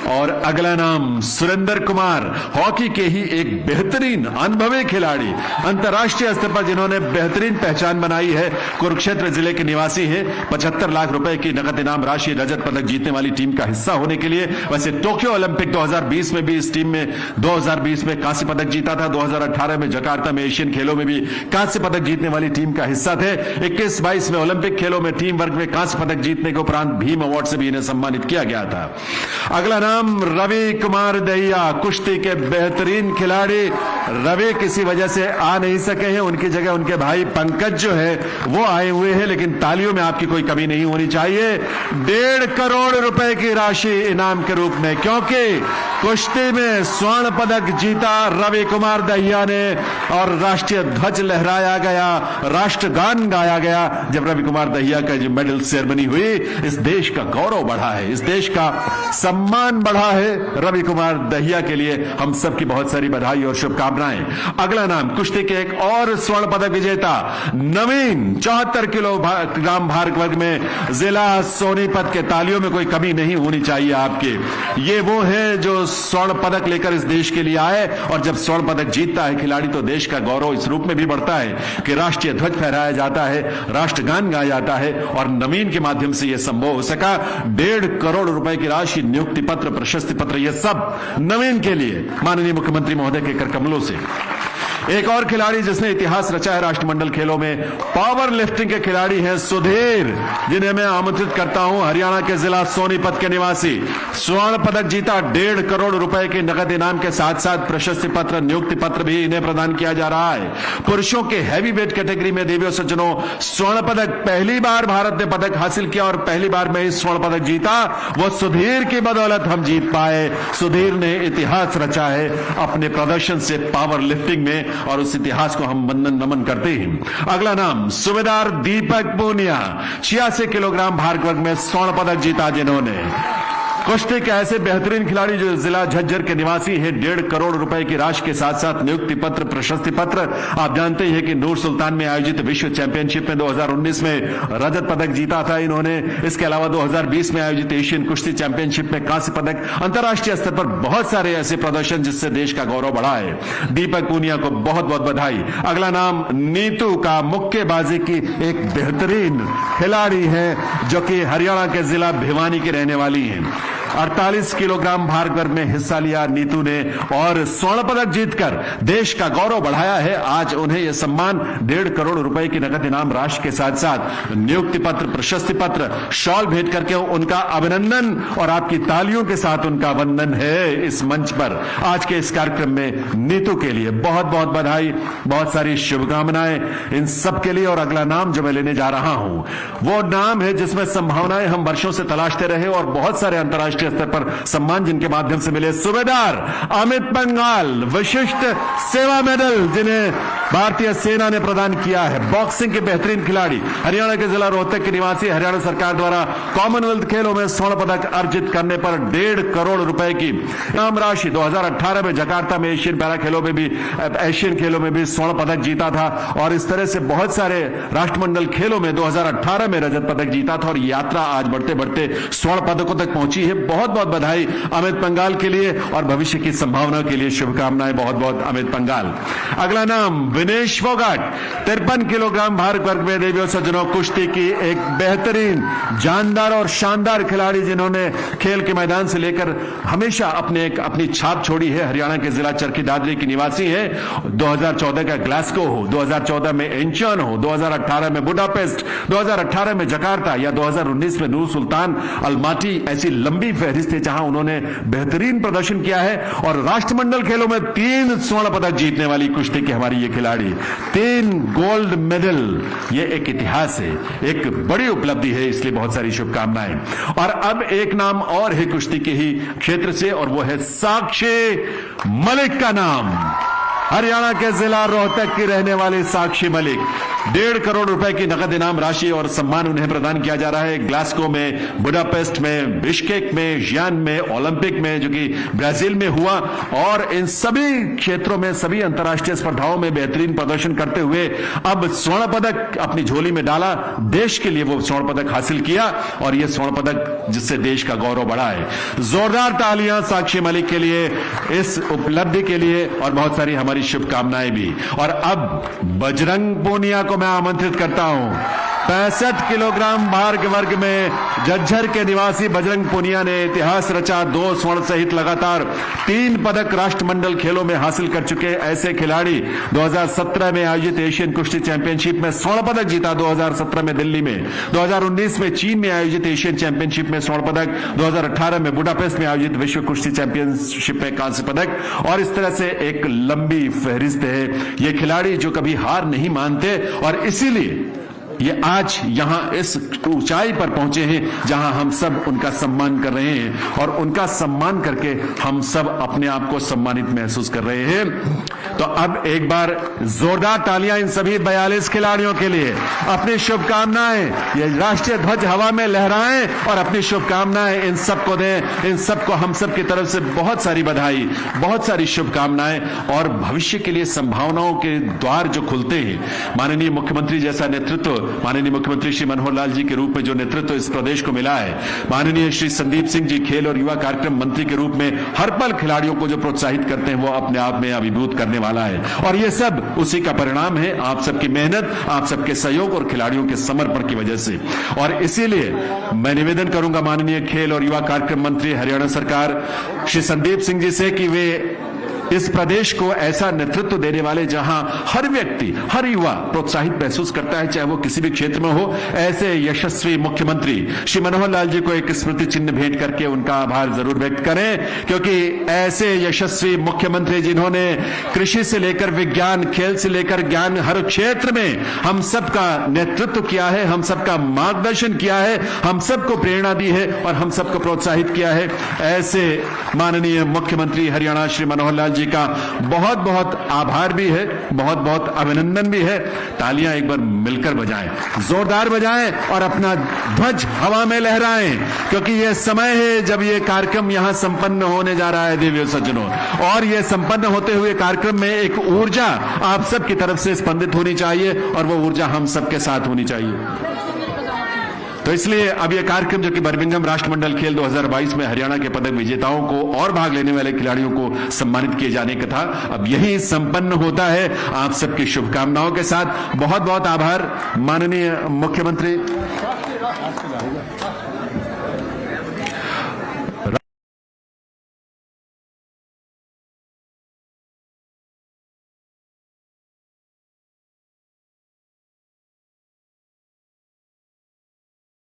और अगला नाम सुरेंद्र कुमार, हॉकी के ही एक बेहतरीन अनुभवी खिलाड़ी, अंतर्राष्ट्रीय स्तर पर जिन्होंने बेहतरीन पहचान बनाई है, कुरुक्षेत्र जिले के निवासी हैं। 75 लाख रुपए की नकद इनाम राशि, रजत पदक जीतने वाली टीम का हिस्सा होने के लिए। वैसे टोक्यो ओलंपिक 2020 में भी इस टीम में 2020 में कांस्य पदक जीता था, 2018 में जकार्ता में एशियन खेलों में भी कांस्य पदक जीतने वाली टीम का हिस्सा थे। 21-22 में ओलंपिक खेलों में टीम वर्ग में कांस्य पदक जीतने के उपरांत भीम अवार्ड से भी इन्हें सम्मानित किया गया था। अगला नाम रवि कुमार दहिया, कुश्ती के बेहतरीन खिलाड़ी। रवि किसी वजह से आ नहीं सके हैं, उनकी जगह उनके भाई पंकज जो है वो आए हुए हैं, लेकिन तालियों में आपकी कोई कमी नहीं होनी चाहिए। 1.5 करोड़ रुपए की राशि इनाम के रूप में, क्योंकि कुश्ती में स्वर्ण पदक जीता रवि कुमार दहिया ने और राष्ट्रीय ध्वज लहराया गया, राष्ट्रगान गाया गया। जब रवि कुमार दहिया का जो मेडल सेरेमनी हुई, इस देश का गौरव बढ़ा है, इस देश का सम्मान बढ़ा है। रवि कुमार दहिया के लिए हम सबकी बहुत सारी बधाई और शुभकामनाएं। अगला नाम कुश्ती के एक और स्वर्ण पदक विजेता नवीन, 74 किलोग्राम भार वर्ग में जिला सोनीपत के। तालियों में कोई कमी नहीं होनी चाहिए आपके। ये वो है जो स्वर्ण पदक लेकर इस देश के लिए आए और जब स्वर्ण पदक जीतता है खिलाड़ी तो देश का गौरव इस रूप में भी बढ़ता है कि राष्ट्रीय ध्वज फहराया जाता है, राष्ट्रगान गाया जाता है और नवीन के माध्यम से यह संभव हो सका। 1.5 करोड़ रुपए की राशि, नियुक्ति पत्र, प्रशस्ति पत्र, यह सब नवीन के लिए माननीय मुख्यमंत्री महोदय के कर कमलों से। एक और खिलाड़ी जिसने इतिहास रचा है राष्ट्रमंडल खेलों में, पावर लिफ्टिंग के खिलाड़ी हैं सुधीर, जिन्हें मैं आमंत्रित करता हूं। हरियाणा के जिला सोनीपत के निवासी, स्वर्ण पदक जीता। 1.5 करोड़ रुपए के नगद इनाम के साथ साथ प्रशस्ति पत्र, नियुक्ति पत्र भी इन्हें प्रदान किया जा रहा है। पुरुषों के हैवी वेट कैटेगरी में देवियों सज्जनों, स्वर्ण पदक पहली बार भारत ने पदक हासिल किया और पहली बार में ही स्वर्ण पदक जीता। वो सुधीर की बदौलत हम जीत पाए। सुधीर ने इतिहास रचा है अपने प्रदर्शन से पावर लिफ्टिंग में और उस इतिहास को हम वंदन नमन करते हैं। अगला नाम सूबेदार दीपक पूनिया, 86 किलोग्राम भार वर्ग में स्वर्ण पदक जीता, जिन्होंने कुश्ती के ऐसे बेहतरीन खिलाड़ी जो जिला झज्जर के निवासी हैं, 1.5 करोड़ रुपए की राशि के साथ साथ नियुक्ति पत्र, प्रशस्ति पत्र। आप जानते हैं कि नूर सुल्तान में आयोजित विश्व चैंपियनशिप में 2019 में रजत पदक जीता था इन्होंने। इसके अलावा 2020 में आयोजित एशियन कुश्ती चैंपियनशिप में कांस्य पदक। अंतर्राष्ट्रीय स्तर पर बहुत सारे ऐसे प्रदर्शन जिससे देश का गौरव बढ़ा है। दीपक पूनिया को बहुत बहुत बधाई। अगला नाम नीतू का, मुक्केबाजी की एक बेहतरीन खिलाड़ी है जो कि हरियाणा के जिला भिवानी की रहने वाली हैं। 48 किलोग्राम भार वर्ग में हिस्सा लिया नीतू ने और स्वर्ण पदक जीतकर देश का गौरव बढ़ाया है। आज उन्हें यह सम्मान 1.5 करोड़ रुपए की नकद इनाम राशि के साथ साथ नियुक्ति पत्र, प्रशस्ति पत्र, शॉल भेंट करके उनका अभिनंदन और आपकी तालियों के साथ उनका वंदन है इस मंच पर। आज के इस कार्यक्रम में नीतू के लिए बहुत बहुत बधाई, बहुत सारी शुभकामनाएं इन सब के लिए। और अगला नाम जो मैं लेने जा रहा हूं वो नाम है जिसमें संभावनाएं हम वर्षों से तलाशते रहे और बहुत सारे अंतर्राष्ट्रीय स्तर पर सम्मान जिनके माध्यम से मिले। सूबेदार अमित पंघाल, विशिष्ट सेवा मेडल जिन्हें भारतीय सेना ने प्रदान किया है। बॉक्सिंग के बेहतरीन खिलाड़ी, हरियाणा के जिला रोहतक के निवासी, हरियाणा सरकार द्वारा कॉमनवेल्थ खेलों में स्वर्ण पदक अर्जित करने पर 1.5 करोड़ रुपए की इनाम राशि। 2018 में जकार्ता में एशियन पैरा खेलों में भी, एशियन खेलों में भी स्वर्ण पदक जीता था और इस तरह से बहुत सारे राष्ट्रमंडल खेलों में 2018 में रजत पदक जीता था और यात्रा आज बढ़ते बढ़ते स्वर्ण पदकों तक पहुंची है। बहुत बहुत बधाई अमित पंघाल के लिए और भविष्य की संभावना के लिए शुभकामनाएं। बहुत बहुत अमित पंघाल। अगला नाम विनेश फोगाट, 53 किलोग्राम भार वर्ग में देवियों सज्जनों कुश्ती की एक बेहतरीन, जानदार और शानदार खिलाड़ी जिन्होंने खेल के मैदान से लेकर हमेशा अपनी छाप छोड़ी है। हरियाणा के जिला चरखी दादरी की निवासी है। 2014 का ग्लासगो हो, 2014 में इंचॉन हो, 2018 में बुडापेस्ट, 2018 में जकार्ता या 2019 में नूर सुल्तान अलमाटी, ऐसी लंबी फहरिस्त है जहां उन्होंने बेहतरीन प्रदर्शन किया है। और राष्ट्रमंडल खेलों में 3 स्वर्ण पदक जीतने वाली कुश्ती की हमारी ये खिलाड़ी, 3 गोल्ड मेडल, ये एक इतिहास है, एक बड़ी उपलब्धि है, इसलिए बहुत सारी शुभकामनाएं। और अब एक नाम और है कुश्ती के ही क्षेत्र से और वो है साक्षी मलिक का नाम। हरियाणा के जिला रोहतक की रहने वाली साक्षी मलिक, 1.5 करोड़ रुपए की नकद इनाम राशि और सम्मान उन्हें प्रदान किया जा रहा है। ग्लासगो में, बुडापेस्ट में, बिश्केक में, जियान में, ओलंपिक में जो कि ब्राजील में हुआ और इन सभी क्षेत्रों में, सभी अंतर्राष्ट्रीय स्पर्धाओं में बेहतरीन प्रदर्शन करते हुए अब स्वर्ण पदक अपनी झोली में डाला। देश के लिए वो स्वर्ण पदक हासिल किया और ये स्वर्ण पदक जिससे देश का गौरव बढ़ा है। जोरदार तालियां साक्षी मलिक के लिए, इस उपलब्धि के लिए और बहुत सारी हमारी शुभकामनाएं भी। और अब बजरंग पूनिया को मैं आमंत्रित करता हूं। 65 किलोग्राम भार वर्ग में झज्जर के निवासी बजरंग पूनिया ने इतिहास रचा। 2 स्वर्ण सहित लगातार 3 पदक राष्ट्रमंडल खेलों में हासिल कर चुके ऐसे खिलाड़ी 2017 में आयोजित एशियन कुश्ती चैंपियनशिप में स्वर्ण पदक जीता, 2017 में दिल्ली में, 2019 में चीन में आयोजित एशियन चैंपियनशिप में स्वर्ण पदक, 2018 में बुडापेस्ट में आयोजित विश्व कुश्ती चैंपियनशिप में कांस्य पदक। और इस तरह से एक लंबी फहरिस्त है। ये खिलाड़ी जो कभी हार नहीं मानते और इसीलिए ये आज यहां इस ऊंचाई पर पहुंचे हैं जहां हम सब उनका सम्मान कर रहे हैं और उनका सम्मान करके हम सब अपने आप को सम्मानित महसूस कर रहे हैं। तो अब एक बार जोरदार तालियां इन सभी 42 खिलाड़ियों के लिए। अपनी शुभकामनाएं, ये राष्ट्रीय ध्वज हवा में लहराएं और अपनी शुभकामनाएं इन सबको दें। इन सबको हम सब की तरफ से बहुत सारी बधाई, बहुत सारी शुभकामनाएं और भविष्य के लिए संभावनाओं के द्वार जो खुलते हैं। माननीय मुख्यमंत्री जैसा नेतृत्व, माननीय मुख्यमंत्री श्री मनोहर लाल जी के रूप में जो नेतृत्व इस प्रदेश को मिला है, माननीय श्री संदीप सिंह जी खेल और युवा कार्यक्रम मंत्री के रूप में हर पल खिलाड़ियों को जो प्रोत्साहित करते हैं वो अपने आप में अभिभूत करने वाला है। और ये सब उसी का परिणाम है, आप सबकी मेहनत, आप सबके सहयोग और खिलाड़ियों के समर्पण की वजह से। और इसीलिए मैं निवेदन करूंगा माननीय खेल और युवा कार्यक्रम मंत्री हरियाणा सरकार श्री संदीप सिंह जी से कि वे इस प्रदेश को ऐसा नेतृत्व देने वाले जहां हर व्यक्ति, हर युवा प्रोत्साहित महसूस करता है, चाहे वो किसी भी क्षेत्र में हो, ऐसे यशस्वी मुख्यमंत्री श्री मनोहर लाल जी को एक स्मृति चिन्ह भेंट करके उनका आभार जरूर व्यक्त करें। क्योंकि ऐसे यशस्वी मुख्यमंत्री जिन्होंने कृषि से लेकर विज्ञान, खेल से लेकर ज्ञान, हर क्षेत्र में हम सबका नेतृत्व किया है, हम सबका मार्गदर्शन किया है, हम सबको प्रेरणा दी है और हम सबको प्रोत्साहित किया है। ऐसे माननीय मुख्यमंत्री हरियाणा श्री मनोहर लाल जी का बहुत बहुत आभार भी है, बहुत बहुत अभिनंदन भी है। तालियां एक बार मिलकर बजाएं, जोरदार बजाएं और अपना ध्वज हवा में लहराएं, क्योंकि यह समय है जब यह कार्यक्रम यहां संपन्न होने जा रहा है देवियों सज्जनों। और यह संपन्न होते हुए कार्यक्रम में एक ऊर्जा आप सबकी तरफ से स्पंदित होनी चाहिए और वो ऊर्जा हम सबके साथ होनी चाहिए। तो इसलिए अब यह कार्यक्रम जो कि बर्मिंघम राष्ट्रमंडल खेल 2022 में हरियाणा के पदक विजेताओं को और भाग लेने वाले खिलाड़ियों को सम्मानित किए जाने का था, अब यही संपन्न होता है। आप सबकी शुभकामनाओं के साथ बहुत बहुत आभार। माननीय मुख्यमंत्री